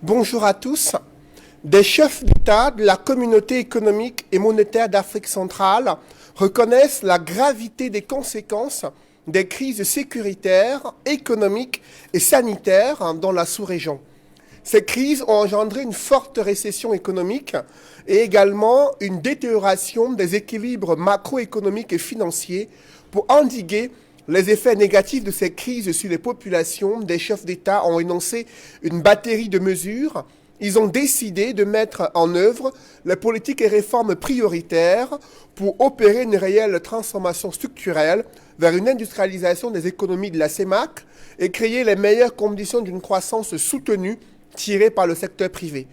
Bonjour à tous. Des chefs d'État de la communauté économique et monétaire d'Afrique centrale reconnaissent la gravité des conséquences des crises sécuritaires, économiques et sanitaires dans la sous-région. Ces crises ont engendré une forte récession économique et également une détérioration des équilibres macroéconomiques et financiers pour endiguer les effets négatifs de ces crises sur les populations. Des chefs d'État ont énoncé une batterie de mesures. Ils ont décidé de mettre en œuvre les politiques et réformes prioritaires pour opérer une réelle transformation structurelle vers une industrialisation des économies de la CEMAC et créer les meilleures conditions d'une croissance soutenue tirée par le secteur privé.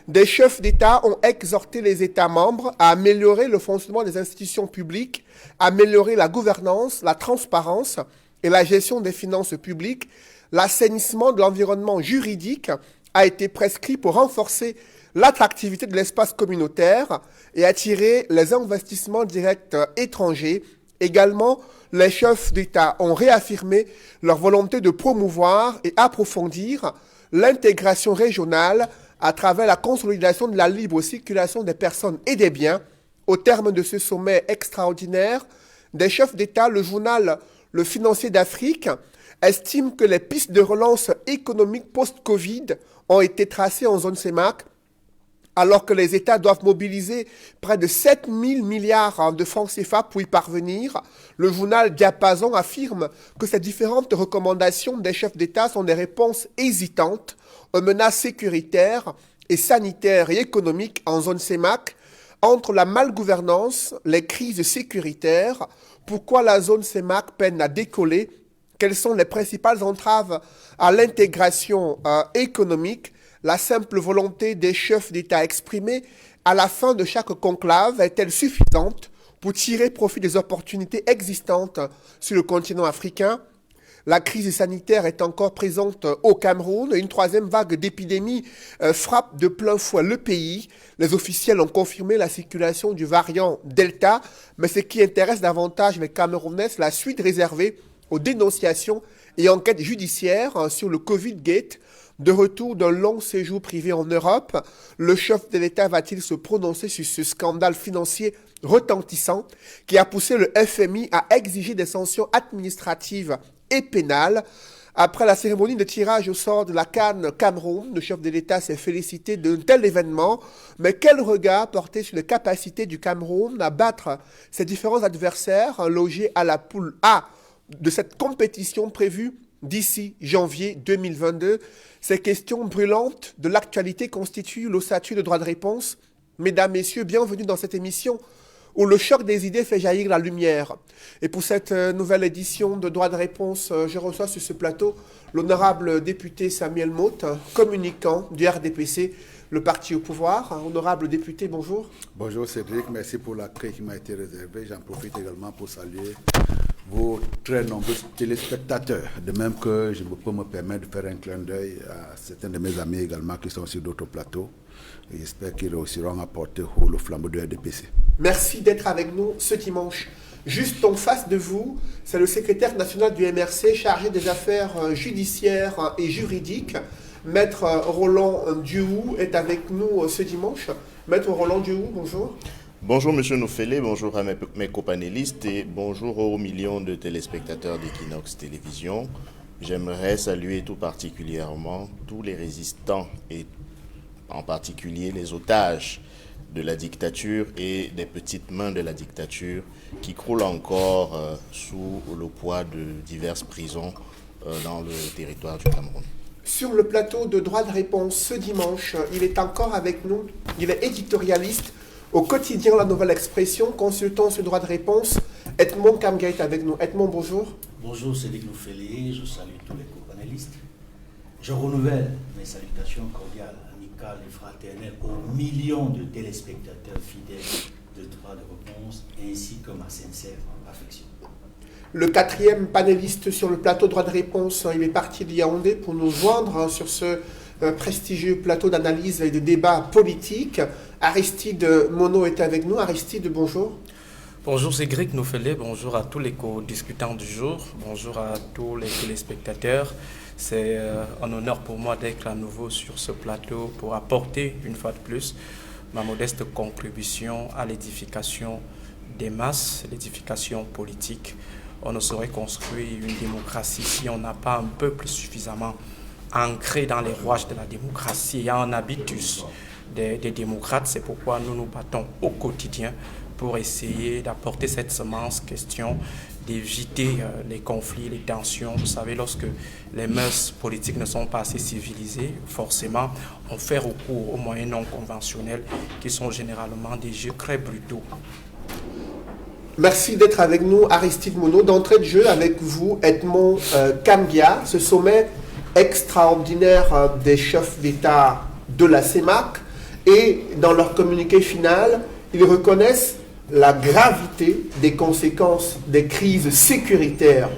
Des chefs d'État ont exhorté les États membres à améliorer le fonctionnement des institutions publiques, améliorer la gouvernance, la transparence et la gestion des finances publiques. L'assainissement de l'environnement juridique a été prescrit pour renforcer l'attractivité de l'espace communautaire et attirer les investissements directs étrangers. Également, les chefs d'État ont réaffirmé leur volonté de promouvoir et approfondir l'intégration régionale à travers la consolidation de la libre circulation des personnes et des biens. Au terme de ce sommet extraordinaire, des chefs d'État, le journal Le Financier d'Afrique estime que les pistes de relance économique post-Covid ont été tracées en zone CEMAC, alors que les États doivent mobiliser près de 7 000 milliards de francs CFA pour y parvenir. Le journal Diapason affirme que ces différentes recommandations des chefs d'État sont des réponses hésitantes aux menaces sécuritaires et sanitaires et économiques en zone CEMAC. Entre la malgouvernance, les crises sécuritaires, pourquoi la zone CEMAC peine à décoller, quelles sont les principales entraves à l'intégration économique, la simple volonté des chefs d'État exprimée à la fin de chaque conclave est-elle suffisante pour tirer profit des opportunités existantes sur le continent africain? La crise sanitaire est encore présente au Cameroun. Une troisième vague d'épidémie frappe de plein fouet le pays. Les officiels ont confirmé la circulation du variant Delta. Mais ce qui intéresse davantage les Camerounais, c'est la suite réservée aux dénonciations et enquêtes judiciaires sur le Covid-Gate. De retour d'un long séjour privé en Europe, le chef de l'État va-t-il se prononcer sur ce scandale financier retentissant qui a poussé le FMI à exiger des sanctions administratives et pénales? Après la cérémonie de tirage au sort de la CAN Cameroun, le chef de l'État s'est félicité d'un tel événement, mais quel regard porter sur les capacités du Cameroun à battre ses différents adversaires logés à la poule A de cette compétition prévue d'ici janvier 2022? Ces questions brûlantes de l'actualité constituent l'ossature de droit de réponse. Mesdames, Messieurs, bienvenue dans cette émission où le choc des idées fait jaillir la lumière. Et pour cette nouvelle édition de droit de réponse, je reçois sur ce plateau l'honorable député Samuel Motte, communicant du RDPC, le parti au pouvoir. Honorable député, bonjour. Bonjour Cédric, merci pour l'accueil qui m'a été réservé. J'en profite également pour saluer vos très nombreux téléspectateurs, de même que je peux me permettre de faire un clin d'œil à certains de mes amis également qui sont sur d'autres plateaux. Et j'espère qu'ils réussiront à porter haut le flambeau de RDPC. Merci d'être avec nous ce dimanche. Juste en face de vous, c'est le secrétaire national du MRC chargé des affaires judiciaires et juridiques. Maître Roland Dioux est avec nous ce dimanche. Maître Roland Dioux, bonjour. Bonjour Monsieur Noufele, bonjour à mes copanélistes et bonjour aux millions de téléspectateurs d'Equinox Télévision. J'aimerais saluer tout particulièrement tous les résistants et en particulier les otages de la dictature et des petites mains de la dictature qui croulent encore sous le poids de diverses prisons dans le territoire du Cameroun. Sur le plateau de droit de réponse ce dimanche, il est encore avec nous, il est éditorialiste au quotidien La Nouvelle Expression, consultant sur droit de réponse. Edmond Kamga est avec nous. Edmond, bonjour. Bonjour Cédric Noufele, je salue tous les co-panélistes. Je renouvelle mes salutations cordiales, amicales et fraternelles aux millions de téléspectateurs fidèles de droit de réponse ainsi que ma sincère affection. Le quatrième panéliste sur le plateau droit de réponse, il est parti de Yaoundé pour nous joindre sur ce prestigieux plateau d'analyse et de débat politique. Aristide Monod est avec nous. Aristide, bonjour. Bonjour Cédric Noufele, bonjour à tous les co-discutants du jour, bonjour à tous les téléspectateurs C'est un honneur pour moi d'être à nouveau sur ce plateau pour apporter une fois de plus ma modeste contribution à l'édification des masses, l'édification politique. On ne saurait construire une démocratie si on n'a pas un peuple suffisamment ancré dans les rouages de la démocratie. Il y a un habitus des démocrates, c'est pourquoi nous nous battons au quotidien pour essayer d'apporter cette semence, question d'éviter les conflits, les tensions. Vous savez, lorsque les mœurs politiques ne sont pas assez civilisées, forcément, on fait recours aux moyens non conventionnels qui sont généralement des jeux très brutaux. Merci d'être avec nous, Aristide Monod. D'entrée de jeu avec vous, Edmond Kambia, ce sommet extraordinaire des chefs d'État de la CEMAC, et dans leur communiqué final, ils reconnaissent la gravité des conséquences des crises sécuritaires,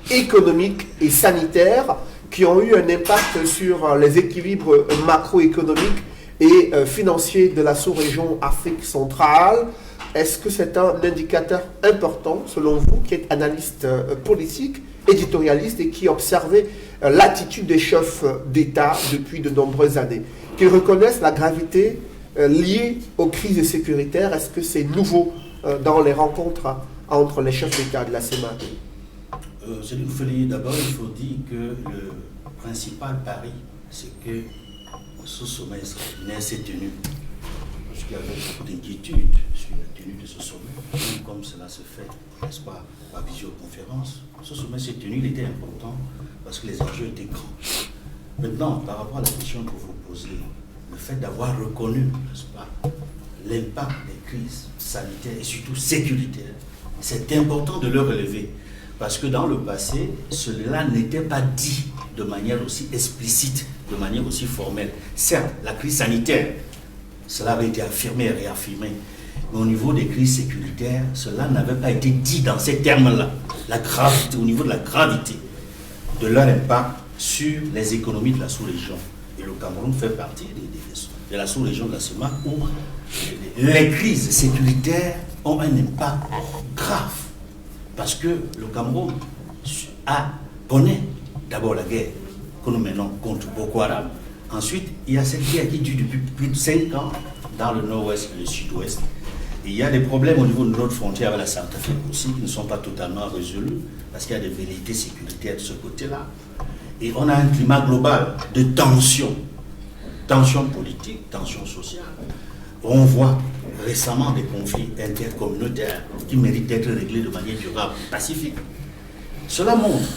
économiques et sanitaires qui ont eu un impact sur les équilibres macroéconomiques et financiers de la sous-région Afrique centrale. Est-ce que c'est un indicateur important, selon vous, qui êtes analyste politique, éditorialiste et qui observez l'attitude des chefs d'État depuis de nombreuses années, qu'ils reconnaissent la gravité liée aux crises sécuritaires? Est-ce que c'est nouveau dans les rencontres entre les chefs d'État de la CEMAC? D'abord, il faut dire que le principal pari, c'est que ce sommet extraordinaire s'est tenu. Parce qu'il y avait beaucoup d'inquiétudes sur la tenue de ce sommet, comme cela se fait, n'est-ce pas, par visioconférence. Ce sommet s'est tenu, il était important parce que les enjeux étaient grands. Maintenant, par rapport à la question que vous posez, le fait d'avoir reconnu, n'est-ce pas, l'impact des crises sanitaires et surtout sécuritaires, c'est important de le relever. Parce que dans le passé, cela n'était pas dit de manière aussi explicite, de manière aussi formelle. Certes, la crise sanitaire, cela avait été affirmé et réaffirmé. Mais au niveau des crises sécuritaires, cela n'avait pas été dit dans ces termes-là. La gravité, au niveau de la gravité de leur impact sur les économies de la sous-région. Et le Cameroun fait partie de la sous-région de la CEMAC où les crises sécuritaires ont un impact grave. Parce que le Cameroun connaît d'abord la guerre que nous menons contre Boko Haram. Ensuite, il y a cette guerre qui dure depuis plus de 5 ans dans le nord-ouest et le sud-ouest. Et il y a des problèmes au niveau de notre frontière avec la Centrafrique aussi qui ne sont pas totalement résolus parce qu'il y a des velléités sécuritaires de ce côté-là. Et on a un climat global de tension politique, tension sociale. On voit récemment des conflits intercommunautaires qui méritent d'être réglés de manière durable, pacifique. Cela montre,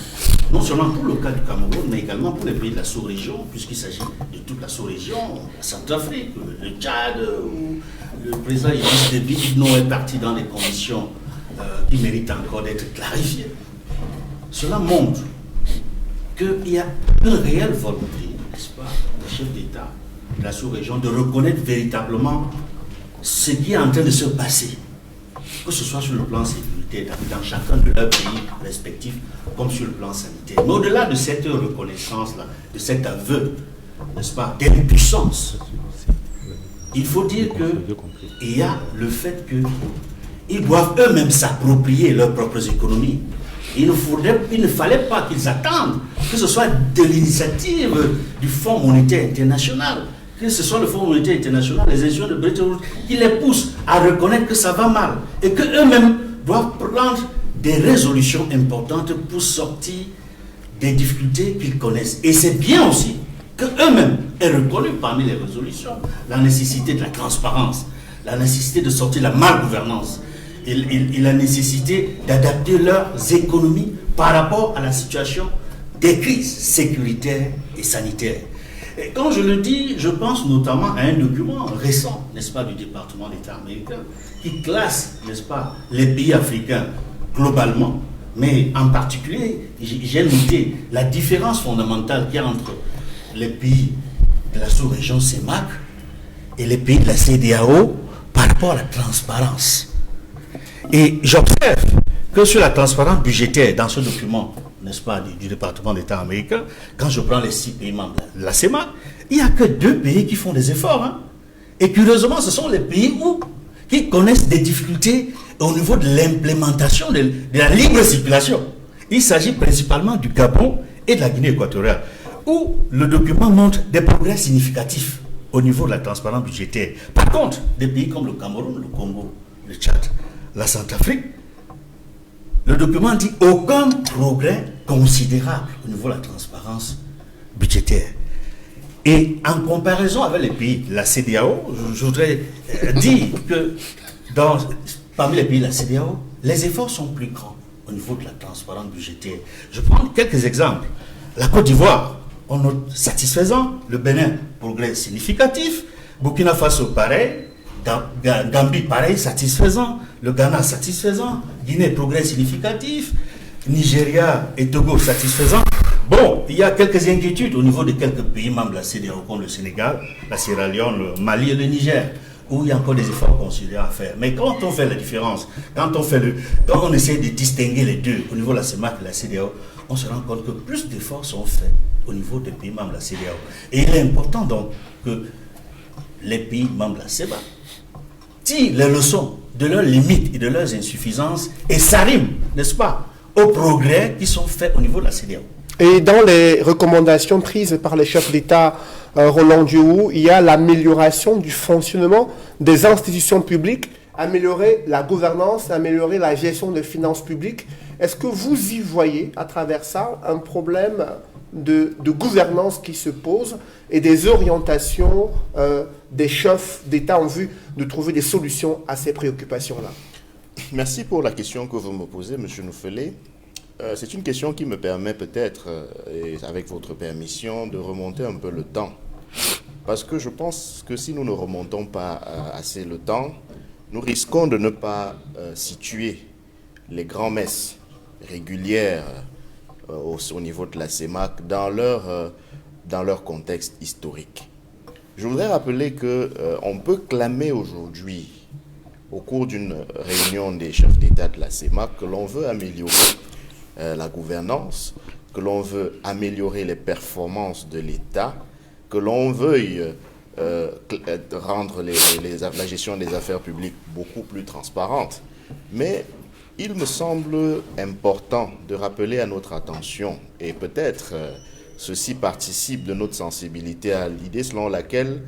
non seulement pour le cas du Cameroun, mais également pour les pays de la sous-région, puisqu'il s'agit de toute la sous-région, la Centrafrique, le Tchad, où le président Idriss Déby est parti dans des conditions qui méritent encore d'être clarifiées. Cela montre qu'il y a une réelle volonté, n'est-ce pas, des chefs d'État de la sous-région de reconnaître véritablement ce qui est en train de se passer, que ce soit sur le plan sécuritaire, dans chacun de leurs pays respectifs, comme sur le plan sanitaire. Mais au-delà de cette reconnaissance-là, de cet aveu, n'est-ce pas, d'impuissance, il faut dire qu'il y a le fait qu'ils doivent eux-mêmes s'approprier leurs propres économies. Il ne fallait pas qu'ils attendent que ce soit de l'initiative du Fonds monétaire international, que ce soit le Fonds monétaire international, les institutions de Bretton Woods, qui les poussent à reconnaître que ça va mal et qu'eux-mêmes doivent prendre des résolutions importantes pour sortir des difficultés qu'ils connaissent. Et c'est bien aussi qu'eux-mêmes aient reconnu parmi les résolutions la nécessité de la transparence, la nécessité de sortir de la malgouvernance et la nécessité d'adapter leurs économies par rapport à la situation des crises sécuritaires et sanitaires. Et quand je le dis, je pense notamment à un document récent, n'est-ce pas, du département d'État américain, qui classe, n'est-ce pas, les pays africains globalement, mais en particulier, j'ai noté la différence fondamentale qu'il y a entre les pays de la sous-région CEMAC et les pays de la CEDEAO par rapport à la transparence. Et j'observe que sur la transparence budgétaire dans ce document, n'est-ce pas, du département d'État américain, quand je prends les 6 pays membres de la CEMAC, il n'y a que 2 pays qui font des efforts. Hein. Et curieusement, ce sont les pays qui connaissent des difficultés au niveau de l'implémentation de la libre circulation. Il s'agit principalement du Gabon et de la Guinée équatoriale, où le document montre des progrès significatifs au niveau de la transparence budgétaire. Par contre, des pays comme le Cameroun, le Congo, le Tchad, la Centrafrique, le document dit aucun progrès considérable au niveau de la transparence budgétaire. Et en comparaison avec les pays de la CEDEAO, je voudrais dire que parmi les pays de la CEDEAO, les efforts sont plus grands au niveau de la transparence budgétaire. Je prends quelques exemples. La Côte d'Ivoire, on note satisfaisant. Le Bénin, progrès significatif. Burkina Faso, pareil. Gambie, pareil, satisfaisant. Le Ghana, satisfaisant. Guinée, progrès significatif. Nigeria et Togo, satisfaisant. Bon, il y a quelques inquiétudes au niveau de quelques pays membres de la CEDEAO, comme le Sénégal, la Sierra Leone, le Mali et le Niger, où il y a encore des efforts considérables à faire. Mais quand on fait la différence, quand on essaie de distinguer les deux au niveau de la CEMAC et de la CEDEAO, on se rend compte que plus d'efforts sont faits au niveau des pays membres de la CEDEAO. Et il est important donc que les pays membres de la CEMAC tirent les leçons de leurs limites et de leurs insuffisances et s'arriment, n'est-ce pas, aux progrès qui sont faits au niveau de la CEDEAO. Et dans les recommandations prises par les chefs d'État, Roland Diouf, il y a l'amélioration du fonctionnement des institutions publiques, améliorer la gouvernance, améliorer la gestion des finances publiques. Est-ce que vous y voyez, à travers ça, un problème de gouvernance qui se pose et des orientations des chefs d'État en vue de trouver des solutions à ces préoccupations-là? Merci pour la question que vous me posez, M. Nouffelé. C'est une question qui me permet peut-être, et avec votre permission, de remonter un peu le temps. Parce que je pense que si nous ne remontons pas assez le temps, nous risquons de ne pas situer les grands-messes régulières au niveau de la CEMAC dans leur contexte historique. Je voudrais rappeler qu'on peut clamer aujourd'hui, au cours d'une réunion des chefs d'État de la CEMAC, que l'on veut améliorer la gouvernance, que l'on veut améliorer les performances de l'État, que l'on veuille rendre la gestion des affaires publiques beaucoup plus transparente. Mais il me semble important de rappeler à notre attention, et peut-être ceci participe de notre sensibilité à l'idée selon laquelle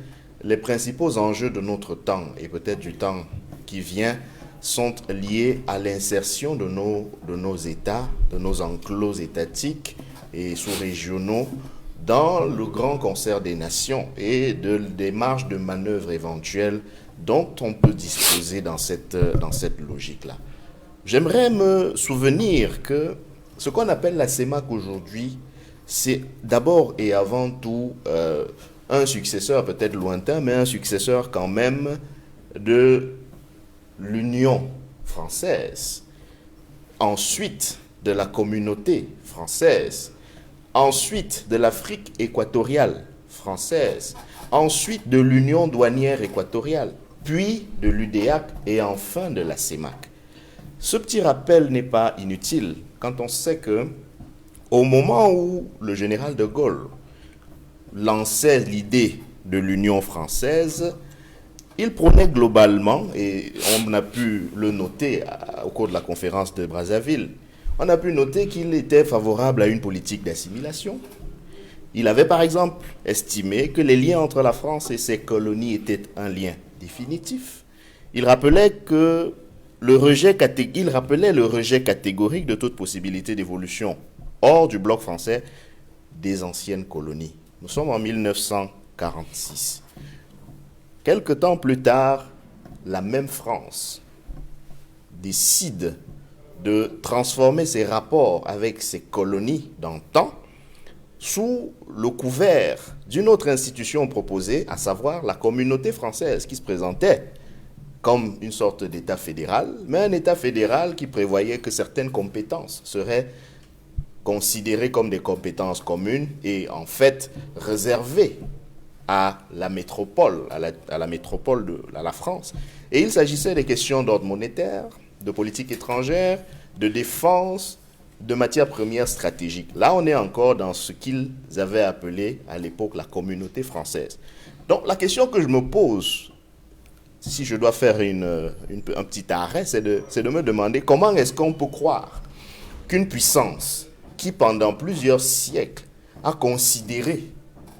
les principaux enjeux de notre temps, et peut-être du temps qui vient, sont liés à l'insertion de nos États, de nos enclos étatiques et sous-régionaux dans le grand concert des nations et des marges de manœuvre éventuelles dont on peut disposer dans cette logique-là. J'aimerais me souvenir que ce qu'on appelle la CEMAC aujourd'hui, c'est d'abord et avant tout un successeur peut-être lointain, mais un successeur quand même de l'Union française, ensuite de la communauté française, ensuite de l'Afrique équatoriale française, ensuite de l'Union douanière équatoriale, puis de l'UDEAC et enfin de la CEMAC. Ce petit rappel n'est pas inutile quand on sait que au moment où le général de Gaulle lançait l'idée de l'Union française, il prônait globalement, et on a pu le noter au cours de la conférence de Brazzaville, on a pu noter qu'il était favorable à une politique d'assimilation. Il avait par exemple estimé que les liens entre la France et ses colonies étaient un lien définitif. Il rappelait le rejet catégorique de toute possibilité d'évolution hors du bloc français des anciennes colonies. Nous sommes en 1946. Quelque temps plus tard, la même France décide de transformer ses rapports avec ses colonies d'antan sous le couvert d'une autre institution proposée, à savoir la communauté française, qui se présentait comme une sorte d'État fédéral, mais un État fédéral qui prévoyait que certaines compétences seraient considérées comme des compétences communes et en fait réservées à la métropole, à la France. Et il s'agissait des questions d'ordre monétaire, de politique étrangère, de défense, de matières premières stratégiques. Là, on est encore dans ce qu'ils avaient appelé à l'époque la communauté française. Donc, la question que je me pose, si je dois faire un petit arrêt, c'est de me demander comment est-ce qu'on peut croire qu'une puissance qui pendant plusieurs siècles a considéré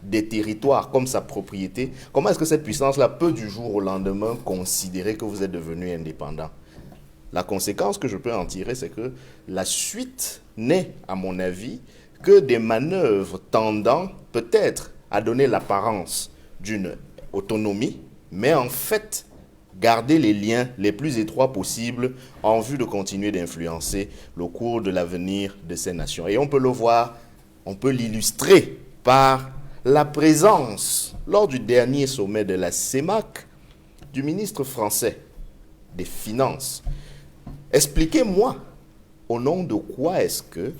des territoires comme sa propriété, comment est-ce que cette puissance-là peut du jour au lendemain considérer que vous êtes devenu indépendant? La conséquence que je peux en tirer, c'est que la suite n'est, à mon avis, que des manœuvres tendant peut-être à donner l'apparence d'une autonomie, mais en fait garder les liens les plus étroits possibles en vue de continuer d'influencer le cours de l'avenir de ces nations. Et on peut le voir, on peut l'illustrer par la présence, lors du dernier sommet de la CEMAC, du ministre français des Finances. Expliquez-moi, au nom de quoi est-ce que,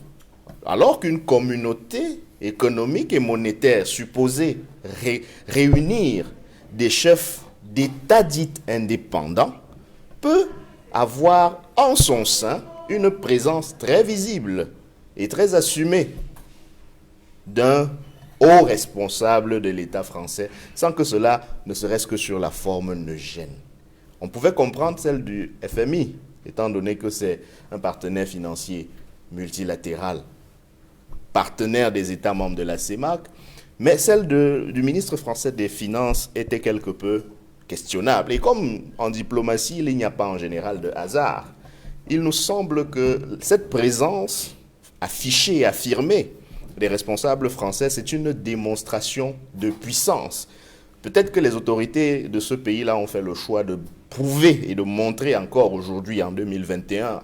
alors qu'une communauté économique et monétaire supposée réunir des chefs d'État dits indépendants, peut avoir en son sein une présence très visible et très assumée d'un haut responsable de l'État français, sans que cela, ne serait-ce que sur la forme, ne gêne. On pouvait comprendre celle du FMI, étant donné que c'est un partenaire financier multilatéral, partenaire des États membres de la CEMAC, mais celle du ministre français des Finances était quelque peu questionnable. Et comme en diplomatie, il n'y a pas en général de hasard, il nous semble que cette présence affichée et affirmée des responsables français, c'est une démonstration de puissance. Peut-être que les autorités de ce pays-là ont fait le choix de prouver et de montrer encore aujourd'hui, en 2021,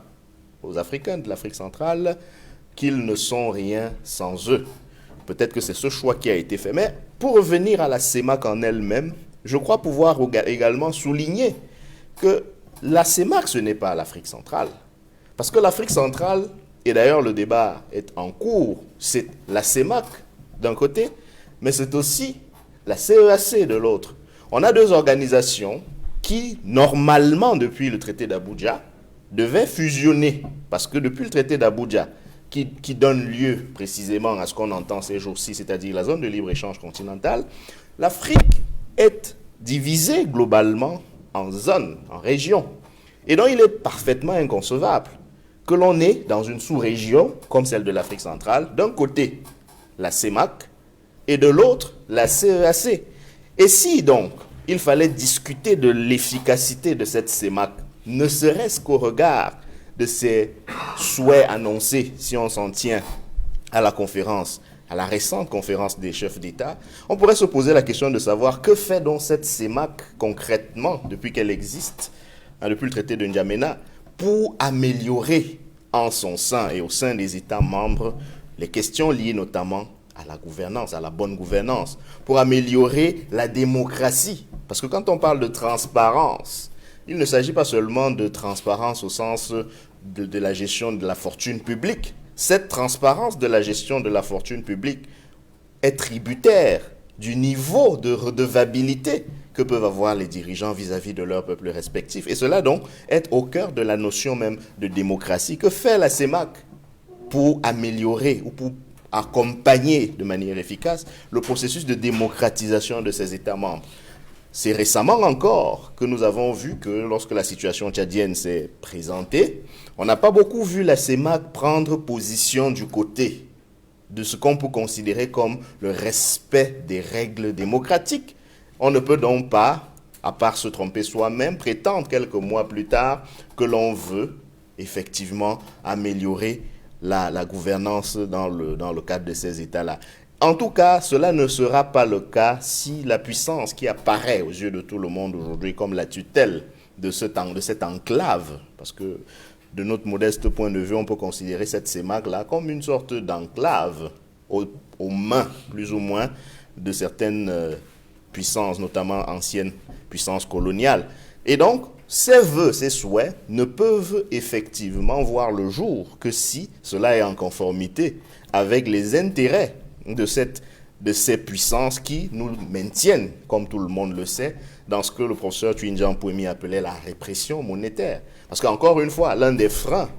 aux Africains de l'Afrique centrale, qu'ils ne sont rien sans eux. Peut-être que c'est ce choix qui a été fait. Mais pour revenir à la CEMAC en elle-même, je crois pouvoir également souligner que la CEMAC, ce n'est pas l'Afrique centrale. Parce que l'Afrique centrale, et d'ailleurs le débat est en cours, c'est la CEMAC d'un côté, mais c'est aussi la CEAC de l'autre. On a deux organisations qui, normalement, depuis le traité d'Abuja, devaient fusionner. Parce que depuis le traité d'Abuja, qui donne lieu précisément à ce qu'on entend ces jours-ci, c'est-à-dire la zone de libre-échange continentale, l'Afrique est divisée globalement en zones, en régions. Et donc il est parfaitement inconcevable que l'on ait dans une sous-région, comme celle de l'Afrique centrale, d'un côté la CEMAC et de l'autre la CEAC. Et si donc il fallait discuter de l'efficacité de cette CEMAC, ne serait-ce qu'au regard de ses souhaits annoncés, si on s'en tient à la conférence, à la récente conférence des chefs d'État, on pourrait se poser la question de savoir que fait donc cette CEMAC concrètement, depuis qu'elle existe, depuis le traité de N'Djamena, pour améliorer en son sein et au sein des États membres les questions liées notamment à la gouvernance, à la bonne gouvernance, pour améliorer la démocratie. Parce que quand on parle de transparence, il ne s'agit pas seulement de transparence au sens de la gestion de la fortune publique. Cette transparence de la gestion de la fortune publique est tributaire du niveau de redevabilité que peuvent avoir les dirigeants vis-à-vis de leur peuple respectif. Et cela donc est au cœur de la notion même de démocratie. Que fait la CEMAC pour améliorer ou pour accompagner de manière efficace le processus de démocratisation de ces États membres? C'est récemment encore que nous avons vu que lorsque la situation tchadienne s'est présentée, on n'a pas beaucoup vu la CEMAC prendre position du côté de ce qu'on peut considérer comme le respect des règles démocratiques. On ne peut donc pas, à part se tromper soi-même, prétendre quelques mois plus tard que l'on veut effectivement améliorer la gouvernance dans le cadre de ces États-là. En tout cas, cela ne sera pas le cas si la puissance qui apparaît aux yeux de tout le monde aujourd'hui comme la tutelle de cette enclave, parce que de notre modeste point de vue, on peut considérer cette CEMAC-là comme une sorte d'enclave aux mains, plus ou moins, de certaines puissances, notamment anciennes puissances coloniales. Et donc, ces vœux, ces souhaits ne peuvent effectivement voir le jour que si cela est en conformité avec les intérêts de ces puissances qui nous maintiennent, comme tout le monde le sait, dans ce que le professeur Twinjan Poemi appelait la répression monétaire. Parce qu'encore une fois, l'un des freins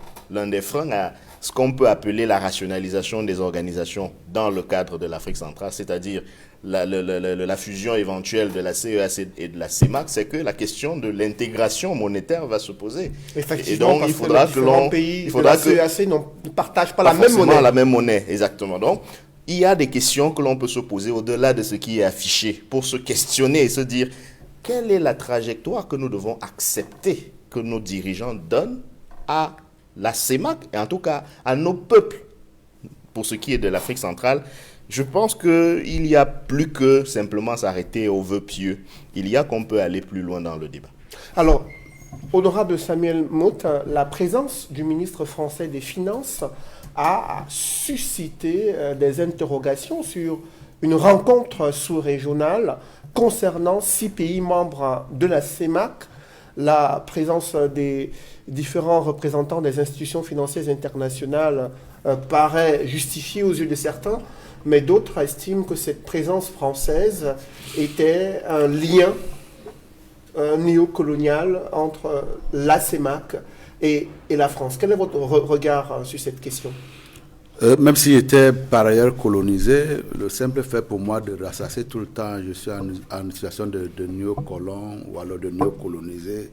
à ce qu'on peut appeler la rationalisation des organisations dans le cadre de l'Afrique centrale, c'est-à-dire la fusion éventuelle de la CEAC et de la CEMAC, c'est que la question de l'intégration monétaire va se poser. Effectivement, et donc, il faudra que l'on... pays de la CEAC ne partagent pas la même monnaie. La même monnaie, exactement. Donc, il y a des questions que l'on peut se poser au-delà de ce qui est affiché pour se questionner et se dire quelle est la trajectoire que nous devons accepter que nos dirigeants donnent à la CEMAC et en tout cas à nos peuples. Pour ce qui est de l'Afrique centrale, je pense qu'il n'y a plus que simplement s'arrêter aux vœux pieux. Il y a qu'on peut aller plus loin dans le débat. Alors, honorable Samuel Motte, la présence du ministre français des Finances a suscité des interrogations sur une rencontre sous-régionale concernant 6 pays membres de la CEMAC. La présence des différents représentants des institutions financières internationales paraît justifiée aux yeux de certains, mais d'autres estiment que cette présence française était un lien néocolonial entre la CEMAC et la France. Quel est votre regard sur cette question ? Même s'il était par ailleurs colonisé, le simple fait pour moi de rassasier tout le temps, je suis en situation de néocolon ou alors de néocolonisé,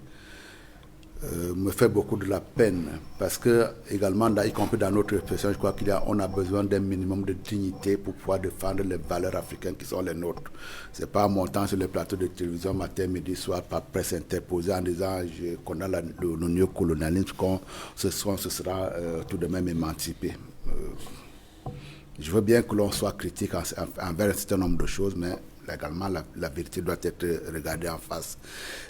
me fait beaucoup de la peine. Parce que, également, y compris dans notre expression, je crois qu'on a besoin d'un minimum de dignité pour pouvoir défendre les valeurs africaines qui sont les nôtres. Ce n'est pas en montant sur les plateaux de télévision matin, midi, soir, par presse interposée en disant qu'on a le néocolonialisme, qu'on se sera tout de même émancipé. Je veux bien que l'on soit critique envers un certain nombre de choses, mais également la vérité doit être regardée en face.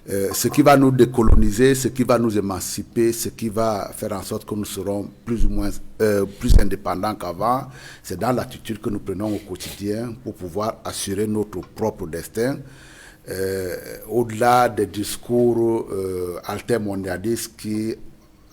Ce qui va nous décoloniser, ce qui va nous émanciper, ce qui va faire en sorte que nous serons plus ou moins plus indépendants qu'avant, c'est dans l'attitude que nous prenons au quotidien pour pouvoir assurer notre propre destin. Au-delà des discours altermondialistes qui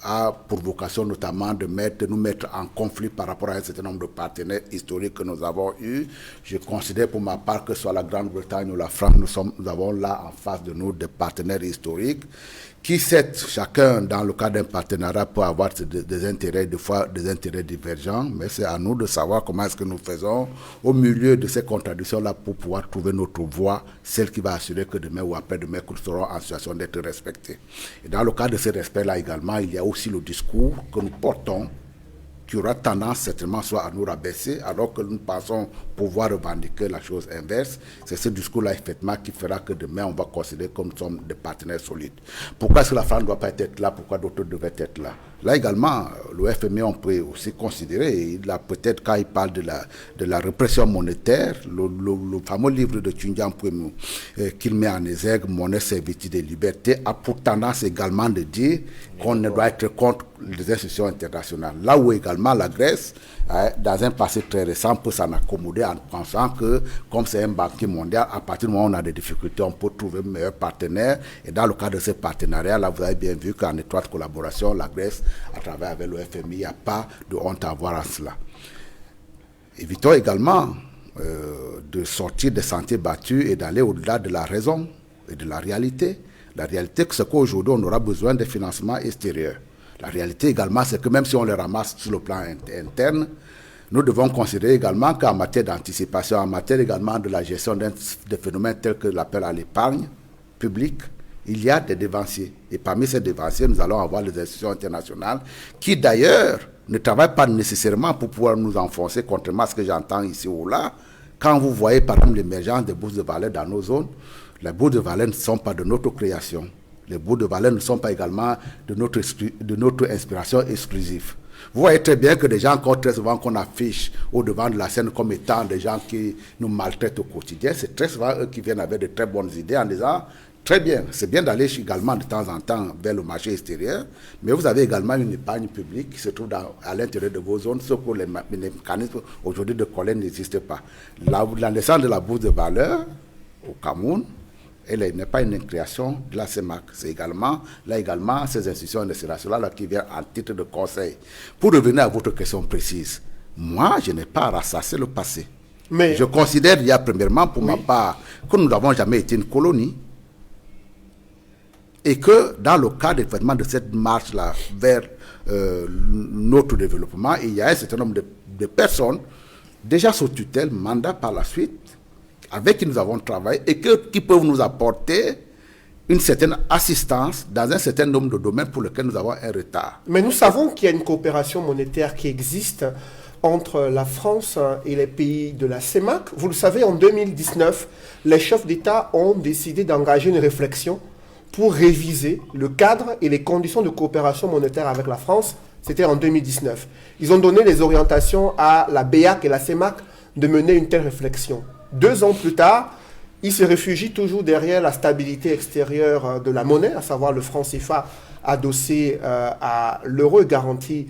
a pour vocation notamment de nous mettre en conflit par rapport à un certain nombre de partenaires historiques que nous avons eus. Je considère pour ma part que soit la Grande-Bretagne ou la France, nous avons là en face de nous des partenaires historiques qui, certes, chacun dans le cadre d'un partenariat peut avoir des intérêts, des fois des intérêts divergents, mais c'est à nous de savoir comment est-ce que nous faisons au milieu de ces contradictions-là pour pouvoir trouver notre voie, celle qui va assurer que demain ou après-demain, nous serons en situation d'être respectés. Et dans le cadre de ce respect-là également, il y a aussi le discours que nous portons, qui aura tendance certainement soit à nous rabaisser, alors que nous pensons pouvoir revendiquer la chose inverse. C'est ce discours-là, effectivement, qui fera que demain, on va considérer que nous sommes des partenaires solides. Pourquoi est-ce que la France ne doit pas être là? Pourquoi d'autres devraient être là? Là également, le FMI, on peut aussi considérer, il a peut-être, quand il parle de la répression monétaire, le fameux livre de Tundian Pwemu, qu'il met en exergue, Monnaie, servitude et liberté, a pour tendance également de dire qu'on ne doit être contre les institutions internationales. Là où également la Grèce, dans un passé très récent, peut s'en accommoder en pensant que, comme c'est un banquier mondial, à partir du moment où on a des difficultés, on peut trouver un meilleur partenaire. Et dans le cadre de ce partenariat, là, vous avez bien vu qu'en étroite collaboration, la Grèce, à travers avec le FMI, il n'y a pas de honte à avoir en cela. Évitons également de sortir des sentiers battus et d'aller au-delà de la raison et de la réalité. La réalité, c'est qu'aujourd'hui, on aura besoin de financements extérieurs. La réalité également, c'est que même si on les ramasse sur le plan interne, nous devons considérer également qu'en matière d'anticipation, en matière également de la gestion des phénomènes tels que l'appel à l'épargne publique, il y a des dévanciers. Et parmi ces dévanciers, nous allons avoir les institutions internationales qui d'ailleurs ne travaillent pas nécessairement pour pouvoir nous enfoncer, contrairement à ce que j'entends ici ou là. Quand vous voyez par exemple l'émergence des bourses de valeur dans nos zones, les bourses de valeur ne sont pas de notre création. Les bourses de valeur ne sont pas également de notre inspiration exclusive. Vous voyez très bien que des gens, encore très souvent, qu'on affiche au devant de la scène comme étant des gens qui nous maltraitent au quotidien, c'est très souvent eux qui viennent avec de très bonnes idées en disant très bien, c'est bien d'aller également de temps en temps vers le marché extérieur, mais vous avez également une épargne publique qui se trouve à l'intérieur de vos zones, sauf que les mécanismes aujourd'hui de collecte n'existent pas. La naissance de la bourse de valeur au Cameroun, elle n'est pas une création de la CEMAC. C'est également, ces institutions internationales qui viennent en titre de conseil. Pour revenir à votre question précise, moi, je n'ai pas à rassasier le passé. Mais je considère, il y a premièrement, pour ma part, que nous n'avons jamais été une colonie. Et que dans le cadre effectivement de cette marche-là vers notre développement, il y a un certain nombre de personnes déjà sous tutelle, mandat par la suite, avec qui nous avons travaillé et qui peuvent nous apporter une certaine assistance dans un certain nombre de domaines pour lesquels nous avons un retard. Mais nous savons qu'il y a une coopération monétaire qui existe entre la France et les pays de la CEMAC. Vous le savez, en 2019, les chefs d'État ont décidé d'engager une réflexion pour réviser le cadre et les conditions de coopération monétaire avec la France. C'était en 2019. Ils ont donné les orientations à la BEAC et la CEMAC de mener une telle réflexion. 2 ans plus tard, ils se réfugient toujours derrière la stabilité extérieure de la monnaie, à savoir le franc CFA adossé à l'euro garanti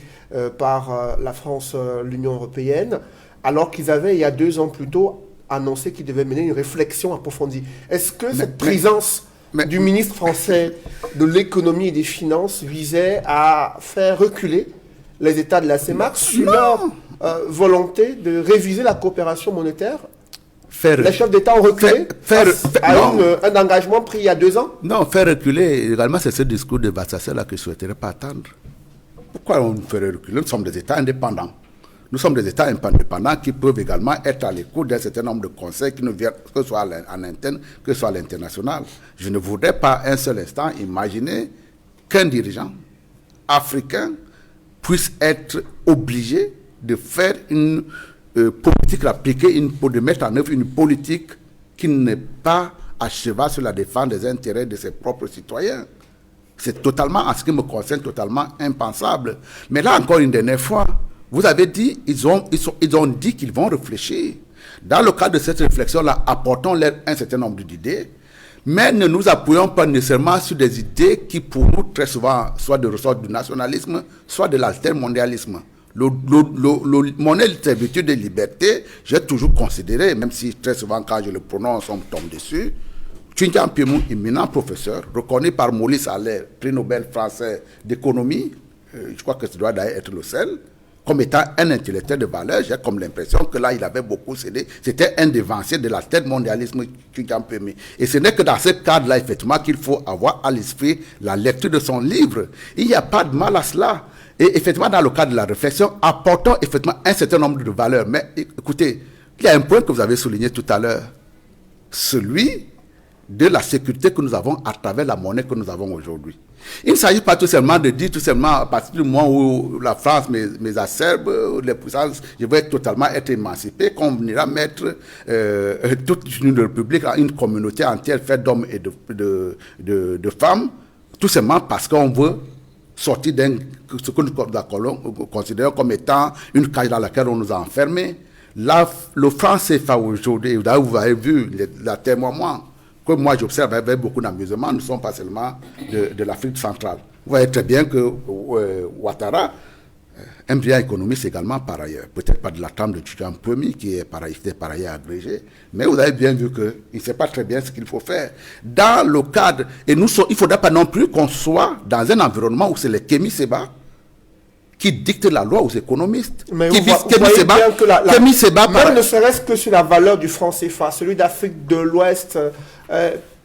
par la France, l'Union européenne, alors qu'ils avaient, il y a 2 ans plus tôt, annoncé qu'ils devaient mener une réflexion approfondie. Est-ce que cette présence du ministre français de l'économie et des finances visait à faire reculer les États de la CEMAC sur leur volonté de réviser la coopération monétaire? Les chefs d'État ont reculé un engagement pris il y a 2 ans? Non, faire reculer, également, c'est ce discours de Vassasser-là que je ne souhaiterais pas attendre. Pourquoi on ferait reculer? Nous sommes des États indépendants. Nous sommes des États indépendants qui peuvent également être à l'écoute d'un certain nombre de conseils qui nous viennent, que ce soit en interne, que ce soit à l'international. Je ne voudrais pas un seul instant imaginer qu'un dirigeant africain puisse être obligé de faire une politique, de mettre en œuvre une politique qui n'est pas à cheval sur la défense des intérêts de ses propres citoyens. C'est totalement, en ce qui me concerne, totalement impensable. Mais là, encore une dernière fois, vous avez dit, ils ont dit qu'ils vont réfléchir. Dans le cadre de cette réflexion-là, apportons-leur un certain nombre d'idées, mais ne nous appuyons pas nécessairement sur des idées qui, pour nous, très souvent, soit de ressort du nationalisme, soit de l'altermondialisme. Mon servitude de liberté, j'ai toujours considéré, même si très souvent quand je le prononce, on me tombe dessus, Tchindian Piemou, éminent professeur, reconnu par Maurice Allais, prix Nobel français d'économie, je crois que ce doit d'ailleurs être le seul, comme étant un intellectuel de valeur, j'ai comme l'impression que là, il avait beaucoup cédé. C'était un dévancier de l'altermondialisme Tchindian Piemou. Et ce n'est que dans ce cadre-là, effectivement, qu'il faut avoir à l'esprit la lecture de son livre. Il n'y a pas de mal à cela. Et effectivement, dans le cadre de la réflexion, apportons effectivement un certain nombre de valeurs. Mais écoutez, il y a un point que vous avez souligné tout à l'heure. Celui de la sécurité que nous avons à travers la monnaie que nous avons aujourd'hui. Il ne s'agit pas tout seulement de dire, tout seulement à partir du moment où la France m'exacerbe, les puissances, je vais totalement être émancipé, qu'on ira mettre toute une république, une communauté entière faite d'hommes et de femmes, tout simplement parce qu'on veut sortir ce que nous considérons comme étant une cage dans laquelle on nous a enfermés. Là, le franc CFA aujourd'hui, vous avez vu la témoignage que moi j'observe avec beaucoup d'amusement, nous ne sommes pas seulement de l'Afrique centrale. Vous voyez très bien que Ouattara, un brillant économiste également par ailleurs, peut-être pas de la trempe de Tchindian Piemou qui est par ailleurs agrégé, mais vous avez bien vu qu'il ne sait pas très bien ce qu'il faut faire. Dans le cadre, et il ne faudrait pas non plus qu'on soit dans un environnement où c'est les Kémy Séba qui dictent la loi aux économistes. Mais vous voyez bien que même ne serait-ce que sur la valeur du franc CFA, celui d'Afrique de l'Ouest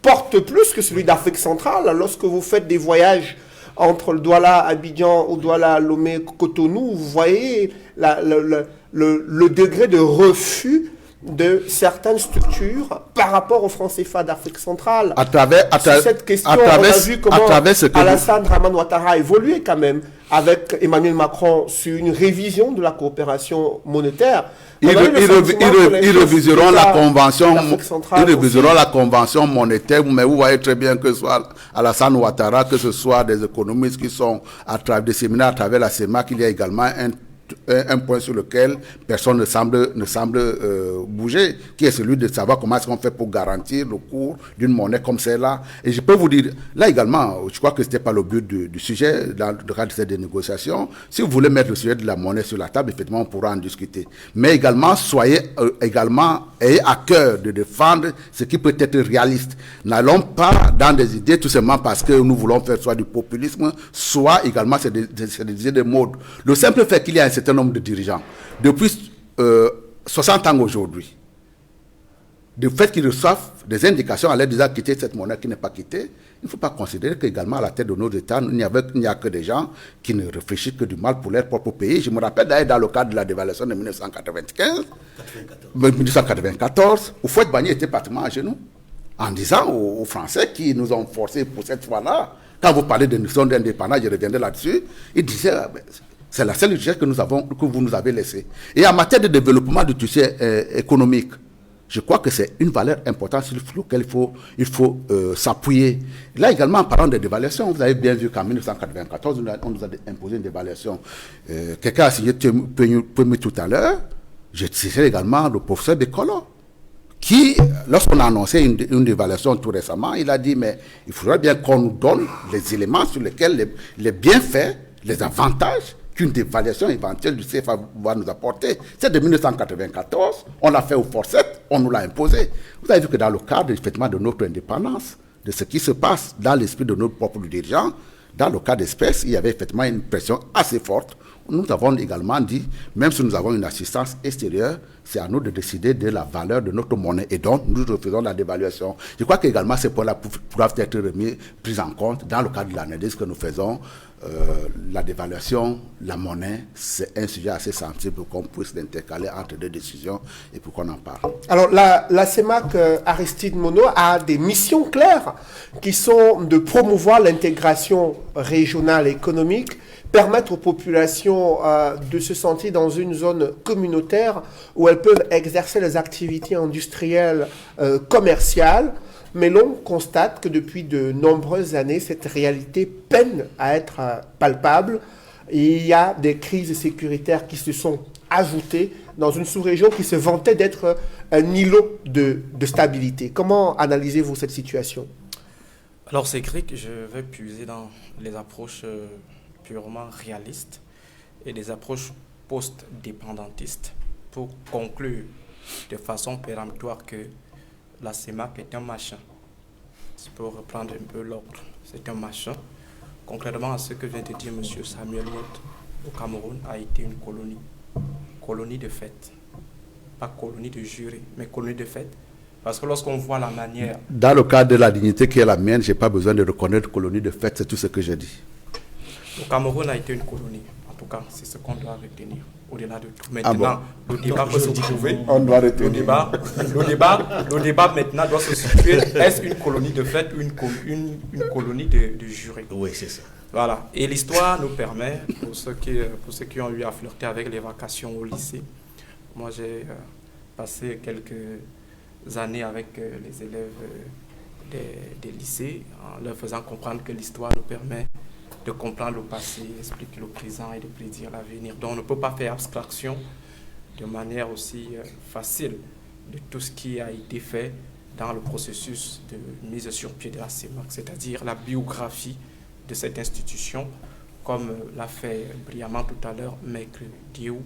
porte plus que celui d'Afrique centrale. Lorsque vous faites des voyages entre le Douala Abidjan ou Douala Lomé Cotonou, vous voyez le degré de refus de certaines structures par rapport au franc CFA d'Afrique centrale. Sur cette question, on a vu comment Alassane Dramane Ouattara a évolué quand même avec Emmanuel Macron sur une révision de la coopération monétaire. Ils réviseront la convention monétaire, mais vous voyez très bien que ce soit Alassane Ouattara, que ce soit des économistes qui sont disséminés à travers la CEMAC, il y a également un point sur lequel personne ne semble bouger, qui est celui de savoir comment est-ce qu'on fait pour garantir le cours d'une monnaie comme celle-là. Et je peux vous dire, là également, je crois que ce n'était pas le but du sujet dans le cadre de cette négociation. Si vous voulez mettre le sujet de la monnaie sur la table, effectivement, on pourra en discuter. Mais également, ayez à cœur de défendre ce qui peut être réaliste. N'allons pas dans des idées tout simplement parce que nous voulons faire soit du populisme, soit également c'est des idées de mode. Le simple fait qu'il y a un certain nombre de dirigeants, depuis 60 ans aujourd'hui, du fait qu'ils reçoivent des indications à l'aide de quitter cette monnaie qui n'est pas quittée, il ne faut pas considérer qu'également à la tête de nos États, il n'y a que des gens qui ne réfléchissent que du mal pour leur propre pays. Je me rappelle d'ailleurs dans le cadre de la dévaluation de 1994, Houphouët-Boigny était pratiquement à genoux en disant aux Français qui nous ont forcés pour cette fois-là, quand vous parlez de notion d'indépendance, je reviendrai là-dessus, il disait c'est la seule richesse que vous nous avez laissée. Et en matière de développement du tissu économique, je crois que c'est une valeur importante sur laquelle il faut s'appuyer. Là également, en parlant de dévaluation, vous avez bien vu qu'en 1994, on nous a imposé une dévaluation. Quelqu'un a signé Pemi tout à l'heure. Je citais également le professeur Bekolo, qui, lorsqu'on a annoncé une dévaluation tout récemment, il a dit, mais il faudrait bien qu'on nous donne les éléments sur lesquels les bienfaits, les avantages qu'une dévaluation éventuelle du CFA va nous apporter. C'est de 1994, on l'a fait au forceps, on nous l'a imposé. Vous avez vu que dans le cadre effectivement de notre indépendance, de ce qui se passe dans l'esprit de nos propres dirigeants, dans le cas d'espèce, il y avait effectivement une pression assez forte. Nous avons également dit, même si nous avons une assistance extérieure, c'est à nous de décider de la valeur de notre monnaie. Et donc, nous refaisons la dévaluation. Je crois qu'également, ces points-là doivent être pris en compte dans le cadre de l'analyse que nous faisons. La dévaluation, la monnaie, c'est un sujet assez sensible pour qu'on puisse l'intercaler entre deux décisions et pour qu'on en parle. Alors, la CEMAC Aristide Monod a des missions claires qui sont de promouvoir l'intégration régionale et économique, permettre aux populations de se sentir dans une zone communautaire où elles peuvent exercer les activités industrielles, commerciales. Mais l'on constate que depuis de nombreuses années, cette réalité peine à être palpable. Et il y a des crises sécuritaires qui se sont ajoutées dans une sous-région qui se vantait d'être un îlot de stabilité. Comment analysez-vous cette situation? Alors c'est vrai que je vais puiser dans les approches purement réalistes et des approches post-dépendantistes pour conclure de façon péremptoire que la CEMAC est un machin. Pour reprendre un peu l'ordre, c'est un machin. Concrètement à ce que vient de dire M. Samuel Motte, le Cameroun a été une colonie. Colonie de fait. Pas colonie de juré, mais colonie de fait. Parce que lorsqu'on voit la manière... Dans le cadre de la dignité qui est la mienne, je n'ai pas besoin de reconnaître colonie de fait, c'est tout ce que je dis. Le Cameroun a été une colonie. En tout cas, c'est ce qu'on doit retenir. Au-delà de tout. Maintenant, le débat peut se trouver. On doit retenir. Le débat maintenant doit se situer. Est-ce une colonie de fait ou une colonie de jurés? Oui, c'est ça. Voilà. Et l'histoire nous permet, pour ceux qui ont eu à flirter avec les vacations au lycée, moi j'ai passé quelques années avec les élèves des lycées, en leur faisant comprendre que l'histoire nous permet de comprendre le passé, expliquer le présent et de prédire l'avenir. Donc on ne peut pas faire abstraction de manière aussi facile de tout ce qui a été fait dans le processus de mise sur pied de la CEMAC, c'est-à-dire la biographie de cette institution, comme l'a fait brillamment tout à l'heure Maître Diou,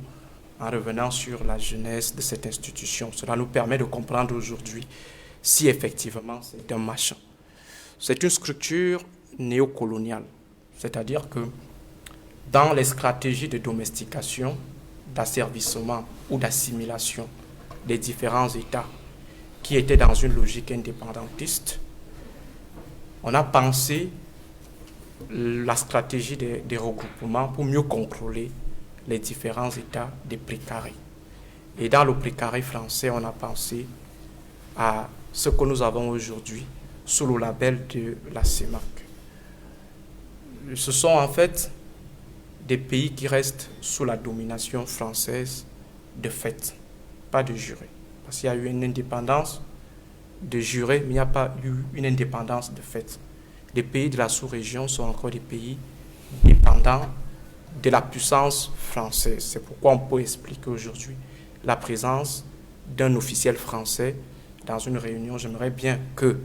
en revenant sur la jeunesse de cette institution. Cela nous permet de comprendre aujourd'hui si effectivement c'est un machin. C'est une structure néocoloniale. C'est-à-dire que dans les stratégies de domestication, d'asservissement ou d'assimilation des différents États qui étaient dans une logique indépendantiste, on a pensé la stratégie des regroupements pour mieux contrôler les différents États des précarés. Et dans le précaré français, on a pensé à ce que nous avons aujourd'hui sous le label de la CEMAC. Ce sont en fait des pays qui restent sous la domination française de fait, pas de juré. Parce qu'il y a eu une indépendance de juré, mais il n'y a pas eu une indépendance de fait. Les pays de la sous-région sont encore des pays dépendants de la puissance française. C'est pourquoi on peut expliquer aujourd'hui la présence d'un officiel français dans une réunion. J'aimerais bien que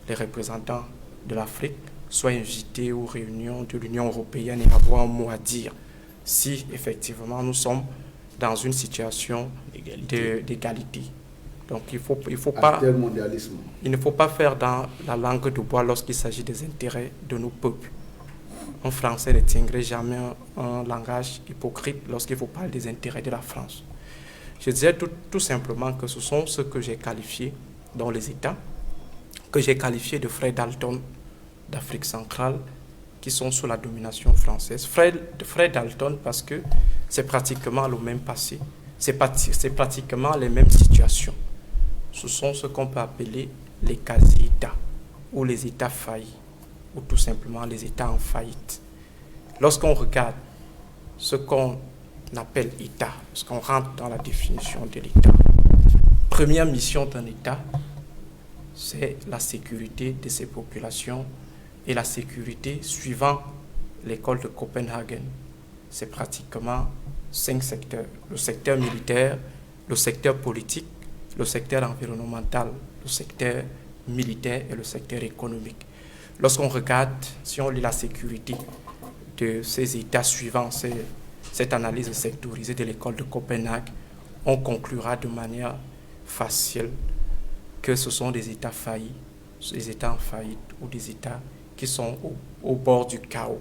les représentants de l'Afrique soient invités aux réunions de l'Union européenne et avoir un mot à dire si effectivement nous sommes dans une situation d'égalité. Donc il ne faut pas faire dans la langue de bois lorsqu'il s'agit des intérêts de nos peuples. Un Français ne tiendrait jamais un langage hypocrite lorsqu'il faut parler des intérêts de la France. Je disais tout simplement que ce sont ceux que j'ai qualifiés dans les États, que j'ai qualifiés de frères Dalton d'Afrique centrale, qui sont sous la domination française. Frères Dalton parce que c'est pratiquement le même passé, c'est pratiquement les mêmes situations. Ce sont ce qu'on peut appeler les quasi-États, ou les États faillis, ou tout simplement les États en faillite. Lorsqu'on regarde ce qu'on appelle État, lorsqu'on rentre dans la définition de l'État, première mission d'un État, c'est la sécurité de ses populations et la sécurité suivant l'école de Copenhague. C'est pratiquement 5 secteurs. Le secteur militaire, le secteur politique, le secteur environnemental, le secteur militaire et le secteur économique. Lorsqu'on regarde, si on lit la sécurité de ces États suivant cette analyse sectorisée de l'école de Copenhague, on conclura de manière facile que ce sont des États faillis, des États en faillite ou des États qui sont au bord du chaos.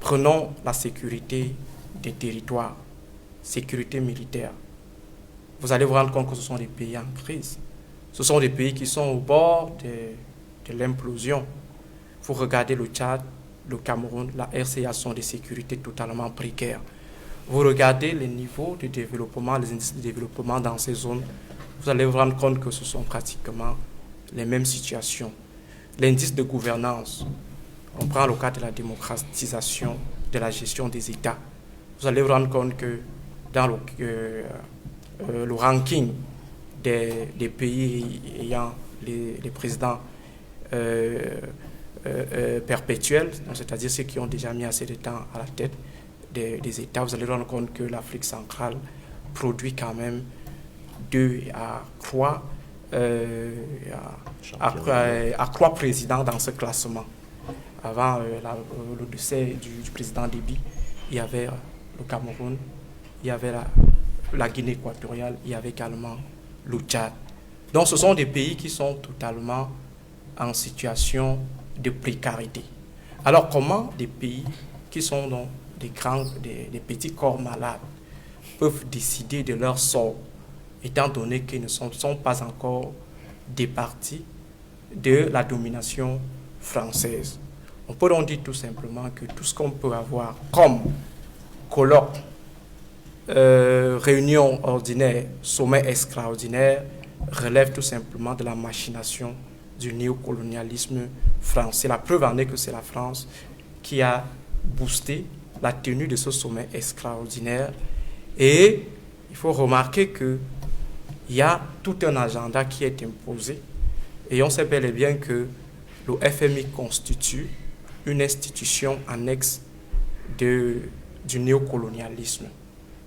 Prenons la sécurité des territoires, sécurité militaire. Vous allez vous rendre compte que ce sont des pays en crise. Ce sont des pays qui sont au bord de l'implosion. Vous regardez le Tchad, le Cameroun, la RCA sont des sécurités totalement précaires. Vous regardez les niveaux de développement, les indices de développement dans ces zones, vous allez vous rendre compte que ce sont pratiquement les mêmes situations. L'indice de gouvernance, on prend le cas de la démocratisation de la gestion des États. Vous allez vous rendre compte que dans le ranking des pays ayant les présidents perpétuels, c'est-à-dire ceux qui ont déjà mis assez de temps à la tête des États, vous allez vous rendre compte que l'Afrique centrale produit quand même 2 à 3 présidents dans ce classement. Avant le décès du président Déby, il y avait le Cameroun, il y avait la Guinée équatoriale, il y avait également le Tchad. Donc ce sont des pays qui sont totalement en situation de précarité. Alors comment des pays qui sont dans des petits corps malades peuvent décider de leur sort, étant donné qu'ils ne sont pas encore départis de la domination française? On peut donc dire tout simplement que tout ce qu'on peut avoir comme colloque, réunion ordinaire, sommet extraordinaire, relève tout simplement de la machination du néocolonialisme français. La preuve en est que c'est la France qui a boosté la tenue de ce sommet extraordinaire. Et il faut remarquer qu'il y a tout un agenda qui est imposé. Et on sait bel et bien que le FMI constitue une institution annexe du néocolonialisme.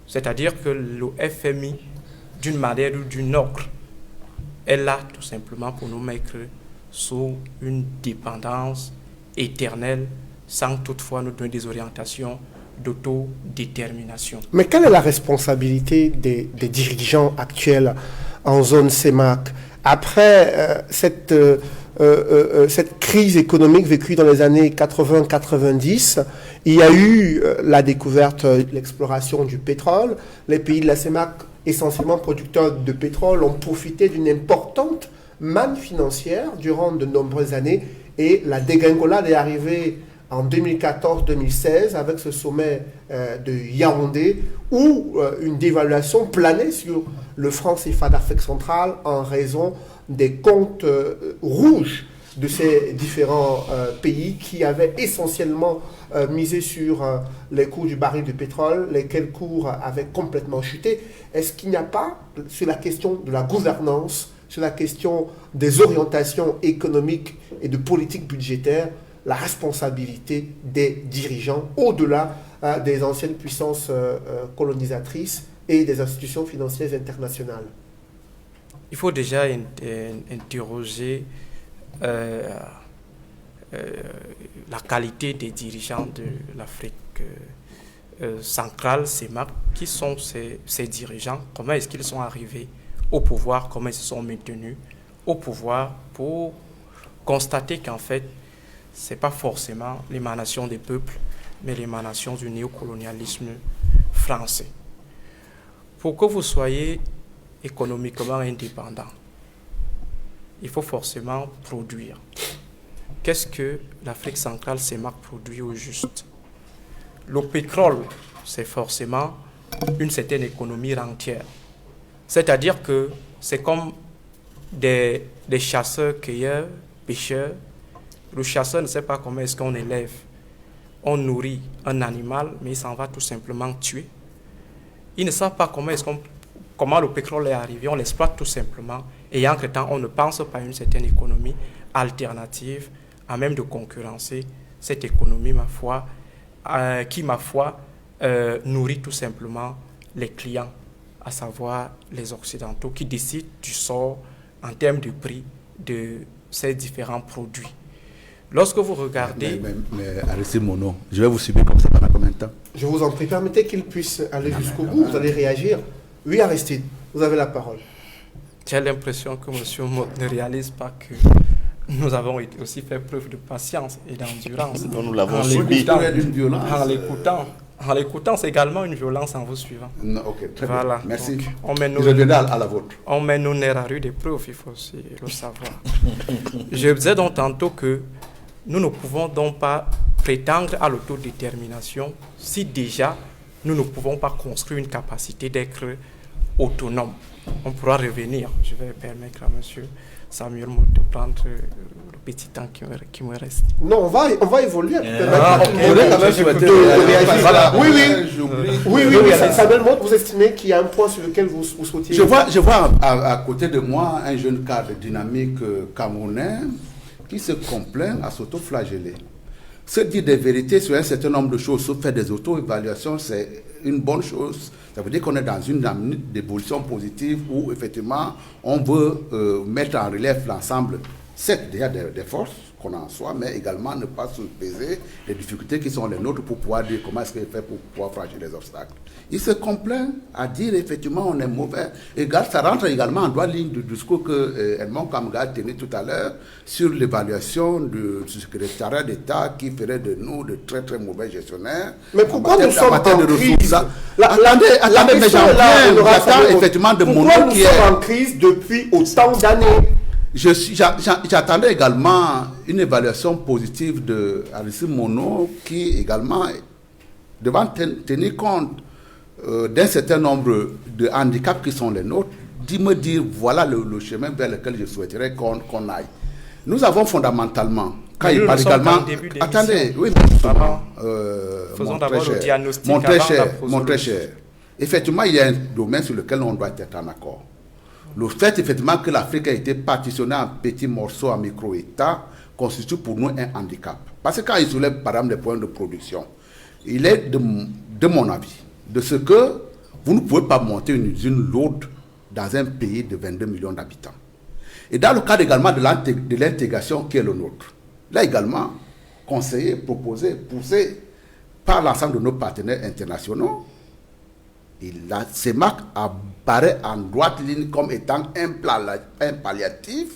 C'est-à-dire que le FMI, d'une manière ou d'une autre, est là tout simplement pour nous mettre sous une dépendance éternelle, sans toutefois nous donner des orientations d'autodétermination. Mais quelle est la responsabilité des dirigeants actuels en zone CEMAC après cette crise économique vécue dans les années 80-90? Il y a eu la découverte, l'exploration du pétrole. Les pays de la CEMAC, essentiellement producteurs de pétrole, ont profité d'une importante manne financière durant de nombreuses années, et la dégringolade est arrivée en 2014-2016 avec ce sommet de Yaoundé où une dévaluation planait sur le franc CFA d'Afrique centrale en raison des comptes rouges de ces différents pays qui avaient essentiellement misé sur les cours du baril de pétrole, lesquels cours avaient complètement chuté. Est-ce qu'il n'y a pas, sur la question de la gouvernance, sur la question des orientations économiques et de politique budgétaire, la responsabilité des dirigeants au-delà des anciennes puissances colonisatrices et des institutions financières internationales? Il faut déjà interroger la qualité des dirigeants de l'Afrique centrale, CEMAC. Qui sont ces dirigeants? Comment est-ce qu'ils sont arrivés au pouvoir? Comment ils se sont maintenus au pouvoir? Pour constater qu'en fait, ce n'est pas forcément l'émanation des peuples, mais l'émanation du néocolonialisme français. Pour que vous soyez économiquement indépendant, il faut forcément produire. Qu'est-ce que l'Afrique centrale, CEMAC, produit au juste? Le pétrole, c'est forcément une certaine économie rentière. C'est-à-dire que c'est comme des chasseurs, cueilleurs, pêcheurs. Le chasseur ne sait pas comment est-ce qu'on élève. On nourrit un animal, mais il s'en va tout simplement tuer. Ils ne savent pas comment le pétrole est arrivé. On l'exploite tout simplement. Et entre-temps, on ne pense pas à une certaine économie alternative, à même de concurrencer cette économie, ma foi, qui, ma foi, nourrit tout simplement les clients, à savoir les Occidentaux, qui décident du sort en termes de prix de ces différents produits. Lorsque vous regardez... Mais Aristide Monod, je vais vous suivre comme ça pendant combien de temps? Je vous en prie, permettez qu'il puisse aller jusqu'au bout. Vous allez réagir. Oui, Aristide, vous avez la parole. J'ai l'impression que M. Monod ne réalise pas que nous avons aussi fait preuve de patience et d'endurance. Nous l'avons subi. En l'écoutant, c'est également une violence en vous suivant. Non, ok, très voilà. bien. Merci. Donc, on met je reviendrai à la vôtre. On met nos nerfs à rude épreuve, il faut aussi le savoir. Je disais donc tantôt que nous ne pouvons donc pas prétendre à l'autodétermination si déjà nous ne pouvons pas construire une capacité d'être autonome. On pourra revenir. Je vais permettre à M. Samuel de prendre le petit temps qui me reste. Non, on va évoluer. Oui, Samuel Motte, vous estimez qu'il y a un point sur lequel vous souhaitiez... Je vois à côté de moi un jeune cadre dynamique camerounais qui se complaint à s'auto-flageller. Se dire des vérités sur un certain nombre de choses, se faire des auto-évaluations, c'est une bonne chose. Ça veut dire qu'on est dans une dynamique d'évolution positive où, effectivement, on veut mettre en relief l'ensemble, certes, déjà des forces qu'on a en soi, mais également ne pas sous-peser les difficultés qui sont les nôtres pour pouvoir dire comment est-ce qu'il fait pour pouvoir franchir les obstacles. Il se complaint à dire, effectivement, on est mauvais. Et ça rentre également en droite ligne du discours que Edmond Kamga tenait tout à l'heure sur l'évaluation du secrétariat d'État qui ferait de nous de très très mauvais gestionnaires. Mais pourquoi nous sommes en crise? Attendez, mais j'attends effectivement de mon nom qui est... Pourquoi nous sommes en crise depuis autant d'années? J'attendais également une évaluation positive de Aristide Monod qui également devant tenir compte d'un certain nombre de handicaps qui sont les nôtres, me dire voilà le chemin vers lequel je souhaiterais qu'on aille. Nous avons fondamentalement, quand il parle également... Attendez, oui, faisons d'abord le diagnostic mon très cher, effectivement, il y a un domaine sur lequel on doit être en accord. Le fait, effectivement, que l'Afrique a été partitionnée en petits morceaux, en micro-États, constitue pour nous un handicap. Parce que quand il soulève, par exemple, des points de production, il est, de mon avis, de ce que vous ne pouvez pas monter une usine lourde dans un pays de 22 millions d'habitants. Et dans le cadre également de l'intégration qui est le nôtre, là également, conseillé, proposé, poussé par l'ensemble de nos partenaires internationaux, la CEMAC apparaît en droite ligne comme étant un palliatif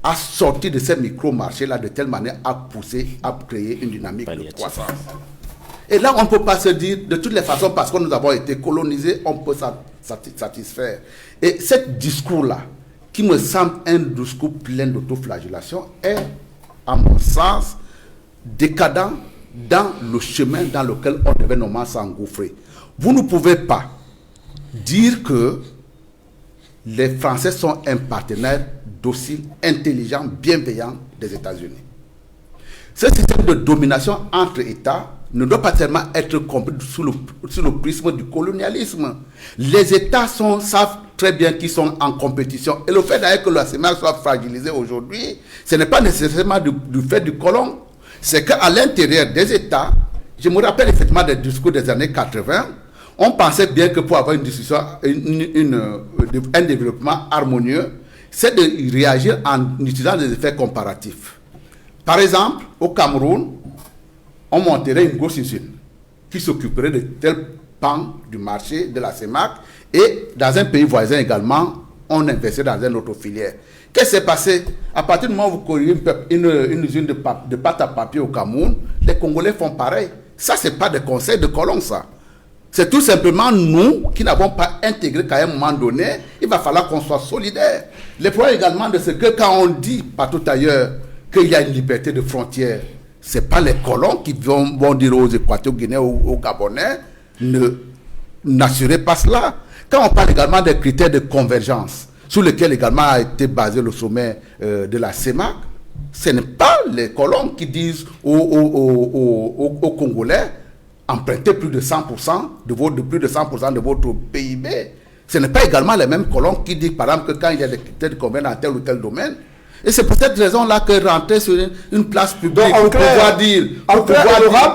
à sortir de ces micro-marchés-là de telle manière à pousser, à créer une dynamique de croissance. Et là, on ne peut pas se dire, de toutes les façons, parce que nous avons été colonisés, on peut satisfaire. Et ce discours-là, qui me semble un discours plein d'autoflagellation, est, à mon sens, décadent dans le chemin dans lequel on devait normalement s'engouffrer. Vous ne pouvez pas dire que les Français sont un partenaire docile, intelligent, bienveillant des États-Unis. Ce système de domination entre États ne doit pas seulement être compris sous le prisme du colonialisme. Les États savent très bien qu'ils sont en compétition. Et le fait d'ailleurs que la CEMAC soit fragilisée aujourd'hui, ce n'est pas nécessairement du fait du colon. C'est qu'à l'intérieur des États, je me rappelle effectivement des discours des années 80, on pensait bien que pour avoir une discussion, un développement harmonieux, c'est de réagir en utilisant des effets comparatifs. Par exemple, au Cameroun, on monterait une grosse usine qui s'occuperait de tel pan du marché de la CEMAC, et dans un pays voisin également, on investirait dans une autre filière. Qu'est-ce qui s'est passé? À partir du moment où vous créez une usine de pâte à papier au Cameroun, les Congolais font pareil. Ça, ce n'est pas des conseils de colons, ça. C'est tout simplement nous qui n'avons pas intégré qu'à un moment donné, il va falloir qu'on soit solidaire. Le problème également de ce que quand on dit partout ailleurs qu'il y a une liberté de frontière, ce n'est pas les colons qui vont dire aux Équatoriens ou aux Gabonais, n'assurez pas cela. Quand on parle également des critères de convergence, sur lesquels également a été basé le sommet de la CEMAC, ce n'est pas les colons qui disent aux Congolais emprunter plus de 100% de plus de 100% de votre PIB. Ce n'est pas également les mêmes colons qui disent, par exemple, que quand il y a des critères de convergence dans tel ou tel domaine, et c'est pour cette raison-là que rentrer sur une place publique pour pouvoir dire... En clair,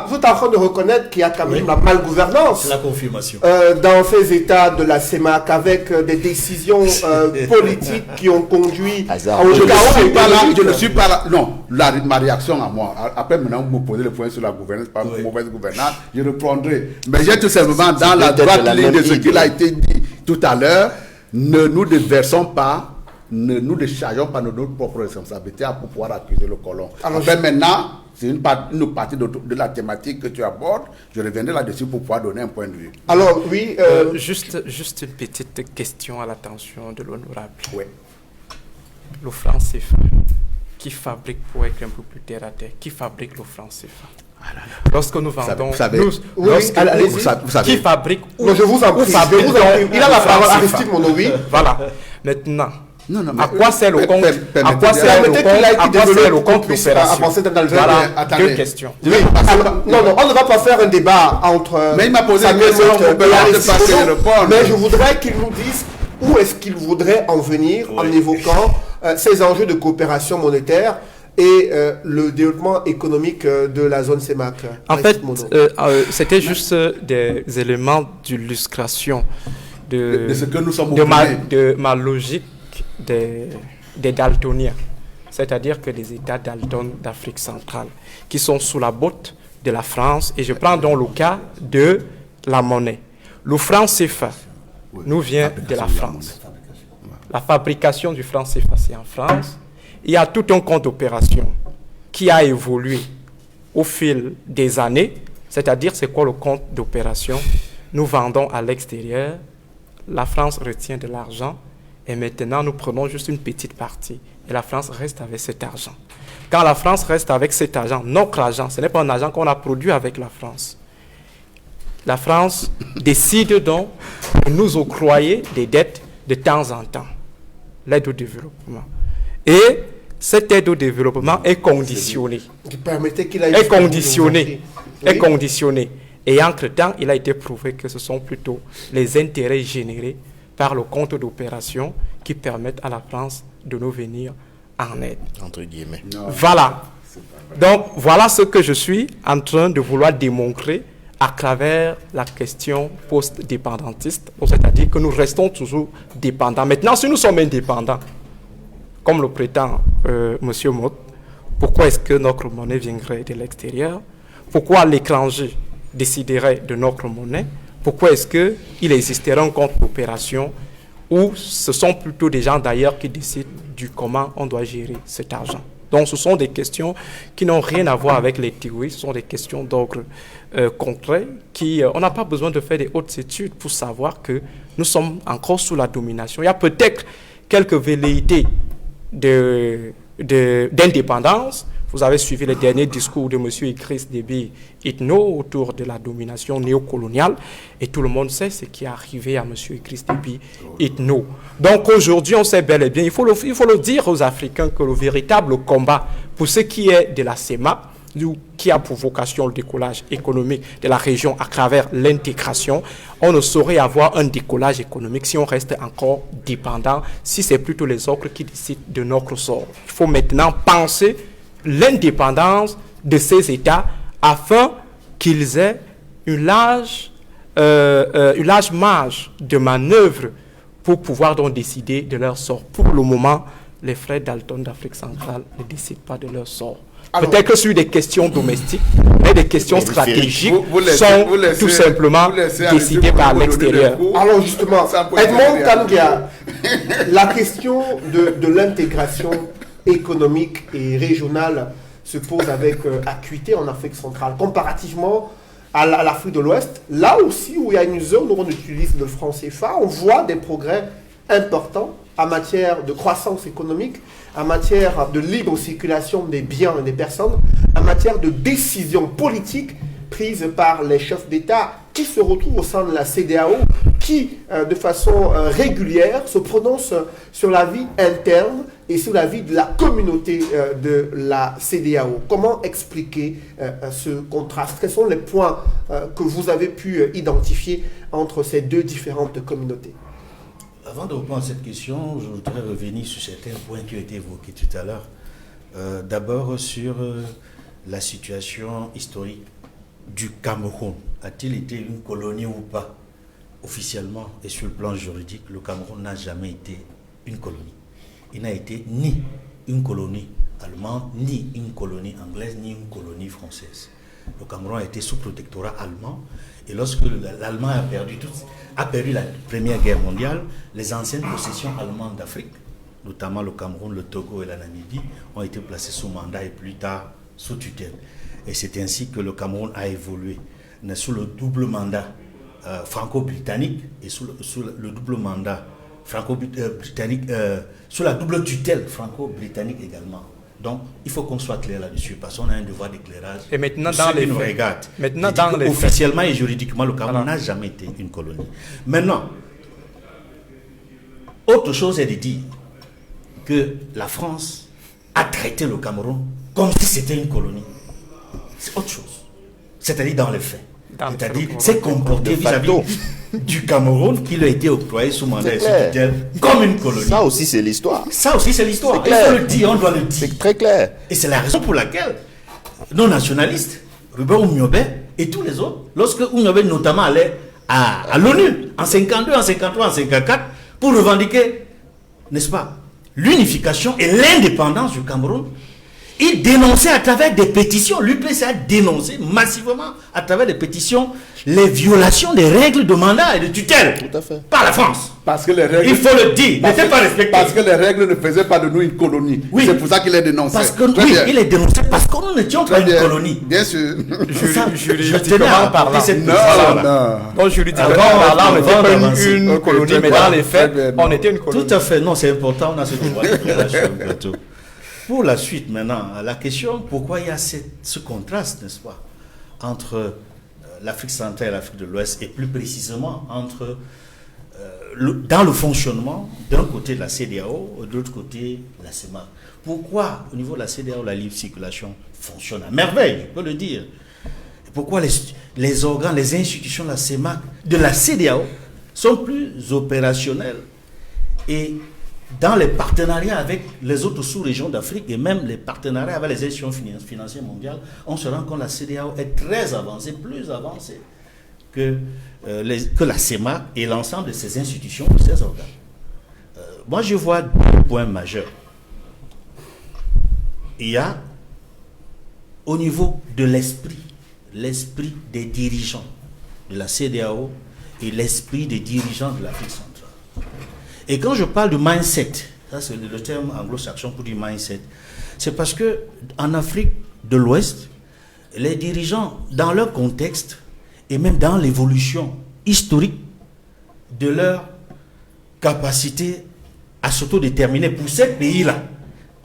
vous êtes en train de reconnaître qu'il y a quand même la malgouvernance. C'est la confirmation. Dans ces États de la CEMAC, avec des décisions politiques qui ont conduit... Je ne suis pas là. Non, ma réaction à moi. Après, maintenant, vous me posez le point sur la gouvernance, par mauvaise gouvernance, je reprendrai. Mais j'ai tout simplement dans la droite ligne de ce qu'il a été dit tout à l'heure, ne nous déversons pas, ne nous déchargeons pas de notre propre responsabilité pour pouvoir accuser le colon. Alors, maintenant, c'est une partie de la thématique que tu abordes. Je reviendrai là-dessus pour pouvoir donner un point de vue. Alors, oui... Juste une petite question à l'attention de l'honorable. Oui. Le franc CFA, qui fabrique, pour être un peu plus terre à terre, qui fabrique le franc CFA? Lorsque nous vendons... Vous savez, qui fabrique... je vous en prie. Il a la parole, Aristide Monowi. Voilà. Maintenant... Non, à quoi sert le compte? À quoi sert le compte d'opération? Voilà, deux questions. Oui. Non, on ne va pas faire un débat entre... Mais il m'a posé une question, mais je voudrais qu'il nous dise où est-ce qu'il voudrait en venir en évoquant ces enjeux de coopération monétaire et le développement économique de la zone CEMAC. En fait, c'était juste des éléments d'illustration de ce que nous sommes de ma logique des daltoniens, c'est-à-dire que les États dalton d'Afrique centrale qui sont sous la botte de la France, et je prends donc le cas de la monnaie. Le franc CFA nous vient de la France. La fabrication du franc CFA, c'est en France. Il y a tout un compte d'opération qui a évolué au fil des années, c'est-à-dire c'est quoi le compte d'opération? Nous vendons à l'extérieur, la France retient de l'argent, et maintenant, nous prenons juste une petite partie. Et la France reste avec cet argent. Quand la France reste avec cet argent, notre argent, ce n'est pas un argent qu'on a produit avec la France. La France décide donc de nous octroyer des dettes de temps en temps. L'aide au développement. Et cette aide au développement est conditionnée. Est conditionnée. Et entre-temps, il a été prouvé que ce sont plutôt les intérêts générés par le compte d'opération qui permettent à la France de nous venir en aide. Entre guillemets. Voilà. Donc, voilà ce que je suis en train de vouloir démontrer à travers la question post-dépendantiste, c'est-à-dire que nous restons toujours dépendants. Maintenant, si nous sommes indépendants, comme le prétend M. Mott, pourquoi est-ce que notre monnaie viendrait de l'extérieur? Pourquoi l'étranger déciderait de notre monnaie? Pourquoi est-ce qu'il existerait un compte d'opération où ce sont plutôt des gens d'ailleurs qui décident du comment on doit gérer cet argent? Donc ce sont des questions qui n'ont rien à voir avec les théories, ce sont des questions d'ordre concret on n'a pas besoin de faire des hautes études pour savoir que nous sommes encore sous la domination. Il y a peut-être quelques velléités d'indépendance. Vous avez suivi les derniers discours de M. Idriss Déby Itno autour de la domination néocoloniale et tout le monde sait ce qui est arrivé à M. Idriss Déby Itno. Donc aujourd'hui, on sait bel et bien, il faut le dire aux Africains que le véritable combat pour ce qui est de la CEMAC, qui a pour vocation le décollage économique de la région à travers l'intégration, on ne saurait avoir un décollage économique si on reste encore dépendant, si c'est plutôt les autres qui décident de notre sort. Il faut maintenant penser l'indépendance de ces États afin qu'ils aient une large marge de manœuvre pour pouvoir donc décider de leur sort. Pour le moment, les frères Dalton d'Afrique centrale ne décident pas de leur sort. Peut-être que sur des questions domestiques, mais des questions stratégiques sont tout simplement décidées par l'extérieur. Alors justement, Edmond Tanguia, la question de l'intégration économique et régionale se pose avec acuité en Afrique centrale. Comparativement à l'Afrique de l'Ouest, là aussi où il y a une zone où on utilise le franc CFA, on voit des progrès importants en matière de croissance économique, en matière de libre circulation des biens et des personnes, en matière de décisions politiques prises par les chefs d'État qui se retrouvent au sein de la CEDEAO, qui, de façon régulière, se prononcent sur la vie interne et sur la vie de la communauté de la CEDEAO. Comment expliquer ce contraste? Quels sont les points que vous avez pu identifier entre ces deux différentes communautés? Avant de répondre à cette question, je voudrais revenir sur certains points qui ont été évoqués tout à l'heure. D'abord sur la situation historique du Cameroun. A-t-il été une colonie ou pas? Officiellement et sur le plan juridique, le Cameroun n'a jamais été une colonie. Il n'a été ni une colonie allemande, ni une colonie anglaise, ni une colonie française. Le Cameroun a été sous protectorat allemand. Et lorsque l'Allemagne a perdu la Première Guerre mondiale, les anciennes possessions allemandes d'Afrique, notamment le Cameroun, le Togo et la Namibie, ont été placées sous mandat et plus tard sous tutelle. Et c'est ainsi que le Cameroun a évolué, sous le double mandat franco-britannique et sous le double mandat franco-britannique, sous la double tutelle franco-britannique également. Donc, il faut qu'on soit clair là-dessus, parce qu'on a un devoir d'éclairage. Et maintenant, dans les faits, officiellement et juridiquement, le Cameroun n'a jamais été une colonie. Maintenant, autre chose est de dire que la France a traité le Cameroun comme si c'était une colonie. C'est autre chose. C'est-à-dire dans les faits. C'est-à-dire, c'est comporté vis-à-vis du Cameroun qui lui a été octroyé sous mandat et sous tutelle comme une colonie. Ça aussi, c'est l'histoire. Ça aussi, c'est l'histoire. Il faut le dire, on doit le dire. C'est très clair. Et c'est la raison pour laquelle nos nationalistes, Ruben Oumyobé et tous les autres, lorsque Oumyobé notamment allait à l'ONU en 52, en 53, en 54, pour revendiquer, n'est-ce pas, l'unification et l'indépendance du Cameroun, il dénonçait à travers des pétitions, l'UPC a dénoncé massivement à travers des pétitions les violations des règles de mandat et de tutelle par la France. Parce que les règles, il faut le dire, n'étaient pas respectées. Parce que les règles ne faisaient pas de nous une colonie. Oui. C'est pour ça qu'il est dénoncé. Parce que oui, il est dénoncé parce que nous n'étions pas une colonie. Bien sûr. Juridiquement parlant. Non, juridiquement parlant, on n'était pas une colonie, mais dans les faits, on était une colonie. Tout à fait, non, c'est important, on a ce devoir d'éclairage sur le plateau. Pour la suite maintenant, la question, pourquoi il y a ce contraste, n'est-ce pas, entre l'Afrique centrale et l'Afrique de l'Ouest, et plus précisément entre, dans le fonctionnement, d'un côté la CEDEAO, de l'autre côté la CEMAC. Pourquoi au niveau de la CEDEAO, la libre circulation fonctionne à merveille, je peux le dire. Et pourquoi les organes, les institutions de la CEMAC, de la CEDEAO, sont plus opérationnels et dans les partenariats avec les autres sous-régions d'Afrique et même les partenariats avec les institutions financières mondiales, on se rend compte que la CEDEAO est très avancée, plus avancée que la CEMAC et l'ensemble de ces institutions, de ces organes. Moi, je vois deux points majeurs. Il y a, au niveau de l'esprit des dirigeants de la CEDEAO et l'esprit des dirigeants de l'Afrique centrale. Et quand je parle de mindset, ça c'est le terme anglo-saxon pour dire mindset, c'est parce que en Afrique de l'Ouest, les dirigeants, dans leur contexte et même dans l'évolution historique de leur capacité à s'autodéterminer pour ces pays-là,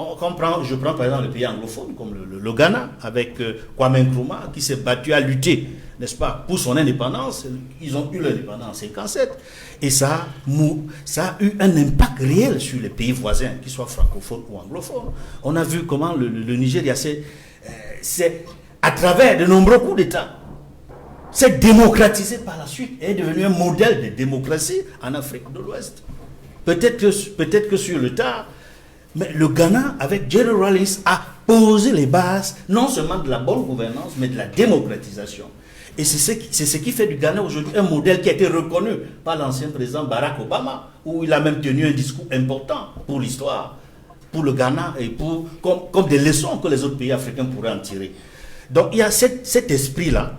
je prends par exemple les pays anglophones comme le Ghana avec Kwame Nkrumah qui s'est battu à lutter, n'est-ce pas, pour son indépendance. Ils ont eu l'indépendance en 1957 et ça a eu un impact réel sur les pays voisins, qu'ils soient francophones ou anglophones. On a vu comment le Nigeria c'est à travers de nombreux coups d'État s'est démocratisé par la suite et est devenu un modèle de démocratie en Afrique de l'Ouest. Peut-être que sur le tard, mais le Ghana, avec Jerry Rawlings, a posé les bases, non seulement de la bonne gouvernance, mais de la démocratisation. Et c'est ce qui fait du Ghana aujourd'hui un modèle qui a été reconnu par l'ancien président Barack Obama, où il a même tenu un discours important pour l'histoire, pour le Ghana, et comme des leçons que les autres pays africains pourraient en tirer. Donc il y a cet esprit-là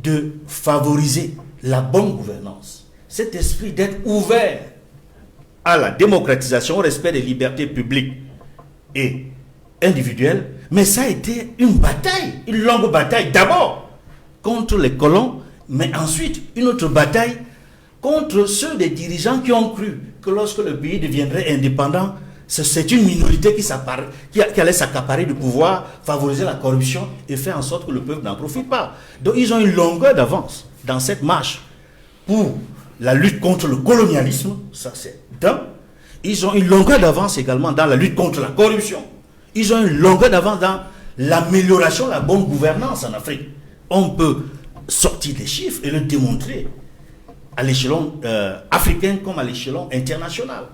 de favoriser la bonne gouvernance, cet esprit d'être ouvert à la démocratisation, au respect des libertés publiques et individuelles, mais ça a été une bataille, une longue bataille, d'abord contre les colons, mais ensuite une autre bataille contre ceux des dirigeants qui ont cru que lorsque le pays deviendrait indépendant, c'est une minorité qui allait s'accaparer du pouvoir, favoriser la corruption et faire en sorte que le peuple n'en profite pas. Donc ils ont une longueur d'avance dans cette marche pour la lutte contre le colonialisme, ça c'est d'un. Ils ont une longueur d'avance également dans la lutte contre la corruption. Ils ont une longueur d'avance dans l'amélioration de la bonne gouvernance en Afrique. On peut sortir des chiffres et le démontrer à l'échelon africain comme à l'échelon international.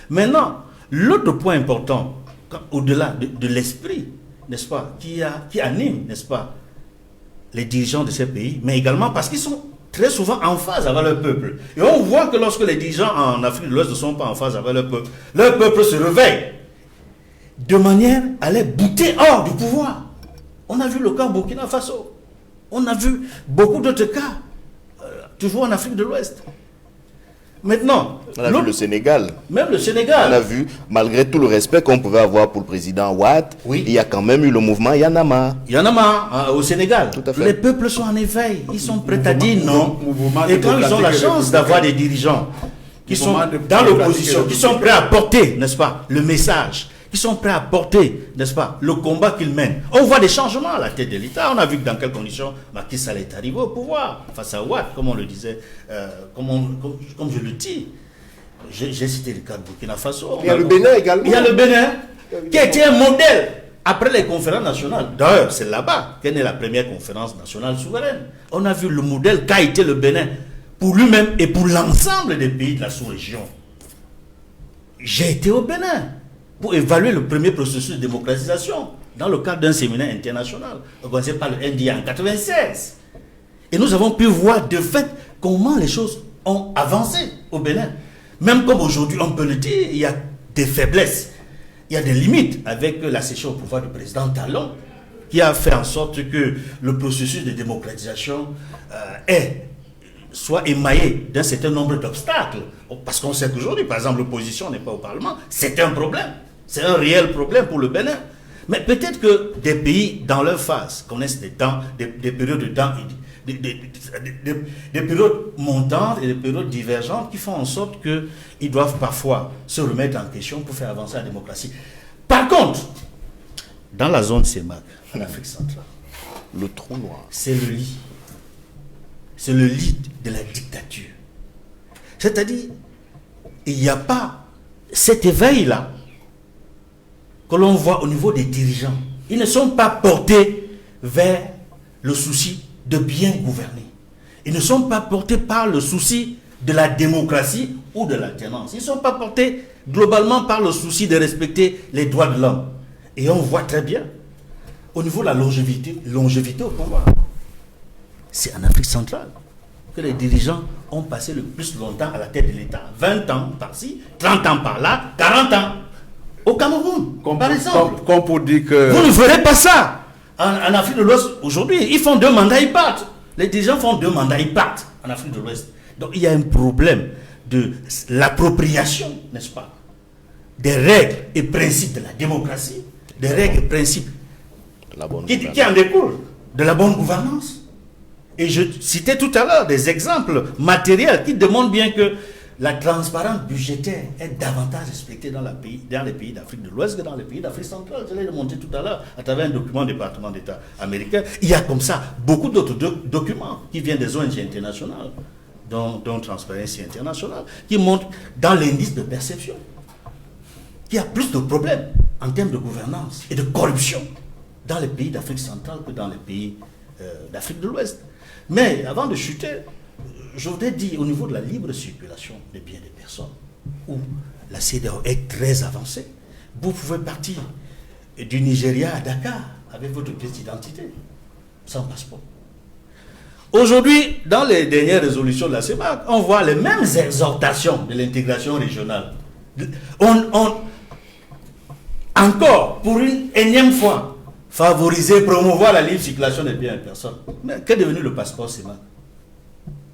Maintenant, l'autre point important, au-delà de l'esprit, n'est-ce pas, qui anime, n'est-ce pas, les dirigeants de ces pays, mais également parce qu'ils sont très souvent en phase avec leur peuple. Et on voit que lorsque les dirigeants en Afrique de l'Ouest ne sont pas en phase avec leur peuple se réveille de manière à les bouter hors du pouvoir. On a vu le cas au Burkina Faso. On a vu beaucoup d'autres cas, toujours en Afrique de l'Ouest. Maintenant, on a vu le Sénégal. Même le Sénégal. On a vu, malgré tout le respect qu'on pouvait avoir pour le président Ouad, oui, il y a quand même eu le mouvement Yanama. Yanama au Sénégal. Tout à fait. Les peuples sont en éveil. Ils sont prêts à dire non. Et quand ils ont la chance d'avoir des dirigeants qui sont dans l'opposition, qui sont prêts à porter, n'est-ce pas, le message, qui sont prêts à porter, n'est-ce pas, le combat qu'ils mènent. On voit des changements à la tête de l'État. On a vu dans quelles conditions Macky Sall est arrivé au pouvoir, face à Ouad, comme on le disait, comme je le dis. J'ai cité le cas de Burkina Faso. Il y a le Bénin également. Il y a le Bénin, qui a été un modèle après les conférences nationales. D'ailleurs, c'est là-bas qu'est née la première conférence nationale souveraine. On a vu le modèle qu'a été le Bénin pour lui-même et pour l'ensemble des pays de la sous-région. J'ai été au Bénin pour évaluer le premier processus de démocratisation dans le cadre d'un séminaire international organisé par le NDI en 1996. Et nous avons pu voir de fait comment les choses ont avancé au Bénin. Même comme aujourd'hui, on peut le dire, il y a des faiblesses, il y a des limites avec la cession au pouvoir du président Talon, qui a fait en sorte que le processus de démocratisation soit émaillé d'un certain nombre d'obstacles. Parce qu'on sait qu'aujourd'hui, par exemple, l'opposition n'est pas au Parlement, c'est un problème. C'est un réel problème pour le Bénin. Mais peut-être que des pays, dans leur phase, connaissent des périodes de temps, des périodes montantes et des périodes divergentes qui font en sorte qu'ils doivent parfois se remettre en question pour faire avancer la démocratie. Par contre, dans la zone CEMAC, en Afrique centrale, le trou noir, c'est le lit. C'est le lit de la dictature. C'est-à-dire, il n'y a pas cet éveil-là que l'on voit au niveau des dirigeants. Ils ne sont pas portés vers le souci de bien gouverner. Ils ne sont pas portés par le souci de la démocratie ou de l'alternance. Ils ne sont pas portés globalement par le souci de respecter les droits de l'homme. Et on voit très bien, au niveau de la longévité au pouvoir, c'est en Afrique centrale que les dirigeants ont passé le plus longtemps à la tête de l'État. 20 ans par-ci, 30 ans par-là, 40 ans. Au Cameroun, par exemple. Comme pour dire que... Vous ne verrez pas ça. En Afrique de l'Ouest, aujourd'hui, ils font 2 mandats, ils partent. Les dirigeants font 2 mandats, ils partent en Afrique de l'Ouest. Donc il y a un problème de l'appropriation, n'est-ce pas, des règles et principes de la démocratie, des règles et principes qui en découlent de la bonne gouvernance. Et je citais tout à l'heure des exemples matériels qui démontrent bien que la transparence budgétaire est davantage respectée dans les pays d'Afrique de l'Ouest que dans les pays d'Afrique centrale. Je l'ai démontré tout à l'heure à travers un document du département d'État américain. Il y a comme ça beaucoup d'autres documents qui viennent des ONG internationales, dont Transparency International, qui montrent dans l'indice de perception qu'il y a plus de problèmes en termes de gouvernance et de corruption dans les pays d'Afrique centrale que dans les pays d'Afrique de l'Ouest. Mais avant de chuter, je voudrais dire au niveau de la libre circulation des biens des personnes, où la CEDEAO est très avancée, vous pouvez partir du Nigeria à Dakar avec votre pièce d'identité, sans passeport. Aujourd'hui, dans les dernières résolutions de la CEMAC, on voit les mêmes exhortations de l'intégration régionale. Encore, pour une énième fois, favoriser, promouvoir la libre circulation des biens des personnes. Mais qu'est devenu le passeport CEMAC?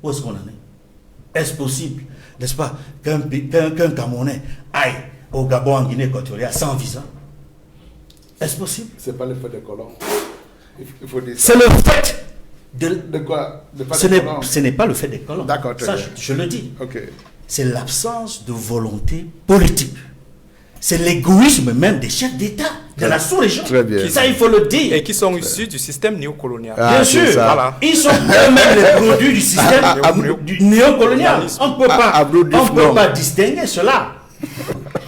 Où est-ce qu'on en est? Est-ce possible, n'est-ce pas, qu'un Camerounais aille au Gabon, en Guinée équatoriale, sans visa? Est-ce possible? C'est pas le fait des colons. C'est le fait De quoi? Ce n'est pas le fait des colons. D'accord, très Ça, bien. je le dis. Ok. C'est l'absence de volonté politique. C'est l'égoïsme même des chefs d'État de la sous-région. Très bien. Ça, il faut le dire. Et qui sont issus du système néocolonial. Ah, Bien c'est sûr, ça. Voilà. ils sont eux-mêmes les produits du système du néocolonial. On ne peut pas distinguer cela.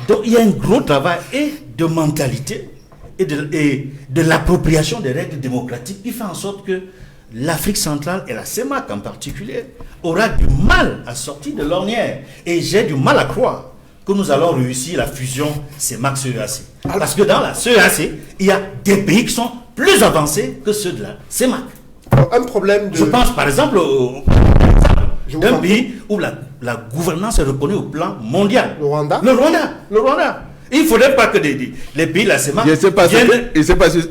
Donc il y a un gros travail et de mentalité et de l'appropriation des règles démocratiques qui fait en sorte que l'Afrique centrale et la CEMAC en particulier aura du mal à sortir de l'ornière. Et j'ai du mal à croire que nous allons réussir la fusion CEMAC-CEAC. Parce que dans la CEAC, il y a des pays qui sont plus avancés que ceux de la CEMAC. Un problème de... Je pense par exemple Je vous d'un en pays où la gouvernance est reconnue au plan mondial. Le Rwanda. Le Rwanda. Il ne faudrait pas que les pays de la CEMAC Je ne sais pas viennent... je sais pas sûr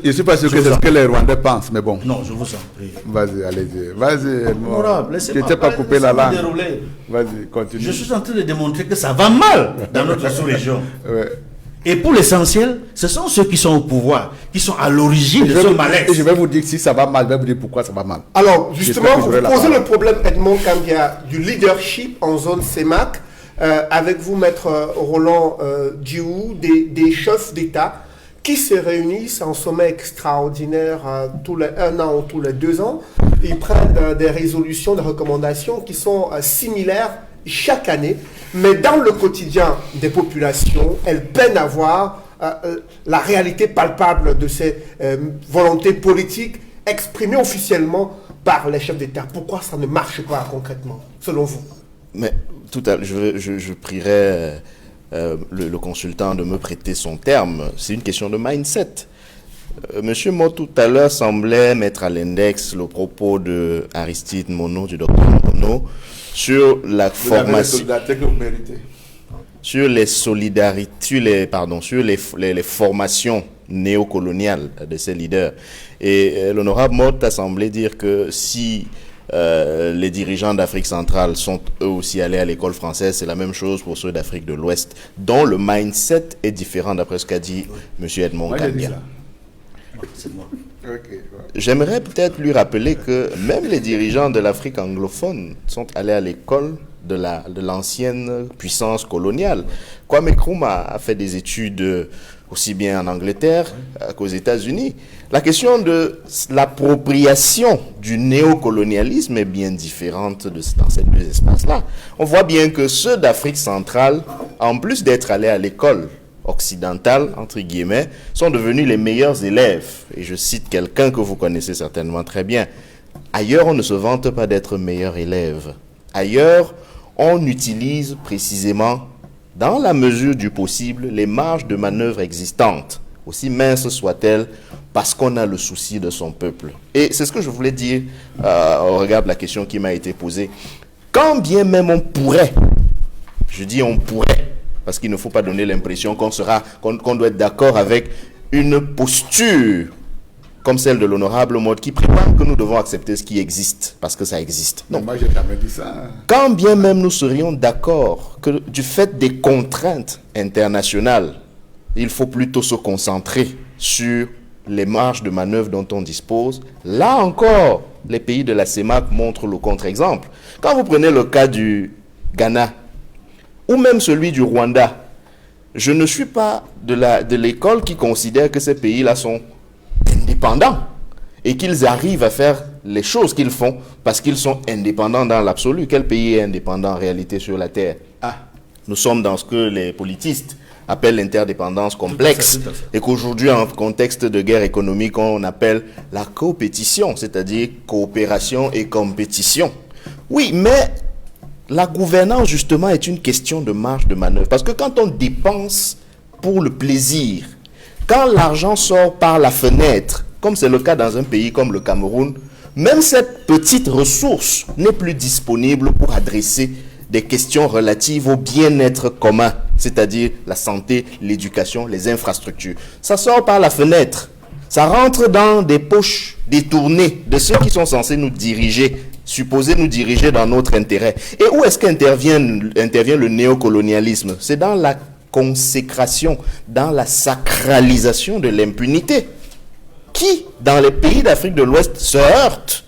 que c'est ce que les Rwandais pensent, mais bon. Non, je vous en prie. Vas-y, allez-y. Vas-y, Edmond. Honorable, Je laissez-moi ne t'ai pas parler, coupé la laissez-moi langue. dérouler. Vas-y, continue. Je suis en train de démontrer que ça va mal dans notre sous-région. Ouais. Et pour l'essentiel, ce sont ceux qui sont au pouvoir, qui sont à l'origine de ce malaise. Et je vais vous dire si ça va mal, je vais vous dire pourquoi ça va mal. Alors, justement, J'espère que vous j'aurai la posez parole. le problème, Edmond Kambia, du leadership en zone CEMAC. Avec vous, Maître Roland Djiou, des chefs d'État qui se réunissent en sommet extraordinaire tous les 1 an ou tous les 2 ans. Ils prennent des résolutions, des recommandations qui sont similaires chaque année. Mais dans le quotidien des populations, elles peinent à voir la réalité palpable de ces volontés politiques exprimées officiellement par les chefs d'État. Pourquoi ça ne marche pas concrètement, selon vous? Mais tout à l'heure, je prierai le consultant de me prêter son terme. C'est une question de mindset. Monsieur Mo, tout à l'heure, semblait mettre à l'index le propos de Aristide Monod, du docteur Monod, sur la formation, sur les solidarités, sur les formations néocoloniales de ces leaders. Et l'honorable Mott a semblé dire que si les dirigeants d'Afrique centrale sont eux aussi allés à l'école française, c'est la même chose pour ceux d'Afrique de l'Ouest, dont le mindset est différent d'après ce qu'a dit M. Edmond Kambia. C'est moi. J'aimerais peut-être lui rappeler que même les dirigeants de l'Afrique anglophone sont allés à l'école de l'ancienne puissance coloniale. Kwame Nkrumah a fait des études aussi bien en Angleterre qu'aux États-Unis. La question de l'appropriation du néocolonialisme est bien différente dans ces deux espaces-là. On voit bien que ceux d'Afrique centrale, en plus d'être allés à l'école occidentale, entre guillemets, sont devenus les meilleurs élèves. Et je cite quelqu'un que vous connaissez certainement très bien. Ailleurs, on ne se vante pas d'être meilleur élève. Ailleurs, on utilise précisément, dans la mesure du possible, les marges de manœuvre existantes, aussi minces soient-elles, parce qu'on a le souci de son peuple. Et c'est ce que je voulais dire au regard de la question qui m'a été posée. Quand bien même on pourrait, je dis on pourrait, parce qu'il ne faut pas donner l'impression qu'on doit être d'accord avec une posture comme celle de l'honorable Mott qui prétend que nous devons accepter ce qui existe, parce que ça existe. Non, moi j'ai jamais dit ça. Quand bien même nous serions d'accord que du fait des contraintes internationales, il faut plutôt se concentrer sur les marges de manœuvre dont on dispose, là encore, les pays de la CEMAC montrent le contre-exemple. Quand vous prenez le cas du Ghana, ou même celui du Rwanda, je ne suis pas de l'école qui considère que ces pays-là sont indépendants et qu'ils arrivent à faire les choses qu'ils font parce qu'ils sont indépendants dans l'absolu. Quel pays est indépendant en réalité sur la Terre? Nous sommes dans ce que les politistes appellent l'interdépendance complexe et qu'aujourd'hui, en contexte de guerre économique, on appelle la coopétition, c'est-à-dire coopération et compétition. Oui, mais la gouvernance, justement, est une question de marge de manœuvre. Parce que quand on dépense pour le plaisir, quand l'argent sort par la fenêtre, comme c'est le cas dans un pays comme le Cameroun, même cette petite ressource n'est plus disponible pour adresser des questions relatives au bien-être commun, c'est-à-dire la santé, l'éducation, les infrastructures. Ça sort par la fenêtre. Ça rentre dans des poches détournées de ceux qui sont censés nous diriger, supposés nous diriger dans notre intérêt. Et où est-ce qu'intervient le néocolonialisme? C'est dans la consécration, dans la sacralisation de l'impunité, qui, dans les pays d'Afrique de l'Ouest, se heurte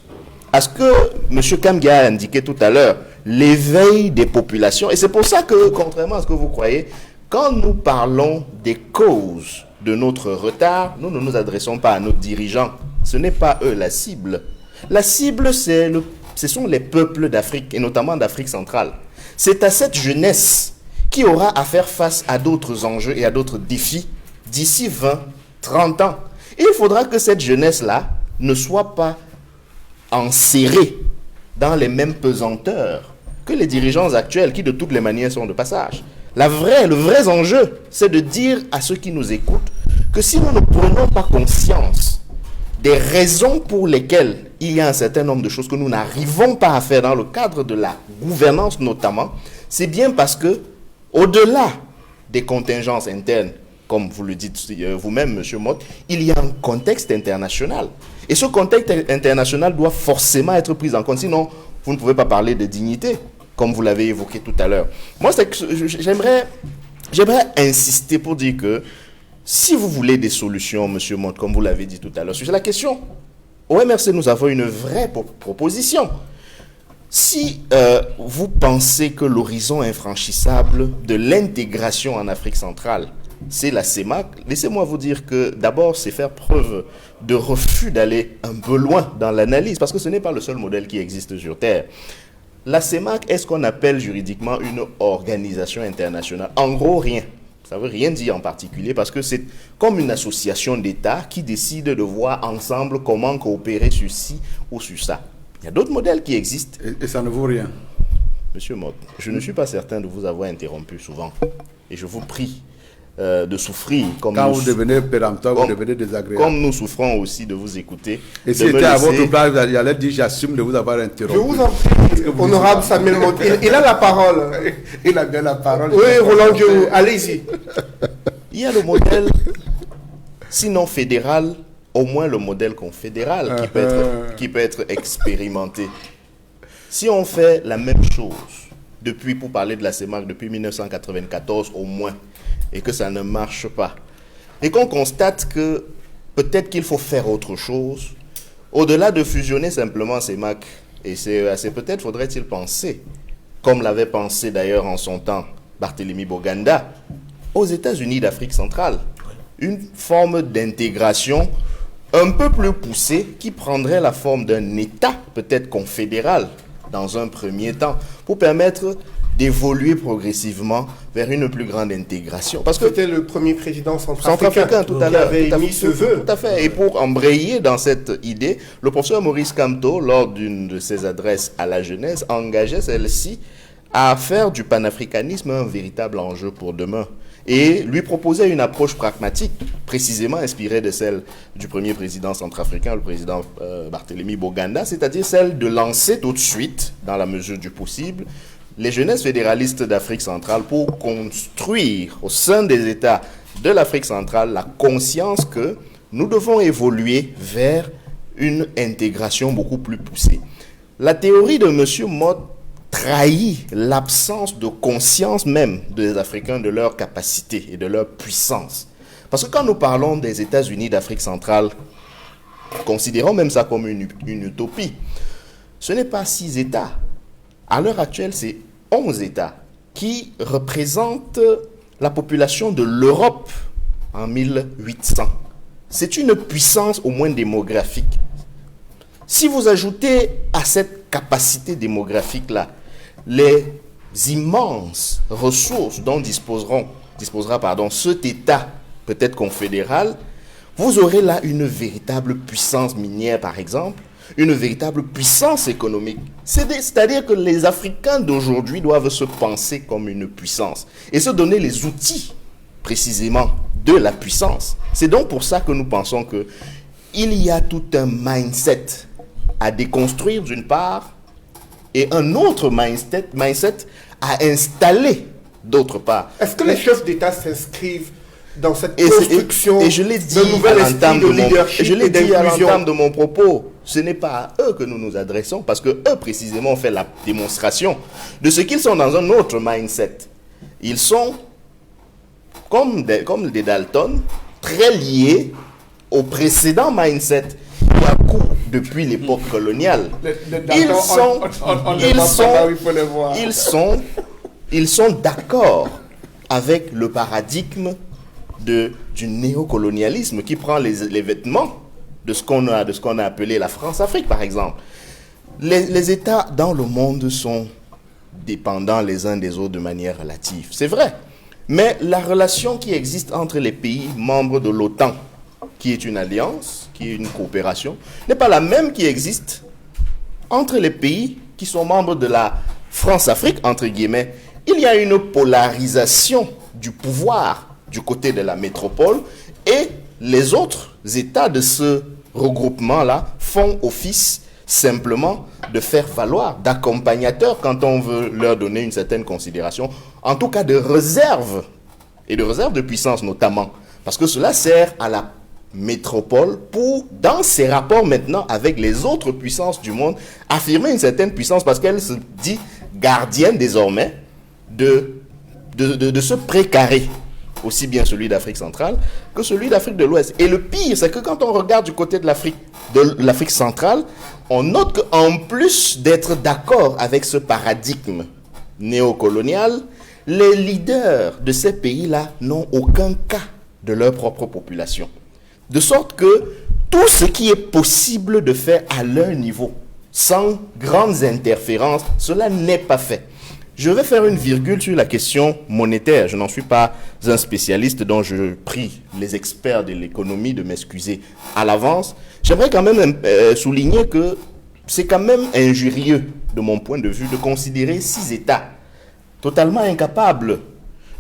à ce que M. Kamgia a indiqué tout à l'heure, l'éveil des populations. Et c'est pour ça que, contrairement à ce que vous croyez, quand nous parlons des causes de notre retard, nous ne nous adressons pas à nos dirigeants. Ce n'est pas eux la cible. La cible, ce sont les peuples d'Afrique, et notamment d'Afrique centrale. C'est à cette jeunesse qui aura à faire face à d'autres enjeux et à d'autres défis d'ici 20, 30 ans. Et il faudra que cette jeunesse-là ne soit pas enserrée dans les mêmes pesanteurs que les dirigeants actuels qui de toutes les manières sont de passage. Le vrai enjeu, c'est de dire à ceux qui nous écoutent que si nous ne prenons pas conscience des raisons pour lesquelles il y a un certain nombre de choses que nous n'arrivons pas à faire dans le cadre de la gouvernance notamment, c'est bien parce que, au-delà des contingences internes, comme vous le dites vous-même, M. Mott, il y a un contexte international. Et ce contexte international doit forcément être pris en compte. Sinon, vous ne pouvez pas parler de dignité, comme vous l'avez évoqué tout à l'heure. Moi, j'aimerais insister pour dire que si vous voulez des solutions, M. Mott, comme vous l'avez dit tout à l'heure, sur la question, au MRC, nous avons une vraie proposition. Si vous pensez que l'horizon infranchissable de l'intégration en Afrique centrale, c'est la CEMAC, laissez-moi vous dire que d'abord, c'est faire preuve de refus d'aller un peu loin dans l'analyse, parce que ce n'est pas le seul modèle qui existe sur Terre. La CEMAC est ce qu'on appelle juridiquement une organisation internationale. En gros, rien. Ça ne veut rien dire en particulier, parce que c'est comme une association d'États qui décide de voir ensemble comment coopérer sur ci ou sur ça. Il y a d'autres modèles qui existent. Et ça ne vaut rien. Monsieur Mott, je ne suis pas certain de vous avoir interrompu souvent. Et je vous prie de souffrir. Quand vous devenez péremptoire, vous devenez désagréable. Comme nous souffrons aussi de vous écouter. Et si c'était à votre place, il allait dire j'assume de vous avoir interrompu. Je vous en prie, honorable Samuel Mott. Il a la parole. Il a bien la parole. Oui, Roland Dieu, allez-y. Il y a le modèle, sinon fédéral, au moins le modèle confédéral qui peut être expérimenté. Si on fait la même chose, pour parler de la CEMAC, depuis 1994 au moins, et que ça ne marche pas, et qu'on constate que peut-être qu'il faut faire autre chose, au-delà de fusionner simplement CEMAC et CEAC, peut-être faudrait-il penser, comme l'avait pensé d'ailleurs en son temps Barthélemy Boganda, aux États-Unis d'Afrique centrale, une forme d'intégration un peu plus poussée qui prendrait la forme d'un État, peut-être confédéral, dans un premier temps, pour permettre d'évoluer progressivement vers une plus grande intégration. Parce que c'était le premier président centrafricain tout à l'heure, avait mis ce vœu. Tout à fait. Et pour embrayer dans cette idée, le professeur Maurice Kamto, lors d'une de ses adresses à la jeunesse, engageait celle-ci à faire du panafricanisme un véritable enjeu pour demain. Et lui proposait une approche pragmatique, précisément inspirée de celle du premier président centrafricain, le président Barthélemy Boganda, c'est-à-dire celle de lancer tout de suite, dans la mesure du possible, les jeunesses fédéralistes d'Afrique centrale pour construire au sein des États de l'Afrique centrale la conscience que nous devons évoluer vers une intégration beaucoup plus poussée. La théorie de M. Mott trahit l'absence de conscience même des Africains de leur capacité et de leur puissance. Parce que quand nous parlons des États-Unis d'Afrique centrale, considérons même ça comme une utopie. Ce n'est pas 6 États. À l'heure actuelle, c'est 11 États qui représentent la population de l'Europe en 1800. C'est une puissance au moins démographique. Si vous ajoutez à cette capacité démographique-là les immenses ressources dont disposera cet État, peut-être confédéral, vous aurez là une véritable puissance minière, par exemple, une véritable puissance économique. C'est-à-dire que les Africains d'aujourd'hui doivent se penser comme une puissance et se donner les outils, précisément, de la puissance. C'est donc pour ça que nous pensons qu'il y a tout un mindset à déconstruire d'une part et un autre mindset à installer d'autre part. Est-ce que les chefs d'État s'inscrivent dans cette construction et je l'ai dit d'un nouvel esprit de leadership je l'ai et dit à d'inclusion? l'entame de mon propos, ce n'est pas à eux que nous nous adressons parce que eux précisément ont fait la démonstration de ce qu'ils sont dans un autre mindset. Ils sont comme des Dalton, très liés au précédent mindset. depuis l'époque coloniale. Ils sont d'accord avec le paradigme du néocolonialisme qui prend les vêtements de ce qu'on a appelé la France-Afrique, par exemple. Les États dans le monde sont dépendants les uns des autres de manière relative. C'est vrai. Mais la relation qui existe entre les pays membres de l'OTAN, qui est une alliance, qui est une coopération, n'est pas la même qui existe entre les pays qui sont membres de la France-Afrique, entre guillemets. Il y a une polarisation du pouvoir du côté de la métropole et les autres États de ce regroupement-là font office simplement de faire valoir, d'accompagnateurs quand on veut leur donner une certaine considération, en tout cas de réserve, et de réserve de puissance notamment, parce que cela sert à la métropole pour, dans ses rapports maintenant avec les autres puissances du monde, affirmer une certaine puissance, parce qu'elle se dit gardienne désormais de ce précaré, aussi bien celui d'Afrique centrale que celui d'Afrique de l'Ouest. Et le pire, c'est que quand on regarde du côté de l'Afrique centrale, on note qu'en plus d'être d'accord avec ce paradigme néocolonial, les leaders de ces pays-là n'ont aucun cas de leur propre population. De sorte que tout ce qui est possible de faire à leur niveau, sans grandes interférences, cela n'est pas fait. Je vais faire une virgule sur la question monétaire. Je n'en suis pas un spécialiste, dont je prie les experts de l'économie de m'excuser à l'avance. J'aimerais quand même souligner que c'est quand même injurieux, de mon point de vue, de considérer 6 États totalement incapables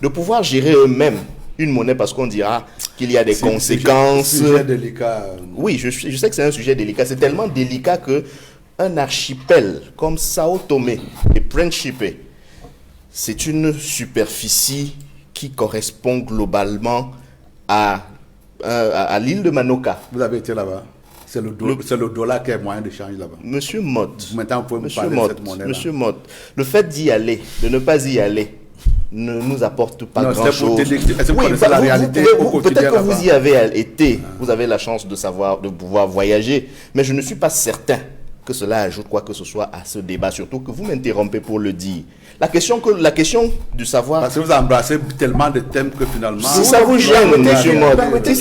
de pouvoir gérer eux-mêmes une monnaie, parce qu'on dira qu'il y a des conséquences. C'est un sujet délicat. Oui, je sais que c'est un sujet délicat. C'est tellement délicat qu'un archipel comme Sao Tomé et Principe, c'est une superficie qui correspond globalement à l'île de Manoka. Vous avez été là-bas. C'est le dollar qui est moyen de change là-bas. Monsieur Mott, maintenant, vous pouvez me parler de cette monnaie-là. Monsieur Mott, le fait d'y aller, de ne pas y aller, ne nous apporte pas grand-chose. Est-ce que vous connaissez la réalité au quotidien peut-être que là-bas? vous y avez été, vous avez la chance de pouvoir voyager, mais je ne suis pas certain que cela ajoute quoi que ce soit à ce débat, surtout que vous m'interrompez pour le dire. La question du savoir... Parce que vous embrassez tellement de thèmes que finalement... Si ça vous gêne, monsieur Mott, si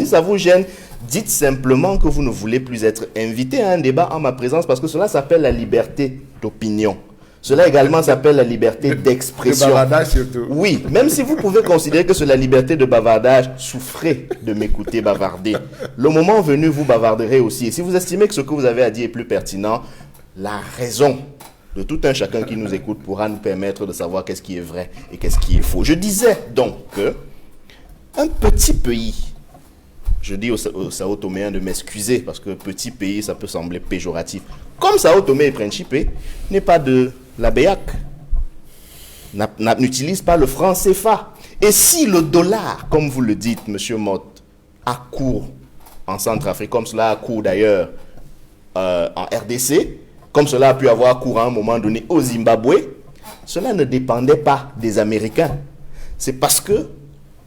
ça vous gêne, dites simplement que vous ne voulez plus être invité à un débat en ma présence, parce que cela s'appelle la liberté d'opinion. Cela également s'appelle la liberté d'expression. De bavardage surtout. Oui, même si vous pouvez considérer que c'est la liberté de bavardage, souffrez de m'écouter bavarder. Le moment venu, vous bavarderez aussi. Et si vous estimez que ce que vous avez à dire est plus pertinent, la raison de tout un chacun qui nous écoute pourra nous permettre de savoir qu'est-ce qui est vrai et qu'est-ce qui est faux. Je disais donc que un petit pays, je dis aux Sao Toméens de m'excuser parce que petit pays, ça peut sembler péjoratif, comme Sao Tomé et Principe n'est pas de la BEAC, n'utilise pas le franc CFA. Et si le dollar, comme vous le dites, monsieur Mott, a cours en Centrafrique, comme cela a cours d'ailleurs en RDC, comme cela a pu avoir cours à un moment donné au Zimbabwe, cela ne dépendait pas des Américains. C'est parce que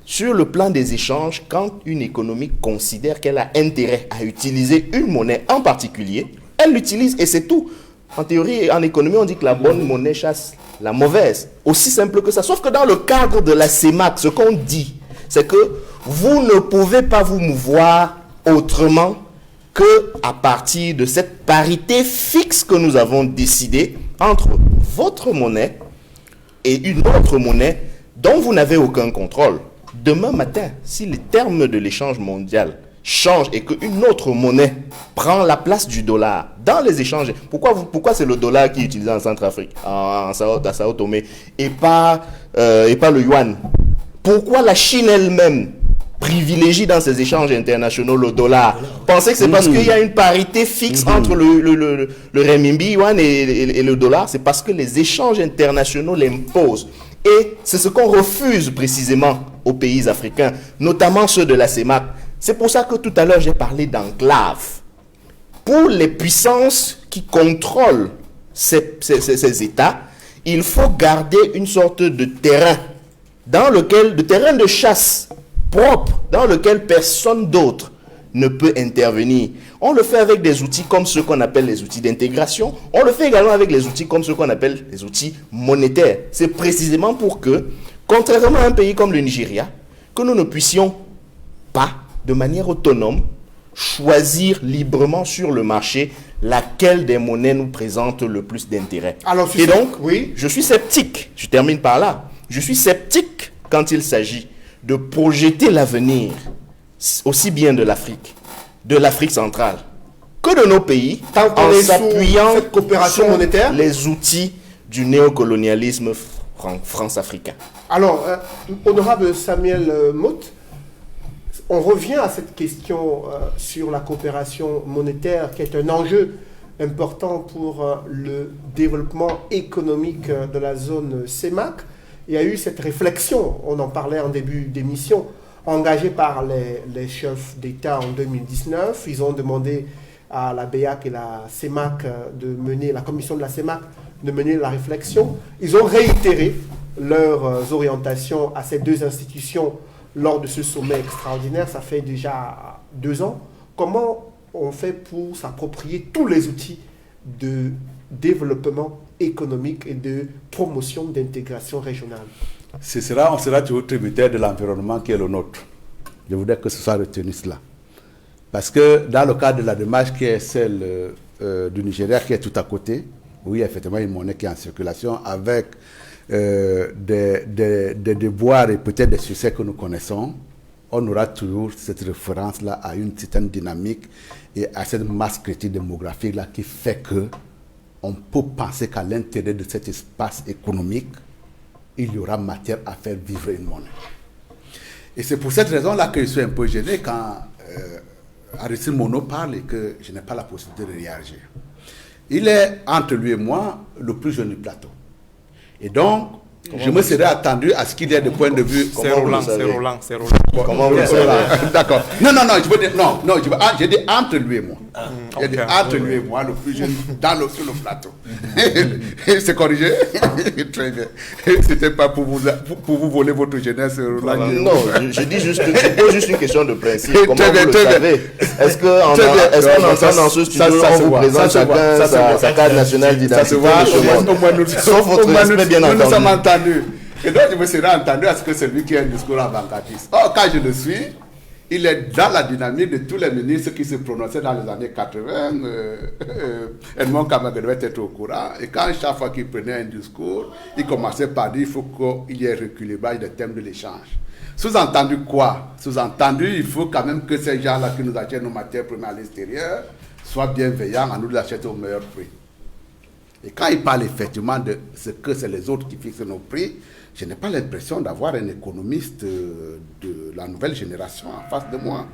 sur le plan des échanges, quand une économie considère qu'elle a intérêt à utiliser une monnaie en particulier, elle l'utilise et c'est tout. En théorie et en économie, on dit que la bonne monnaie chasse la mauvaise. Aussi simple que ça. Sauf que dans le cadre de la CEMAC, ce qu'on dit, c'est que vous ne pouvez pas vous mouvoir autrement que à partir de cette parité fixe que nous avons décidé entre votre monnaie et une autre monnaie dont vous n'avez aucun contrôle. Demain matin, si les termes de l'échange mondial changent et qu'une autre monnaie prend la place du dollar dans les échanges, pourquoi c'est le dollar qui est utilisé en Centrafrique, à Sao Tomé, et pas le yuan? Pourquoi la Chine elle-même privilégie dans ses échanges internationaux le dollar? Pensez que c'est parce qu'il y a une parité fixe entre le renminbi, yuan et le dollar? C'est parce que les échanges internationaux l'imposent. Et c'est ce qu'on refuse précisément aux pays africains, notamment ceux de la CEMAC. C'est pour ça que tout à l'heure j'ai parlé d'enclave. Pour les puissances qui contrôlent ces États, il faut garder une sorte de terrain, de terrain de chasse propre, dans lequel personne d'autre ne peut intervenir. On le fait avec des outils comme ceux qu'on appelle les outils d'intégration. On le fait également avec les outils comme ceux qu'on appelle les outils monétaires. C'est précisément pour que, contrairement à un pays comme le Nigeria, que nous ne puissions pas, de manière autonome, choisir librement sur le marché laquelle des monnaies nous présente le plus d'intérêt. Et donc, oui, je suis sceptique, je termine par là, je suis sceptique quand il s'agit de projeter l'avenir aussi bien de l'Afrique centrale, que de nos pays, en s'appuyant cette coopération sur monétaire, les outils du néocolonialisme france-africain. Alors, honorable Samuel Motte, on revient à cette question sur la coopération monétaire qui est un enjeu important pour le développement économique de la zone CEMAC. Il y a eu cette réflexion, on en parlait en début d'émission, engagée par les chefs d'État en 2019. Ils ont demandé à la BEAC et la CEMAC la commission de la CEMAC de mener la réflexion. Ils ont réitéré leurs orientations à ces deux institutions lors de ce sommet extraordinaire. Ça fait déjà 2 ans. Comment on fait pour s'approprier tous les outils de développement économique et de promotion d'intégration régionale? On sera toujours tributaire de l'environnement qui est le nôtre. Je voudrais que ce soit retenu cela. Parce que dans le cadre de la démarche qui est celle du Nigeria, qui est tout à côté, oui, effectivement, une monnaie qui est en circulation avec des déboires et peut-être des succès que nous connaissons, on aura toujours cette référence-là à une certaine dynamique et à cette masse critique démographique-là qui fait que on peut penser qu'à l'intérieur de cet espace économique, il y aura matière à faire vivre une monnaie. Et c'est pour cette raison-là que je suis un peu gêné quand Aristide Monod parle et que je n'ai pas la possibilité de réagir. Il est, entre lui et moi, le plus jeune du plateau. Et donc, je me serais attendu à ce qu'il y ait de points de vue. C'est Roland. Comment vous le savez? D'accord. Non, je veux dire, j'ai dit entre lui et moi. J'ai dit entre lui et moi, le plus jeune, sur le plateau. C'est corrigé? Très bien. C'était pas pour vous voler votre jeunesse, Roland. Non, je pose juste une question de principe. Comment vous le savez? Est-ce qu'on entend dans ce studio, on vous présente chacun sa carte nationale d'identité? Sauf votre respect, bien entendu. Nous sommes entendus. Et donc, je me serais entendu à ce que celui qui a un discours avant-gardiste. Or, quand je le suis, il est dans la dynamique de tous les ministres qui se prononçaient dans les années 80. Edmond Kamagé devait être au courant. Et quand chaque fois qu'il prenait un discours, il commençait par dire qu'il faut qu'il y ait rééquilibrage des thèmes de l'échange. Sous-entendu quoi? Sous-entendu, il faut quand même que ces gens-là qui nous achètent nos matières premières à l'extérieur soient bienveillants à nous les acheter au meilleur prix. Et quand il parle effectivement de ce que c'est les autres qui fixent nos prix, je n'ai pas l'impression d'avoir un économiste de la nouvelle génération en face de moi.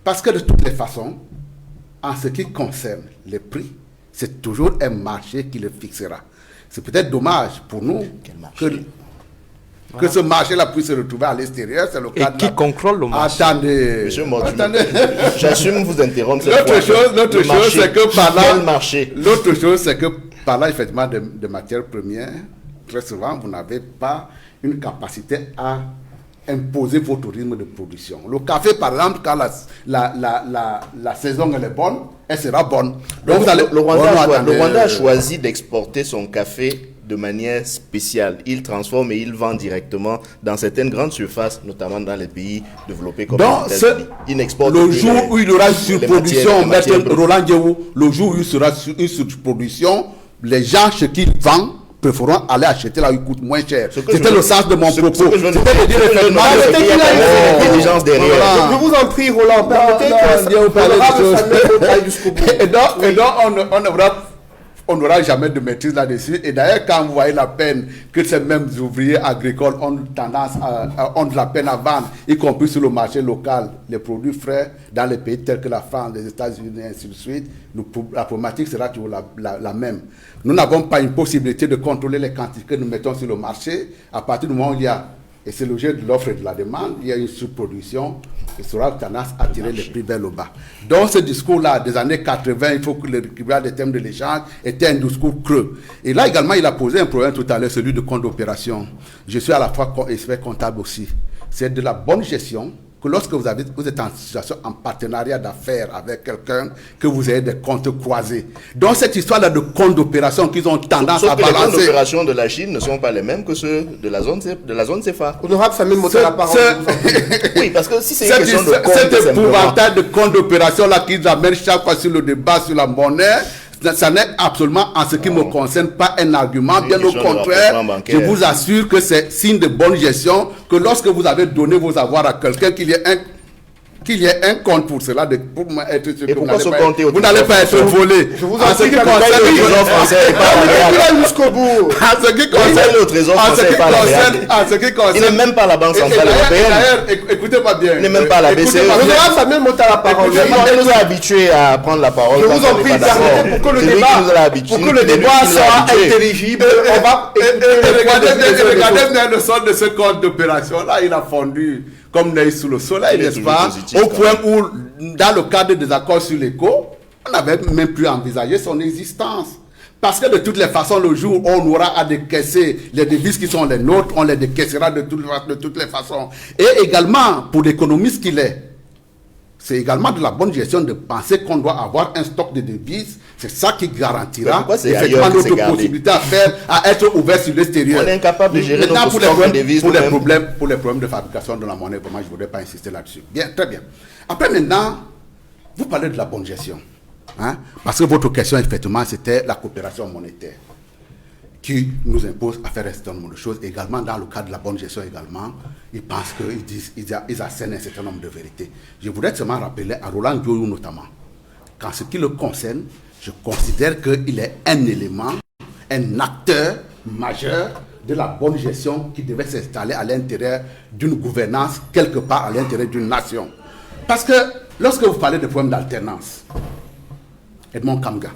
Parce que de toutes les façons, en ce qui concerne les prix, c'est toujours un marché qui le fixera. C'est peut-être dommage pour nous que ce marché-là puisse se retrouver à l'extérieur. C'est le cas. Et qui contrôle le marché? Attendez. Monsieur Motte, j'assume vous interrompre. L'autre chose, c'est que par là, quel marché? L'autre chose, c'est que par là, effectivement, de matières premières, très souvent, vous n'avez pas une capacité à imposer votre rythme de production. Le café, par exemple, quand la saison elle est bonne, elle sera bonne. Donc, le Rwanda a choisi d'exporter son café de manière spéciale. Il transforme et il vend directement dans certaines grandes surfaces, notamment dans les pays développés comme les États-Unis. Il n'exporte le jour où il y aura une surproduction, Maître Roland Diéou, le jour où il sera une surproduction, les gens chez qui ils vendent préféreront aller acheter là où il coûte moins cher. C'était le sens de mon propos. C'était de dire effectivement qu'il y a une intelligence derrière. Je vous en prie, Roland, permettez que et donc, on n'aura jamais de maîtrise là-dessus. Et d'ailleurs, quand vous voyez la peine que ces mêmes ouvriers agricoles ont de la peine à vendre, y compris sur le marché local, les produits frais dans les pays tels que la France, les États-Unis, et ainsi de suite, la problématique sera toujours la même. Nous n'avons pas une possibilité de contrôler les quantités que nous mettons sur le marché à partir du moment où il y a, et c'est le jeu de l'offre et de la demande, il y a une surproduction qui sera tendance à tirer les prix vers le bas. Donc ce discours-là des années 80, il faut que le rééquilibrage des thèmes de l'échange était un discours creux. Et là également, il a posé un problème tout à l'heure, celui de compte d'opération. Je suis à la fois expert comptable aussi. C'est de la bonne gestion que lorsque vous êtes en situation, en partenariat d'affaires avec quelqu'un, que vous ayez des comptes croisés. Donc cette histoire-là de comptes d'opération qu'ils ont tendance à balancer. Les comptes d'opération de la Chine ne sont pas les mêmes que ceux de la zone CFA. Honorable Samuel Motala, la parole. Oui, parce que si c'est une question de compte, cet épouvantail de comptes d'opération-là qu'ils amènent chaque fois sur le débat sur la monnaie, ça n'est absolument, en ce qui me concerne, pas un argument. Bien au contraire, je vous assure que c'est signe de bonne gestion que lorsque vous avez donné vos avoirs à quelqu'un, qu'il y ait un compte pour cela, pour moi être sûr que vous n'allez pas être volé. Je vous en prie, le Trésor français jusqu'au bout. En ce qui concerne, il n'est même pas la Banque centrale européenne. D'ailleurs, écoutez-moi bien. Il n'est même pas la BCE. Honorable Samuel Motala, la parole. Il nous a habitués à prendre la parole. Je vous en prie, permettez pour que le débat soit intelligible. Regardez bien le sort de ce compte d'opération-là, il a fondu comme neige sous le soleil, n'est-ce pas? Au point où, dans le cadre des accords sur l'éco, on n'avait même plus envisagé son existence. Parce que de toutes les façons, le jour où on aura à décaisser les devises qui sont les nôtres, on les décaissera de toutes les façons. Et également, pour l'économiste qu'il est, c'est également de la bonne gestion de penser qu'on doit avoir un stock de devises. C'est ça qui garantira effectivement notre possibilité à être ouvert sur l'extérieur. On est incapable de gérer notre stock de devises. Pour les problèmes de fabrication de la monnaie, vraiment, je ne voudrais pas insister là-dessus. Bien, très bien. Après, maintenant, vous parlez de la bonne gestion. Hein? Parce que votre question, effectivement, c'était la coopération monétaire qui nous impose à faire un certain nombre de choses. Également, dans le cadre de la bonne gestion, également, ils pensent qu'ils assènent un certain nombre de vérités. Je voudrais seulement rappeler à Roland Diouyou notamment qu'en ce qui le concerne, je considère qu'il est un élément, un acteur majeur de la bonne gestion qui devait s'installer à l'intérieur d'une gouvernance, quelque part à l'intérieur d'une nation. Parce que lorsque vous parlez de problèmes d'alternance, Edmond Kamga,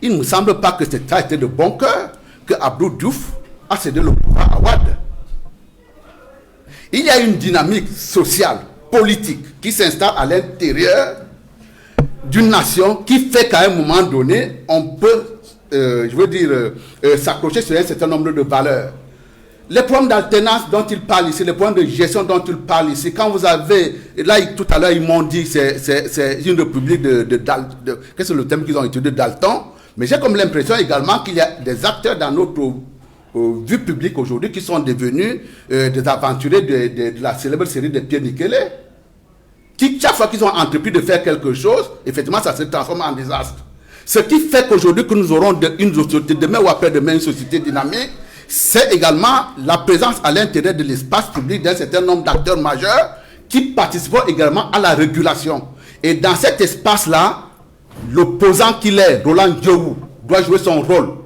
il ne me semble pas que ça a été de bon cœur que Abdou Diouf a cédé le pouvoir à Wade. Il y a une dynamique sociale, politique, qui s'installe à l'intérieur d'une nation qui fait qu'à un moment donné, on peut, s'accrocher sur un certain nombre de valeurs. Les problèmes d'alternance dont il parle ici, les problèmes de gestion dont il parle ici, quand vous avez, là tout à l'heure ils m'ont dit c'est une république qu'est-ce que c'est le thème qu'ils ont étudié, Dalton, mais j'ai comme l'impression également qu'il y a des acteurs dans notre vue publique aujourd'hui qui sont devenus des aventuriers de la célèbre série de Pierre Niquelet, qui chaque fois qu'ils ont entrepris de faire quelque chose, effectivement ça se transforme en désastre. Ce qui fait qu'aujourd'hui que nous aurons une société, demain ou après-demain une société dynamique, c'est également la présence à l'intérieur de l'espace public d'un certain nombre d'acteurs majeurs qui participent également à la régulation. Et dans cet espace-là, l'opposant qu'il est, Roland Diouyou, doit jouer son rôle.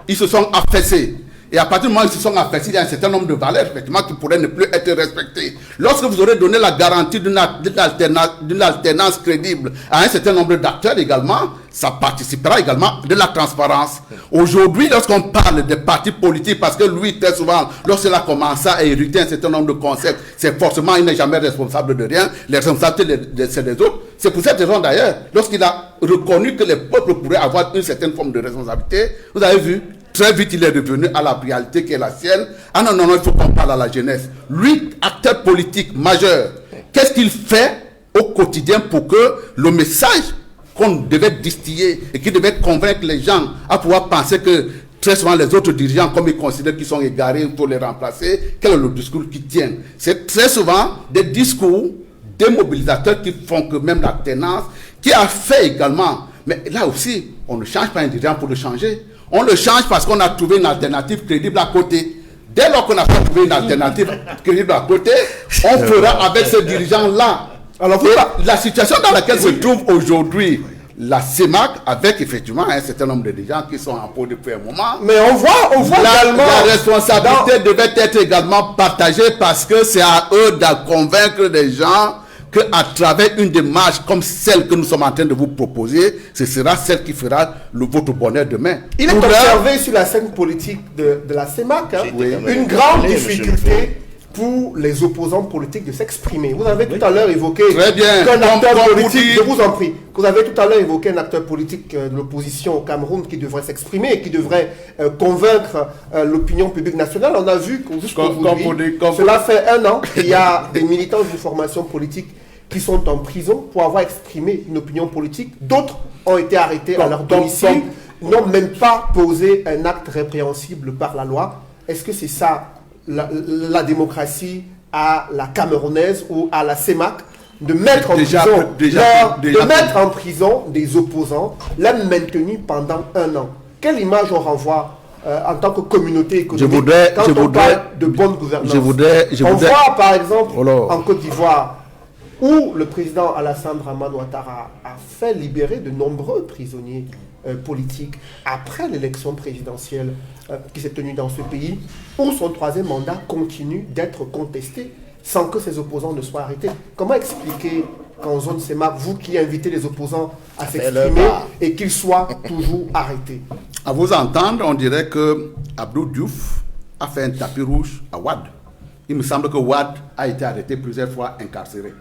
Ils se sont affaissés. Et à partir du moment où ils se sont affaissés, il y a un certain nombre de valeurs effectivement qui pourraient ne plus être respectées. Lorsque vous aurez donné la garantie d'une alternance crédible à un certain nombre d'acteurs également, ça participera également de la transparence. Aujourd'hui, lorsqu'on parle des partis politiques, parce que lui, très souvent, lorsqu'il a commencé à hériter un certain nombre de concepts, c'est forcément, il n'est jamais responsable de rien. Les responsabilités, c'est des autres. C'est pour cette raison d'ailleurs, lorsqu'il a reconnu que les peuples pourraient avoir une certaine forme de responsabilité, vous avez vu, très vite, il est revenu à la réalité qui est la sienne. Ah non, il faut qu'on parle à la jeunesse. Lui, acteur politique majeur, qu'est-ce qu'il fait au quotidien pour que le message qu'on devait distiller et qui devait convaincre les gens à pouvoir penser que très souvent les autres dirigeants, comme ils considèrent qu'ils sont égarés, il faut les remplacer, quel est le discours qui tient? C'est très souvent des discours démobilisateurs qui font que même la tenance, qui a fait également, mais là aussi, on ne change pas un dirigeant pour le changer. On le change parce qu'on a trouvé une alternative crédible à côté. Dès lors qu'on n'a pas trouvé une alternative crédible à côté, on fera avec ce dirigeant-là. Alors, la situation dans laquelle se trouve aujourd'hui la CEMAC, avec effectivement un certain nombre de dirigeants qui sont en pot depuis un moment. Mais on voit également... La responsabilité devait être également partagée parce que c'est à eux de convaincre les gens qu'à travers une démarche comme celle que nous sommes en train de vous proposer, ce sera celle qui fera votre bonheur demain. Il est observé sur la scène politique de la CEMAC une grande difficulté pour les opposants politiques de s'exprimer. Vous avez tout à l'heure évoqué Très bien. qu'un acteur Comme vous politique, dites. je vous en prie, vous avez tout à l'heure évoqué un acteur politique de l'opposition au Cameroun qui devrait s'exprimer et qui devrait convaincre l'opinion publique nationale. On a vu qu'aujourd'hui, cela fait 1 an qu'il y a des militants d'une formation politique qui sont en prison pour avoir exprimé une opinion politique. D'autres ont été arrêtés à leur domicile, n'ont même pas posé un acte répréhensible par la loi. Est-ce que c'est ça la démocratie à la camerounaise ou à la CEMAC, de mettre mettre en prison des opposants, les maintenus pendant 1 an? Quelle image on renvoie en tant que communauté économique quand on parle de bonne gouvernance? On voit par exemple en Côte d'Ivoire où le président Alassane Dramane Ouattara a fait libérer de nombreux prisonniers politiques après l'élection présidentielle qui s'est tenue dans ce pays, où son 3e mandat continue d'être contesté sans que ses opposants ne soient arrêtés. Comment expliquer qu'en zone CEMAC, vous qui invitez les opposants à s'exprimer et qu'ils soient toujours arrêtés? À vous entendre, on dirait que Abdou Diouf a fait un tapis rouge à Wade. Il me semble que Wade a été arrêté plusieurs fois, incarcéré.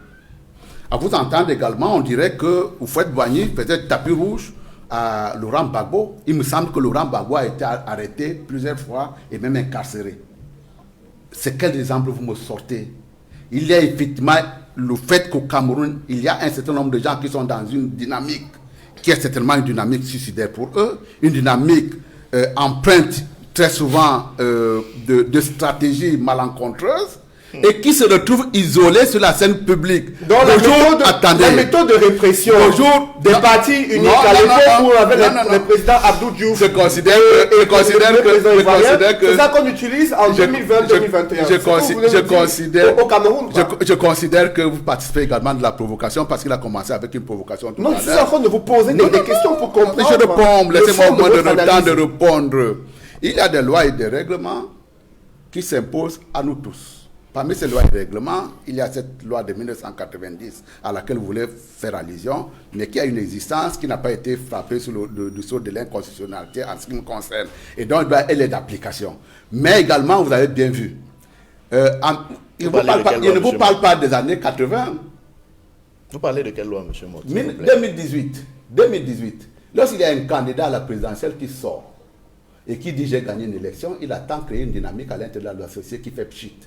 À vous entendre également, on dirait que Houphouët-Boigny faisait tapis rouge à Laurent Gbagbo. Il me semble que Laurent Gbagbo a été arrêté plusieurs fois et même incarcéré. C'est quel exemple vous me sortez? Il y a effectivement le fait qu'au Cameroun, il y a un certain nombre de gens qui sont dans une dynamique qui est certainement une dynamique suicidaire pour eux, une dynamique empreinte très souvent de stratégies malencontreuses, et qui se retrouvent isolés sur la scène publique. Donc la méthode de répression des partis uniques à l'époque où on avait le président Abdou Diouf, je considère que c'est ça qu'on utilise en 2020-2021 au Cameroun. Je considère que vous participez également de la provocation parce qu'il a commencé avec une provocation tout à l'heure. Non, je suis en train de vous poser des questions pour comprendre. Je réponds, laissez-moi au moins le temps de répondre. Il y a des lois et des règlements qui s'imposent à nous tous. Parmi ces lois et règlements, il y a cette loi de 1990 à laquelle vous voulez faire allusion, mais qui a une existence qui n'a pas été frappée sur le sceau de l'inconstitutionnalité en ce qui me concerne. Et donc, elle est d'application. Mais également, vous avez bien vu, il ne vous parle pas des années 80. Vous parlez de quelle loi, M. Moti? 2018. Lorsqu'il y a un candidat à la présidentielle qui sort et qui dit j'ai gagné une élection, il attend créer une dynamique à l'intérieur de la société qui fait pchit.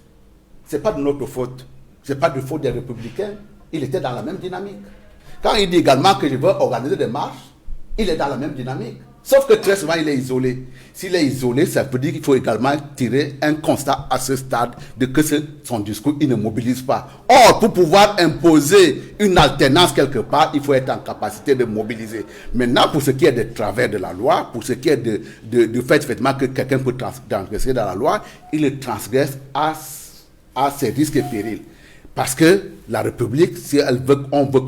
Ce n'est pas de notre faute. Ce n'est pas de faute des Républicains. Il était dans la même dynamique. Quand il dit également que je veux organiser des marches, il est dans la même dynamique. Sauf que très souvent, il est isolé. S'il est isolé, ça veut dire qu'il faut également tirer un constat à ce stade de que son discours, il ne mobilise pas. Or, pour pouvoir imposer une alternance quelque part, il faut être en capacité de mobiliser. Maintenant, pour ce qui est des travers de la loi, pour ce qui est du fait effectivement que quelqu'un peut transgresser dans la loi, il le transgresse à ses risques et périls. Parce que la République, si on veut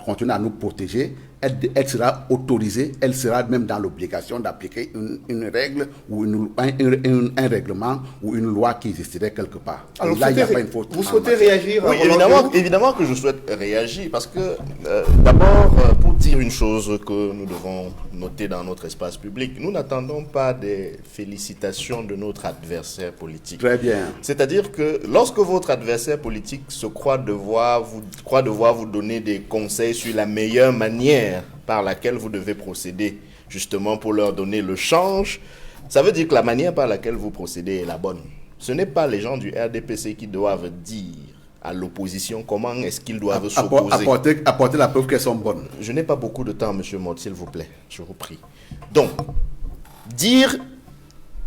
continuer à nous protéger, elle sera autorisée, elle sera même dans l'obligation d'appliquer une règle ou un règlement ou une loi qui existerait quelque part. Alors, là, il n'y a pas une faute. Vous souhaitez réagir? Oui, évidemment que je souhaite réagir parce que d'abord, pour dire une chose que nous devons noter dans notre espace public, nous n'attendons pas des félicitations de notre adversaire politique. Très bien. C'est-à-dire que lorsque votre adversaire politique se croit devoir vous donner des conseils sur la meilleure manière par laquelle vous devez procéder, justement pour leur donner le change, ça veut dire que la manière par laquelle vous procédez est la bonne. Ce n'est pas les gens du RDPC qui doivent dire à l'opposition comment est-ce qu'ils doivent s'opposer. Apporter la preuve qu'elles sont bonnes. Je n'ai pas beaucoup de temps, M. Mott, s'il vous plaît, je vous prie. Donc, dire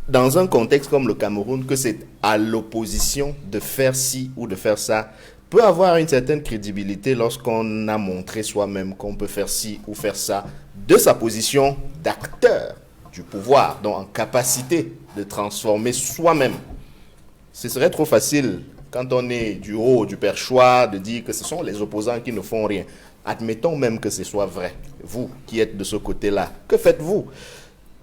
dans un contexte comme le Cameroun que c'est à l'opposition de faire ci ou de faire ça peut avoir une certaine crédibilité lorsqu'on a montré soi-même qu'on peut faire ci ou faire ça de sa position d'acteur du pouvoir, donc en capacité de transformer soi-même. Ce serait trop facile quand on est du haut du perchoir de dire que ce sont les opposants qui ne font rien. Admettons même que ce soit vrai. Vous qui êtes de ce côté-là, que faites-vous?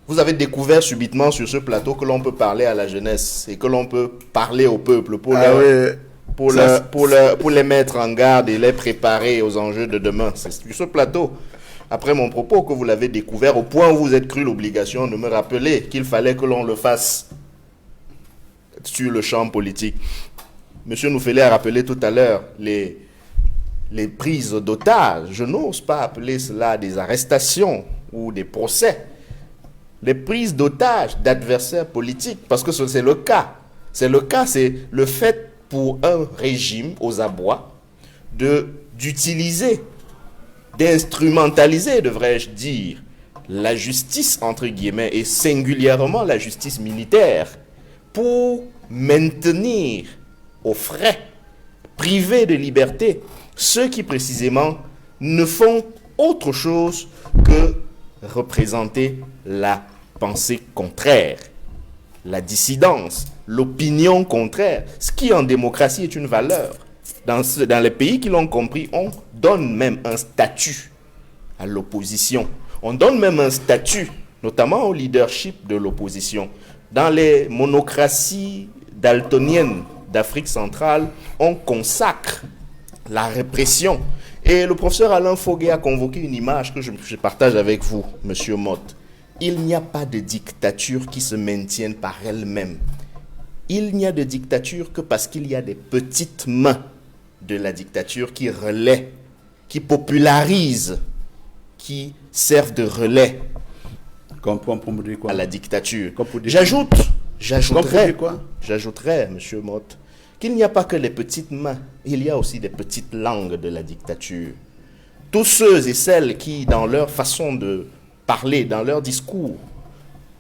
Vous avez découvert subitement sur ce plateau que l'on peut parler à la jeunesse et que l'on peut parler au peuple pour les mettre en garde et les préparer aux enjeux de demain. C'est sur ce plateau, après mon propos, que vous l'avez découvert au point où vous êtes cru l'obligation de me rappeler qu'il fallait que l'on le fasse sur le champ politique. M. Noufélé a rappelé tout à l'heure les prises d'otages. Je n'ose pas appeler cela des arrestations ou des procès. Les prises d'otages d'adversaires politiques, parce que c'est le cas. C'est le fait pour un régime aux abois d'utiliser, d'instrumentaliser, devrais-je dire, la justice, entre guillemets, et singulièrement la justice militaire, pour maintenir aux frais, privés de liberté, ceux qui précisément ne font autre chose que représenter la pensée contraire, la dissidence, l'opinion contraire, ce qui en démocratie est une valeur. Dans les pays qui l'ont compris, on donne même un statut à l'opposition. On donne même un statut, notamment au leadership de l'opposition. Dans les monocraties daltoniennes d'Afrique centrale, on consacre la répression. Et le professeur Alain Foguet a convoqué une image que je partage avec vous, Monsieur Motte. Il n'y a pas de dictature qui se maintienne par elle-même. Il n'y a de dictature que parce qu'il y a des petites mains de la dictature qui relaient, qui popularisent, qui servent de relais à la dictature. J'ajouterais, Monsieur Motte, qu'il n'y a pas que les petites mains, il y a aussi des petites langues de la dictature. Tous ceux et celles qui, dans leur façon de parler, dans leur discours,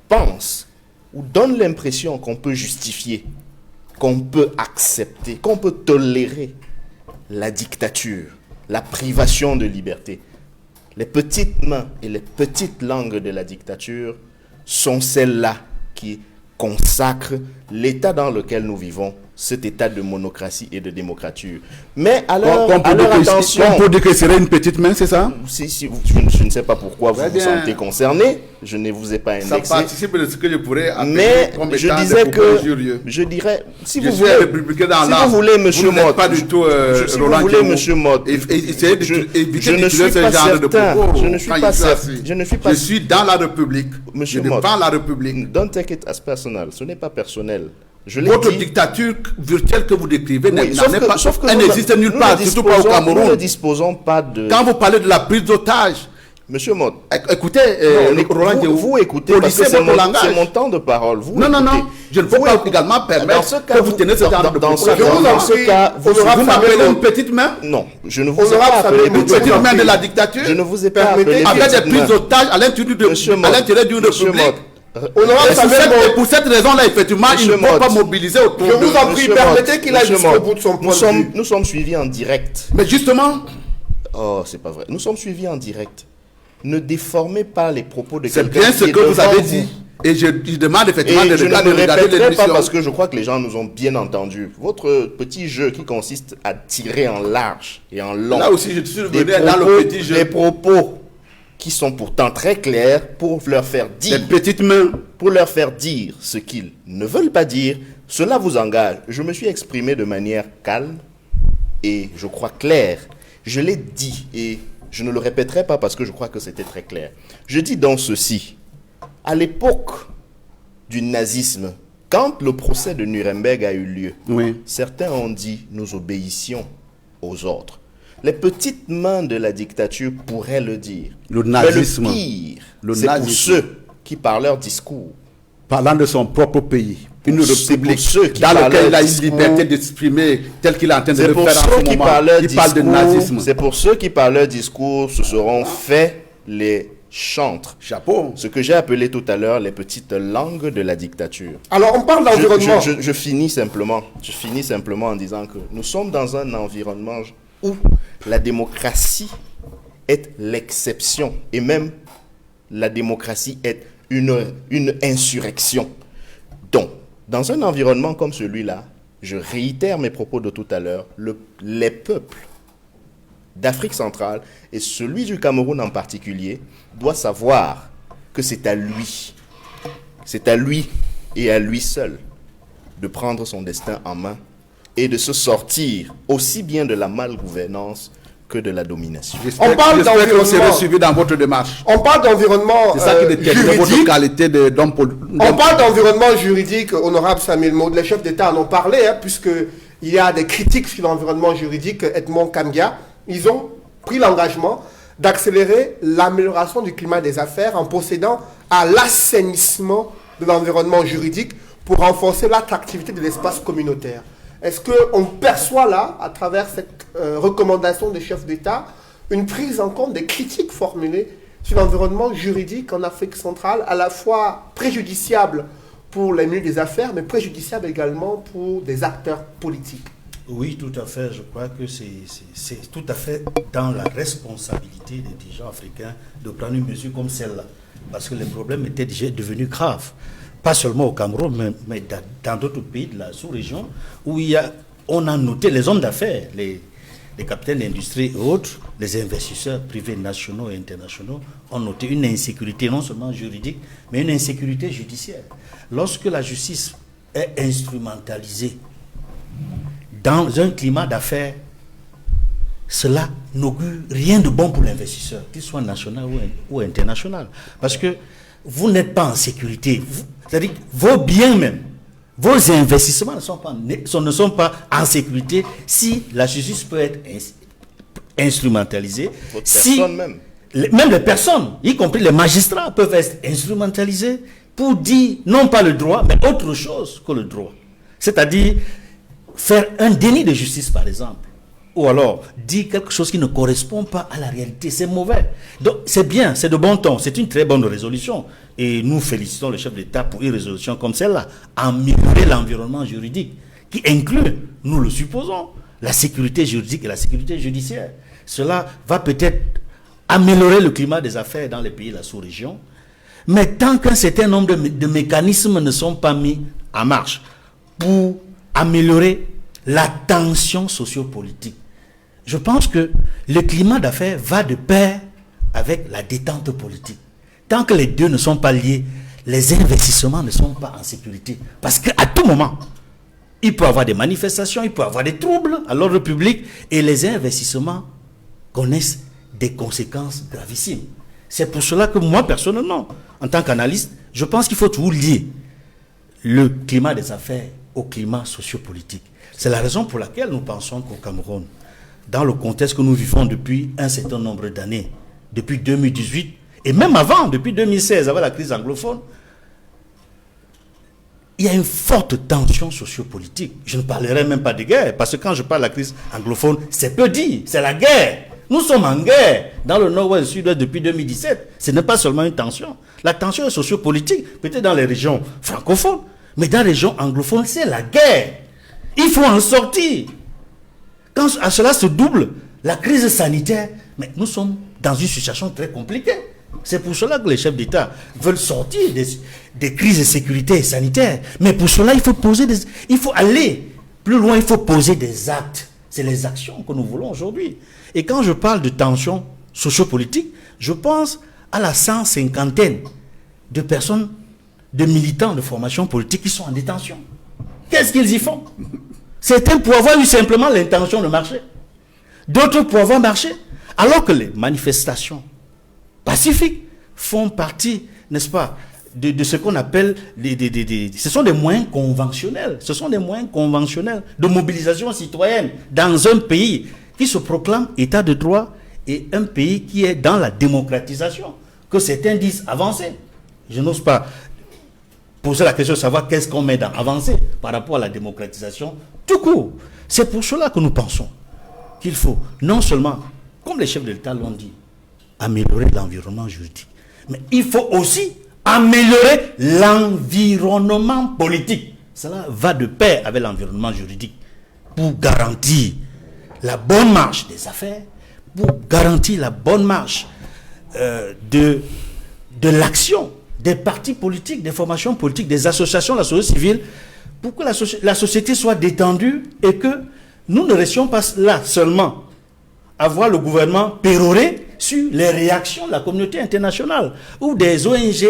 pensent ou donnent l'impression qu'on peut justifier, qu'on peut accepter, qu'on peut tolérer la dictature, la privation de liberté. Les petites mains et les petites langues de la dictature sont celles-là qui consacrent l'état dans lequel nous vivons, cet état de monocratie et de démocrature. Mais alors, attention... On peut dire que ce serait une petite main, c'est ça? Je ne sais pas pourquoi vous vous sentez concerné. Je ne vous ai pas indexé. Ça participe de ce que je pourrais appeler. Mais je disais que... Je dirais... Si vous voulez, monsieur Motte... pas du tout si vous voulez, monsieur Motte... Je ne suis pas certain. Je suis dans la République. Monsieur je Motte, défends la République. Don't take it as personal. Ce n'est pas personnel. Votre dictature virtuelle que vous décrivez elle n'existe nulle part, surtout pas au Cameroun. Nous ne disposons pas de... Quand vous parlez de la prise d'otage, Monsieur Motte, écoutez, vous écoutez, parce que c'est mon temps de parole. Non, je ne peux pas également permettre que vous tenez ce genre de propos. Dans ce cas, vous m'appelez une petite main? Non, je ne vous ai pas appelé une petite main de la dictature. Je ne vous ai pas appelé avec des prises d'otages à l'intérieur d'une république. Pour cette raison-là, effectivement, il ne faut pas mobiliser autour de... Je vous en prie, permettez qu'il aille jusqu'au bout de son point de vue. Nous sommes suivis en direct. Mais justement... Oh, c'est pas vrai. Nous sommes suivis en direct. Ne déformez pas les propos de quelqu'un. C'est bien ce que vous avez dit. Et je demande effectivement de regarder l'émission. Pas parce que je crois que les gens nous ont bien entendus. Votre petit jeu qui consiste à tirer en large et en long. Là aussi, je suis revenu dans le petit jeu. Des propos qui sont pourtant très clairs pour leur faire dire, les petites mains, pour leur faire dire ce qu'ils ne veulent pas dire. Cela vous engage. Je me suis exprimé de manière calme et je crois claire. Je l'ai dit et je ne le répéterai pas parce que je crois que c'était très clair. Je dis donc ceci. À l'époque du nazisme, quand le procès de Nuremberg a eu lieu, certains ont dit nous obéissions aux ordres. Les petites mains de la dictature pourraient le dire. Le nazisme. Mais le pire, c'est pour ceux qui, par leur discours, parlant de son propre pays, une république dans laquelle il a une liberté d'exprimer tel qu'il est en train de le faire en ce moment, il parle de nazisme. C'est pour ceux qui, par leur discours, se seront fait les chantres. Chapeau. Ce que j'ai appelé tout à l'heure les petites langues de la dictature. Alors, on parle d'environnement. Je finis simplement en disant que nous sommes dans un environnement où la démocratie est l'exception et même la démocratie est une insurrection. Donc, dans un environnement comme celui-là, je réitère mes propos de tout à l'heure, les peuples d'Afrique centrale et celui du Cameroun en particulier doit savoir que c'est à lui et à lui seul de prendre son destin en main et de se sortir aussi bien de la malgouvernance que de la domination. On parle d'environnement. Suivi dans votre démarche. On parle d'environnement juridique. Votre qualité d'homme politique. On parle d'environnement juridique, honorable Samuel Maud. Les chefs d'État en ont parlé, puisque il y a des critiques sur l'environnement juridique, Edmond Kambia, ils ont pris l'engagement d'accélérer l'amélioration du climat des affaires en procédant à l'assainissement de l'environnement juridique pour renforcer l'attractivité de l'espace communautaire. Est-ce qu'on perçoit là, à travers cette recommandation des chefs d'État, une prise en compte des critiques formulées sur l'environnement juridique en Afrique centrale, à la fois préjudiciable pour les milieux des affaires, mais préjudiciable également pour des acteurs politiques? Oui, tout à fait. Je crois que c'est tout à fait dans la responsabilité des dirigeants africains de prendre une mesure comme celle-là. Parce que les problèmes étaient déjà devenus graves. Pas seulement au Cameroun, mais dans d'autres pays de la sous-région, où on a noté les hommes d'affaires, les capitaines d'industrie et autres, les investisseurs privés nationaux et internationaux, ont noté une insécurité non seulement juridique, mais une insécurité judiciaire. Lorsque la justice est instrumentalisée dans un climat d'affaires, cela n'augure rien de bon pour l'investisseur, qu'il soit national ou international. Parce que vous n'êtes pas en sécurité. C'est-à-dire vos biens même, vos investissements ne sont pas en sécurité si la justice peut être instrumentalisée. Même les personnes, y compris les magistrats, peuvent être instrumentalisés pour dire non pas le droit, mais autre chose que le droit. C'est-à-dire faire un déni de justice, par exemple. Ou alors dire quelque chose qui ne correspond pas à la réalité. C'est mauvais. Donc c'est bien, c'est de bon ton, c'est une très bonne résolution. Et nous félicitons le chef d'État pour une résolution comme celle-là. Améliorer l'environnement juridique, qui inclut, nous le supposons, la sécurité juridique et la sécurité judiciaire. Cela va peut-être améliorer le climat des affaires dans les pays de la sous-région. Mais tant qu'un certain nombre de mécanismes ne sont pas mis en marche pour améliorer la tension sociopolitique, je pense que le climat d'affaires va de pair avec la détente politique. Tant que les deux ne sont pas liés, les investissements ne sont pas en sécurité. Parce qu'à tout moment, il peut y avoir des manifestations, il peut y avoir des troubles à l'ordre public, et les investissements connaissent des conséquences gravissimes. C'est pour cela que moi, personnellement, en tant qu'analyste, je pense qu'il faut toujours lier le climat des affaires au climat sociopolitique. C'est la raison pour laquelle nous pensons qu'au Cameroun, dans le contexte que nous vivons depuis un certain nombre d'années, depuis 2018, et même avant, depuis 2016, avec la crise anglophone, il y a une forte tension sociopolitique. Je ne parlerai même pas de guerre, parce que quand je parle de la crise anglophone, c'est peu dit, c'est la guerre. Nous sommes en guerre dans le nord-ouest et le sud-ouest depuis 2017. Ce n'est pas seulement une tension. La tension est sociopolitique, peut-être dans les régions francophones, mais dans les régions anglophones, c'est la guerre. Il faut en sortir. Quand à cela se double la crise sanitaire, mais nous sommes dans une situation très compliquée. C'est pour cela que les chefs d'État veulent sortir des crises de sécurité sanitaire. Mais pour cela, il faut aller plus loin, il faut poser des actes. C'est les actions que nous voulons aujourd'hui. Et quand je parle de tension sociopolitique, je pense à la 150aine de personnes, de militants de formation politique qui sont en détention. Qu'est-ce qu'ils y font? Certains pour avoir eu simplement l'intention de marcher. D'autres pour avoir marché. Alors que les manifestations pacifiques font partie, n'est-ce pas, de ce qu'on appelle ce sont des moyens conventionnels. Ce sont des moyens conventionnels de mobilisation citoyenne dans un pays qui se proclame état de droit et un pays qui est dans la démocratisation, que certains disent avancé. Je n'ose pas poser la question de savoir qu'est-ce qu'on met dans avancé par rapport à la démocratisation tout court. C'est pour cela que nous pensons qu'il faut non seulement, comme les chefs de l'État l'ont dit, améliorer l'environnement juridique, mais il faut aussi améliorer l'environnement politique. Cela va de pair avec l'environnement juridique pour garantir la bonne marche des affaires, pour garantir la bonne marche de l'action des partis politiques, des formations politiques, des associations de la société civile, pour que la société soit détendue et que nous ne restions pas là seulement à voir le gouvernement pérorer sur les réactions de la communauté internationale ou des ONG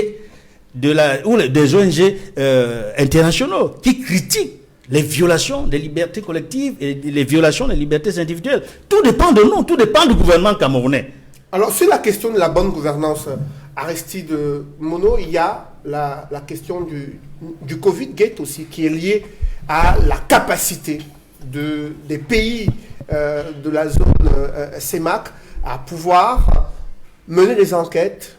internationaux qui critiquent les violations des libertés collectives et les violations des libertés individuelles. Tout dépend de nous, tout dépend du gouvernement camerounais. Alors, sur la question de la bonne gouvernance, Aristide Mono, il y a la question du Covid Gate aussi, qui est liée à la capacité des pays de la zone CEMAC à pouvoir mener des enquêtes,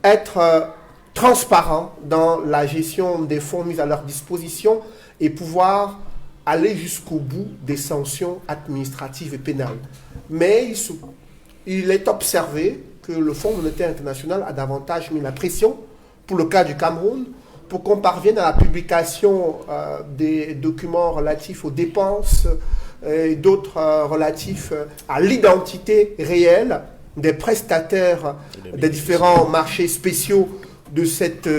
être transparent dans la gestion des fonds mis à leur disposition et pouvoir aller jusqu'au bout des sanctions administratives et pénales. Mais il est observé que le Fonds monétaire international a davantage mis la pression pour le cas du Cameroun, pour qu'on parvienne à la publication des documents relatifs aux dépenses et d'autres relatifs à l'identité réelle des prestataires des différents marchés spéciaux de cette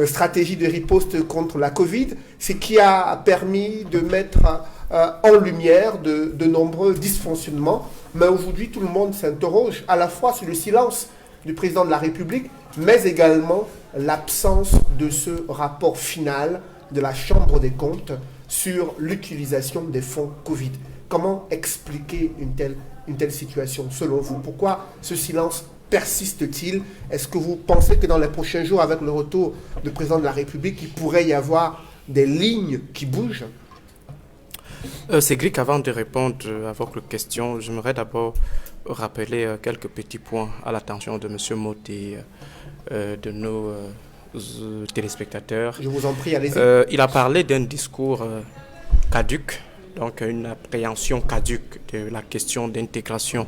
stratégie de riposte contre la Covid, ce qui a permis de mettre en lumière de nombreux dysfonctionnements. Mais aujourd'hui, tout le monde s'interroge à la fois sur le silence du président de la République, mais également l'absence de ce rapport final de la Chambre des comptes sur l'utilisation des fonds Covid. Comment expliquer une telle situation selon vous? Pourquoi ce silence persiste-t-il? Est-ce que vous pensez que dans les prochains jours, avec le retour du président de la République, il pourrait y avoir des lignes qui bougent? Cédric, avant de répondre à votre question, j'aimerais d'abord rappeler quelques petits points à l'attention de M. Motte et de nos téléspectateurs. Je vous en prie, allez-y. Il a parlé d'un discours caduc, donc une appréhension caduque de la question d'intégration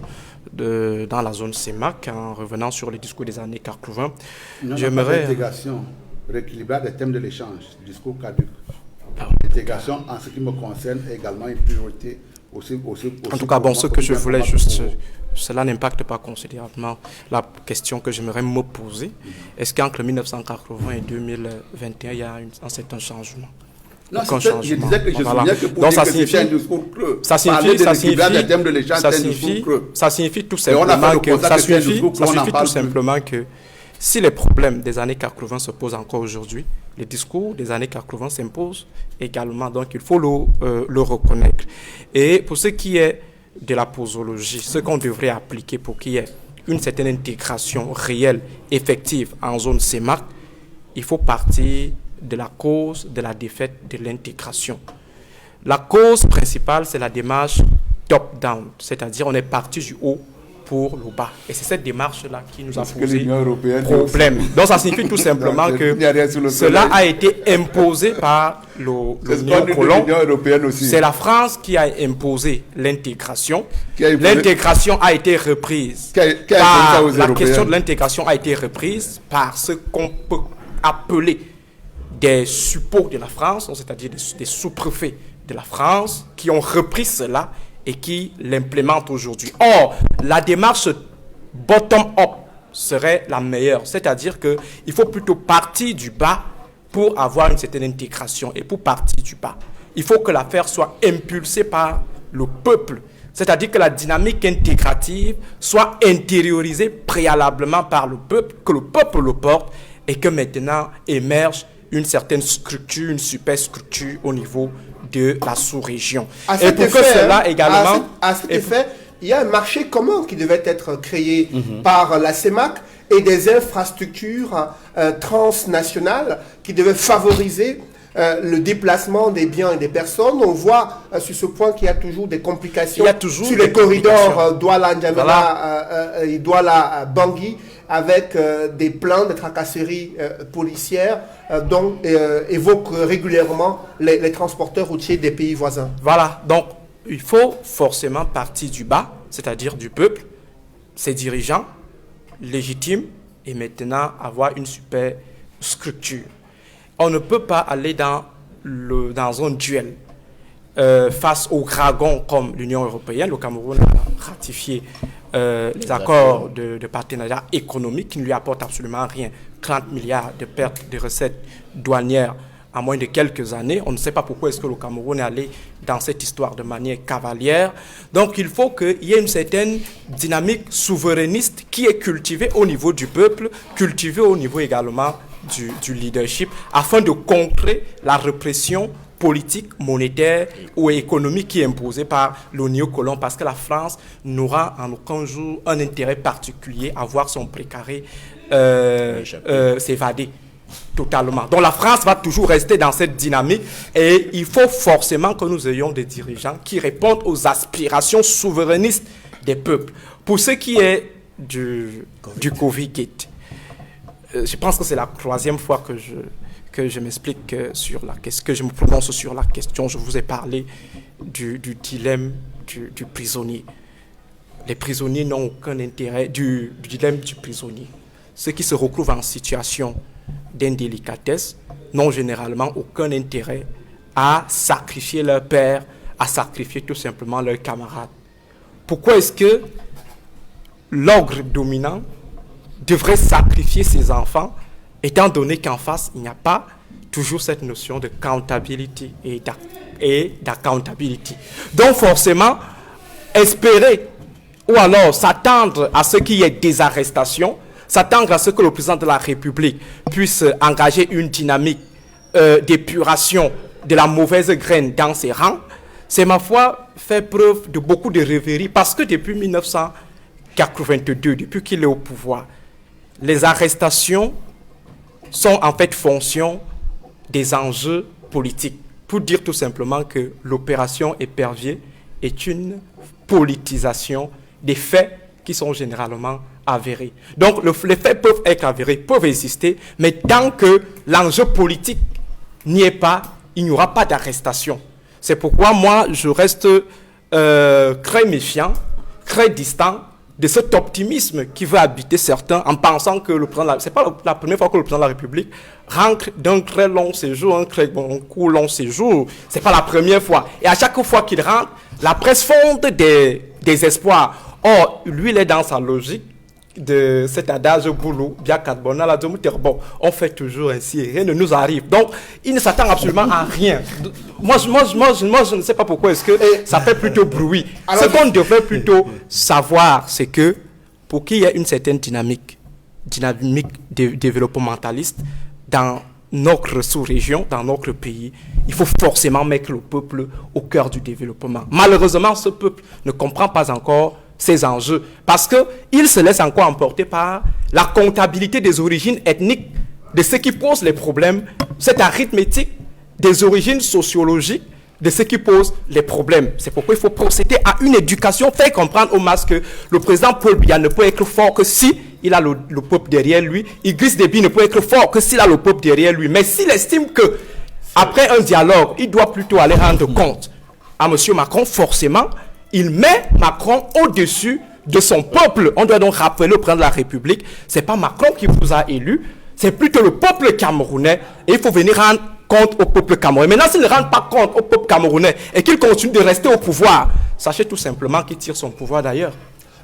dans la zone CEMAC, en revenant sur les discours des années 80. J'aimerais... L'intégration, rééquilibrage des thèmes de l'échange, discours caduc. L'intégration, en ce qui me concerne, est également une priorité aussi. En tout cas, bon, ce que je voulais juste... Cela n'impacte pas considérablement la question que j'aimerais me poser. Est-ce qu'entre 1980 et 2021, il y a un certain changement? Non, je disais que je souviens que pour dire que c'était un discours creux. Ça signifie tout simplement que si les problèmes des années 80 se posent encore aujourd'hui, les discours des années 80 s'imposent également. Donc, il faut le reconnaître. Et pour ce qui est de la posologie, ce qu'on devrait appliquer pour qu'il y ait une certaine intégration réelle, effective en zone CEMAC, il faut partir de la cause de la défaite de l'intégration. La cause principale, c'est la démarche top-down, c'est-à-dire on est parti du haut pour le bas. Et c'est cette démarche-là qui nous a posé problème. Donc ça signifie tout simplement que cela a été imposé par le néocolon. C'est la France qui a imposé l'intégration. L'intégration a été reprise. La question de l'intégration a été reprise par ce qu'on peut appeler des suppôts de la France, c'est-à-dire des sous-préfets de la France, qui ont repris cela et qui l'implémentent aujourd'hui. Or, la démarche bottom-up serait la meilleure, c'est-à-dire qu'il faut plutôt partir du bas pour avoir une certaine intégration. Et pour partir du bas, il faut que l'affaire soit impulsée par le peuple, c'est-à-dire que la dynamique intégrative soit intériorisée préalablement par le peuple, que le peuple le porte et que maintenant émerge une certaine structure, une superstructure au niveau de la sous-région. Et pour que cela également... À cet effet, il y a un marché commun qui devait être créé par la CEMAC et des infrastructures transnationales qui devaient favoriser le déplacement des biens et des personnes. On voit sur ce point qu'il y a toujours des complications sur les corridors Douala-N'Djamena et Douala-Bangui, avec des plans de tracasseries policières dont évoquent régulièrement les transporteurs routiers des pays voisins. Voilà, donc il faut forcément partir du bas, c'est-à-dire du peuple, ses dirigeants légitimes, et maintenant avoir une super structure. On ne peut pas aller dans un duel face aux dragons comme l'Union européenne. Le Cameroun a ratifié les accords de partenariat économique qui ne lui apportent absolument rien. 30 milliards de pertes de recettes douanières en moins de quelques années. On ne sait pas pourquoi est-ce que le Cameroun est allé dans cette histoire de manière cavalière. Donc il faut qu'il y ait une certaine dynamique souverainiste qui est cultivée au niveau du peuple, cultivée au niveau également du leadership, afin de contrer la répression politique, monétaire ou économique qui est imposée par le néocolon, parce que la France n'aura en aucun jour un intérêt particulier à voir son précaré s'évader. totalement. Donc la France va toujours rester dans cette dynamique et il faut forcément que nous ayons des dirigeants qui répondent aux aspirations souverainistes des peuples. Pour ce qui est du Covid-Gate, je pense que c'est la 3e fois que je m'explique sur la question, que je me prononce sur la question. Je vous ai parlé du dilemme du prisonnier. Les prisonniers n'ont aucun intérêt, du dilemme du prisonnier. Ceux qui se retrouvent en situation d'indélicatesse n'ont généralement aucun intérêt à sacrifier leur père, à sacrifier tout simplement leurs camarades. Pourquoi est-ce que l'ogre dominant devrait sacrifier ses enfants, étant donné qu'en face, il n'y a pas toujours cette notion de accountability et d'accountability. Donc forcément, espérer ou alors s'attendre à ce qu'il y ait des arrestations, s'attendre à ce que le président de la République puisse engager une dynamique d'épuration de la mauvaise graine dans ses rangs, c'est ma foi fait preuve de beaucoup de rêverie parce que depuis 1982, depuis qu'il est au pouvoir, les arrestations sont en fait fonction des enjeux politiques. Pour dire tout simplement que l'opération Épervier est une politisation des faits qui sont généralement avérés. Donc les faits peuvent être avérés, peuvent exister, mais tant que l'enjeu politique n'y est pas, il n'y aura pas d'arrestation. C'est pourquoi moi, je reste très méfiant, très distant de cet optimisme qui veut habiter certains en pensant que le président, c'est pas la première fois que le président de la République rentre d'un très long séjour, un court long séjour. C'est pas la première fois. Et à chaque fois qu'il rentre, la presse fonde des espoirs. Or, lui, il est dans sa logique de cet adage boulot, bien carbonal, bon, on fait toujours ainsi et rien ne nous arrive. Donc, il ne s'attend absolument à rien. Moi, je ne sais pas pourquoi est-ce que ça fait plutôt bruit. Alors, ce qu'on devrait plutôt savoir, c'est que pour qu'il y ait une certaine dynamique développementaliste dans notre sous-région, dans notre pays, il faut forcément mettre le peuple au cœur du développement. Malheureusement, ce peuple ne comprend pas encore ces enjeux, parce qu'il se laisse encore emporter par la comptabilité des origines ethniques de ce qui pose les problèmes, cette arithmétique des origines sociologiques de ce qui pose les problèmes. C'est pourquoi il faut procéder à une éducation, faire comprendre aux masses que le président Paul Biya ne peut être fort que si il a le peuple derrière lui, Idriss Déby ne peut être fort que s'il a le peuple derrière lui. Mais s'il estime que, après un dialogue, il doit plutôt aller rendre compte à M. Macron, forcément, il met Macron au-dessus de son peuple. On doit donc rappeler au président de la République, ce n'est pas Macron qui vous a élu, c'est plutôt le peuple camerounais. Et il faut venir rendre compte au peuple camerounais. Maintenant, s'il ne rend pas compte au peuple camerounais et qu'il continue de rester au pouvoir, sachez tout simplement qu'il tire son pouvoir d'ailleurs.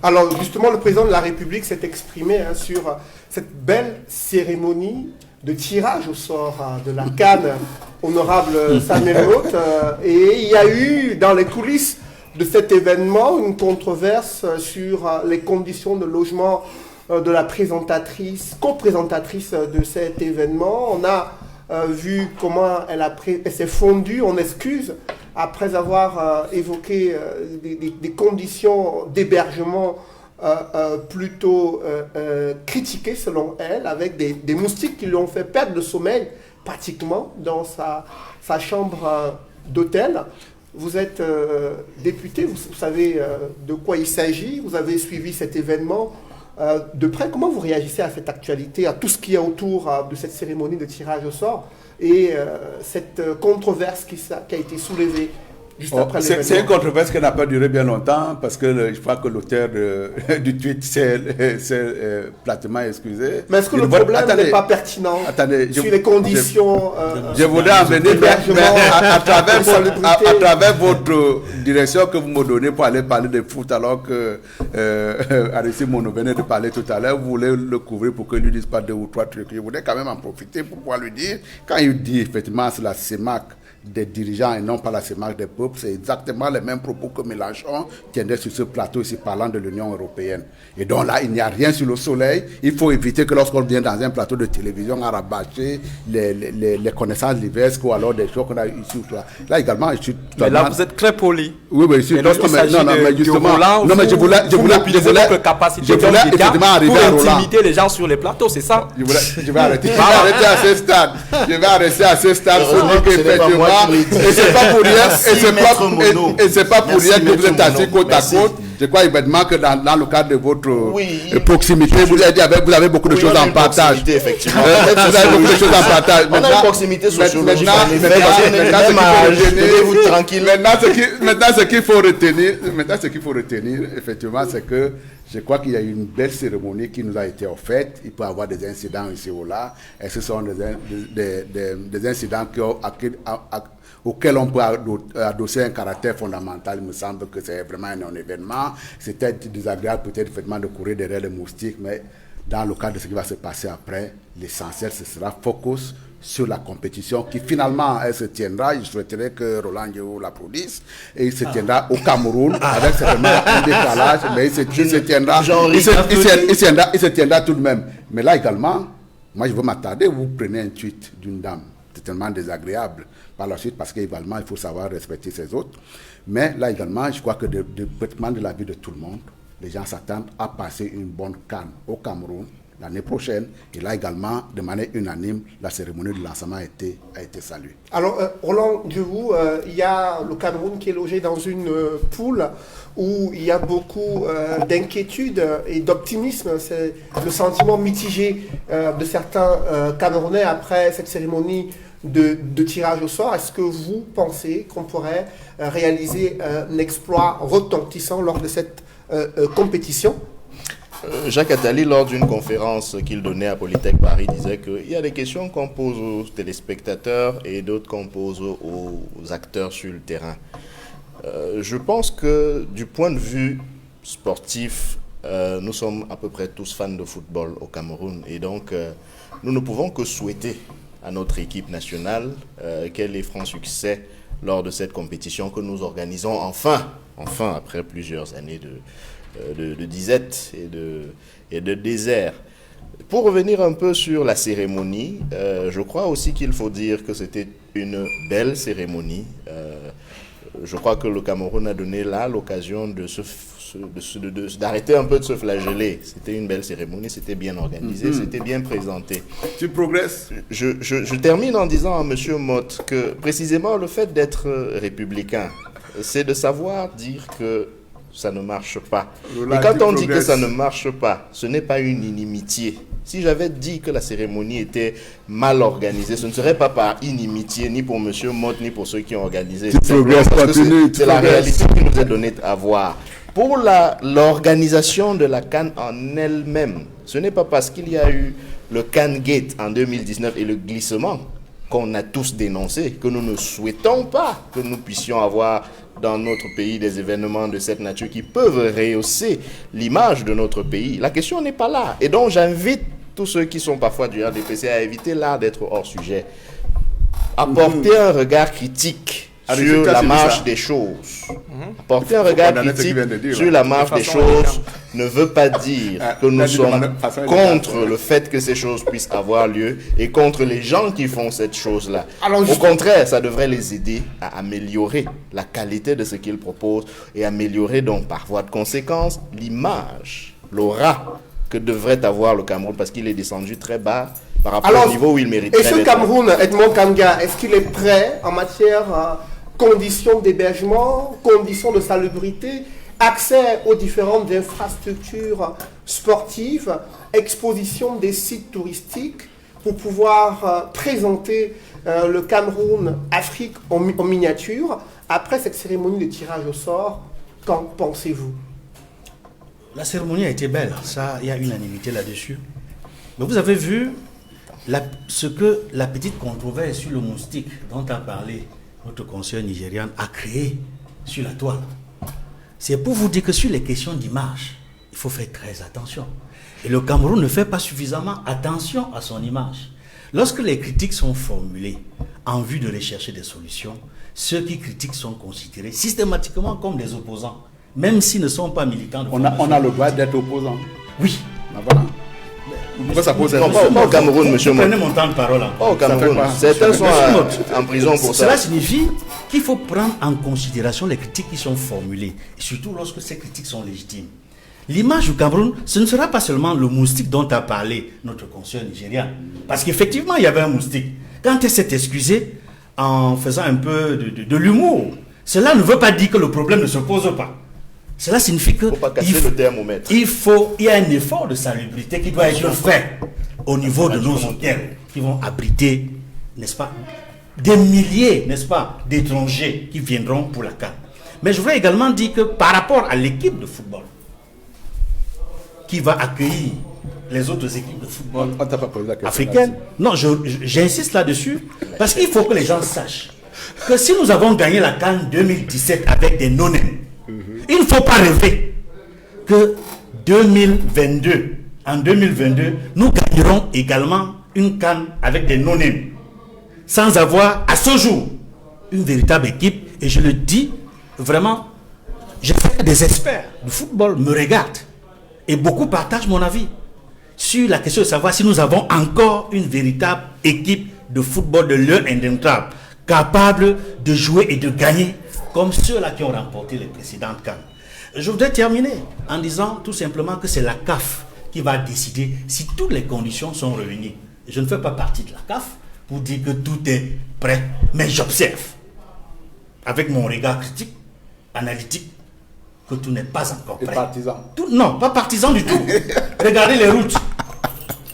Alors justement, le président de la République s'est exprimé sur cette belle cérémonie de tirage au sort de la CAN, honorable Samuel Motte. Et il y a eu dans les coulisses de cet événement une controverse sur les conditions de logement de la co-présentatrice de cet événement. On a vu comment elle s'est fondue en excuses après avoir évoqué des conditions d'hébergement plutôt critiquées selon elle, avec des moustiques qui lui ont fait perdre le sommeil pratiquement dans sa chambre d'hôtel. Vous êtes député, vous savez de quoi il s'agit, vous avez suivi cet événement de près. Comment vous réagissez à cette actualité, à tout ce qui est autour de cette cérémonie de tirage au sort et cette controverse qui a été soulevée juste après l'événement? C'est une controverse qui n'a pas duré bien longtemps parce que je crois que l'auteur du tweet s'est platement excusé. Mais est-ce que le problème n'est pas pertinent sur les conditions je voudrais en venir à travers votre direction que vous me donnez pour aller parler de foot alors que Aristide Mono venait de parler tout à l'heure, vous voulez le couvrir pour qu'il ne lui dise pas 2 ou 3 trucs. Je voudrais quand même en profiter pour pouvoir lui dire, quand il dit effectivement c'est la CEMAC des dirigeants et non pas la sémence des peuples. C'est exactement les mêmes propos que Mélenchon tiendrait sur ce plateau ici parlant de l'Union européenne. Et donc là, il n'y a rien sur le soleil. Il faut éviter que lorsqu'on vient dans un plateau de télévision à rabâcher les connaissances diverses ou alors des choses qu'on a ici. Là également, je suis totalement... Mais là, vous êtes très poli. Oui, mais je lorsqu'il s'agit mais justement, Roland, non, mais je voulais effectivement pour intimider les gens sur les plateaux, c'est ça? Je vais arrêter. À ce stade. Je vais arrêter à ce stade. Et c'est pas pour rien. Et c'est pas pour rien que vous êtes assis côte à côte. Je crois évidemment que dans le cadre de votre proximité, vous avez beaucoup de choses en partage. Effectivement. Vous avez beaucoup de choses en partage. On a une proximité sociologique. Maintenant, ce qu'il faut retenir, effectivement, c'est que je crois qu'il y a eu une belle cérémonie qui nous a été offerte. Il peut y avoir des incidents ici ou là. Et ce sont des incidents auxquels on peut adosser un caractère fondamental. Il me semble que c'est vraiment un non-événement. C'était désagréable peut-être effectivement de courir derrière les moustiques, mais dans le cadre de ce qui va se passer après, l'essentiel, ce sera focus sur la compétition qui finalement elle se tiendra. Je souhaiterais que Roland Ndiaye l'applaudisse, et il se tiendra au Cameroun avec certainement un décalage, mais il se tiendra tout de même. Mais là également, moi je veux m'attarder, vous prenez un tweet d'une dame, c'est tellement désagréable par la suite parce qu'également il faut savoir respecter ses autres. Mais là également, je crois que de la vie de tout le monde, les gens s'attendent à passer une bonne CAN au Cameroun l'année prochaine. Et là également, de manière unanime, la cérémonie de lancement a été saluée. Alors, Roland Ndiaye, il y a le Cameroun qui est logé dans une poule où il y a beaucoup d'inquiétude et d'optimisme. C'est le sentiment mitigé de certains Camerounais après cette cérémonie de tirage au sort. Est-ce que vous pensez qu'on pourrait réaliser un exploit retentissant lors de cette compétition? Jacques Attali, lors d'une conférence qu'il donnait à Polytech Paris, disait qu'il y a des questions qu'on pose aux téléspectateurs et d'autres qu'on pose aux acteurs sur le terrain. Je pense que du point de vue sportif, nous sommes à peu près tous fans de football au Cameroun, et donc nous ne pouvons que souhaiter à notre équipe nationale qu'elle ait franc succès lors de cette compétition que nous organisons enfin après plusieurs années de disette et de désert. Pour revenir un peu sur la cérémonie, je crois aussi qu'il faut dire que c'était une belle cérémonie. Je crois que le Cameroun a donné là l'occasion d'arrêter un peu de se flageller. C'était une belle cérémonie, c'était bien organisé, c'était bien présenté. Tu progresses. Je termine en disant à M. Motte que précisément le fait d'être républicain, c'est de savoir dire que ça ne marche pas. Et quand on dit que ça ne marche pas, ce n'est pas une inimitié. Si j'avais dit que la cérémonie était mal organisée, ce ne serait pas par inimitié, ni pour M. Motte, ni pour ceux qui ont organisé. C'est la réalité qui nous est donnée à voir. Pour l'organisation de la CAN en elle-même, ce n'est pas parce qu'il y a eu le CAN Gate en 2019 et le glissement qu'on a tous dénoncé, que nous ne souhaitons pas que nous puissions avoir dans notre pays des événements de cette nature qui peuvent rehausser l'image de notre pays. La question n'est pas là. Et donc j'invite tous ceux qui sont parfois du RDPC à éviter l'art d'être hors sujet, à porter un regard critique sur la marche des choses. Porter un regard critique sur la marche des choses ne veut pas dire que nous sommes contre le fait que ces choses puissent avoir lieu et contre les gens qui font cette chose-là. Au contraire, ça devrait les aider à améliorer la qualité de ce qu'ils proposent et améliorer donc par voie de conséquence l'image, l'aura que devrait avoir le Cameroun, parce qu'il est descendu très bas par rapport au niveau où il mériterait. Et ce Cameroun, Edmond Kanga, est-ce qu'il est prêt en matière conditions d'hébergement, conditions de salubrité, accès aux différentes infrastructures sportives, exposition des sites touristiques pour pouvoir présenter le Cameroun, Afrique en miniature? Après cette cérémonie de tirage au sort, qu'en pensez-vous? La cérémonie a été belle, ça, il y a unanimité là-dessus. Mais vous avez vu ce que la petite controverse sur le moustique dont a parlé notre conseiller nigérian a créé sur la toile. C'est pour vous dire que sur les questions d'image, il faut faire très attention. Et le Cameroun ne fait pas suffisamment attention à son image. Lorsque les critiques sont formulées en vue de rechercher des solutions. Ceux qui critiquent sont considérés systématiquement comme des opposants, même s'ils ne sont pas militants de formation. On a le droit d'être opposant. Oui. Ben voilà. Pourquoi ça pose Non, pas au Cameroun, monsieur Prenez mon temps de parole encore. Pas au Cameroun. Certains sont en prison pour ça. Cela signifie qu'il faut prendre en considération les critiques qui sont formulées, et surtout lorsque ces critiques sont légitimes. L'image du Cameroun, ce ne sera pas seulement le moustique dont a parlé notre consoeur nigérien. Parce qu'effectivement, il y avait un moustique. Quand elle s'est excusée en faisant un peu de l'humour, cela ne veut pas dire que le problème ne se pose pas. Cela signifie que Il ne faut pas casser le thermomètre. il y a un effort de salubrité qui doit être fait au niveau de nos hôtels qui vont abriter, n'est-ce pas, des milliers, n'est-ce pas, d'étrangers qui viendront pour la CAN. Mais je voudrais également dire que par rapport à l'équipe de football qui va accueillir les autres équipes de football On t'a pas posé la question africaines, non, j'insiste là-dessus, parce qu'il faut que les gens sachent que si nous avons gagné la CAN 2017 avec des non-nés, il ne faut pas rêver que en 2022, nous gagnerons également une CAN avec des non-nés, sans avoir à ce jour une véritable équipe. Et je le dis vraiment, j'espère que des experts du football me regardent et beaucoup partagent mon avis sur la question de savoir si nous avons encore une véritable équipe de football de l'heure indétrônable, capable de jouer et de gagner comme ceux-là qui ont remporté les précédentes CAN. Je voudrais terminer en disant tout simplement que c'est la CAF qui va décider si toutes les conditions sont réunies. Je ne fais pas partie de la CAF pour dire que tout est prêt, mais j'observe avec mon regard critique, analytique, que tout n'est pas encore prêt. Et partisan. Non, pas partisan du tout. Regardez les routes.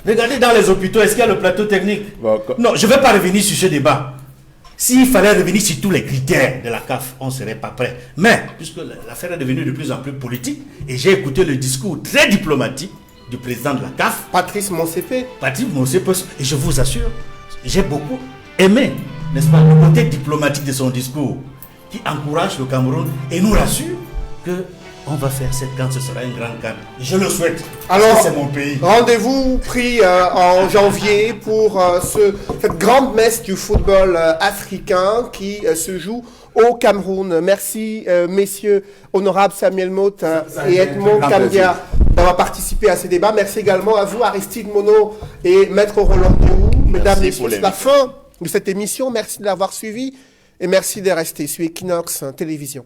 Regardez dans les hôpitaux, est-ce qu'il y a le plateau technique? Bon, Non, je ne vais pas revenir sur ce débat. S'il fallait revenir sur tous les critères de la CAF, on ne serait pas prêt. Mais, puisque l'affaire est devenue de plus en plus politique, et j'ai écouté le discours très diplomatique du président de la CAF, Patrice Motsepe. Patrick Motsepe, et je vous assure, j'ai beaucoup aimé, n'est-ce pas, le côté diplomatique de son discours, qui encourage le Cameroun et nous rassure que on va faire cette CAN, ce sera une grande CAN. Je le souhaite. Alors, parce que c'est mon pays. rendez-vous pris en janvier pour cette grande messe du football africain qui se joue au Cameroun. Merci, messieurs, honorables Samuel Motte et Edmond Kambia, d'avoir participé à ces débats. Merci également à vous, Aristide Monod et Maître Roland Diou. Mesdames, messieurs, c'est la fin de cette émission. Merci de l'avoir suivi et merci de rester sur Equinox Télévision.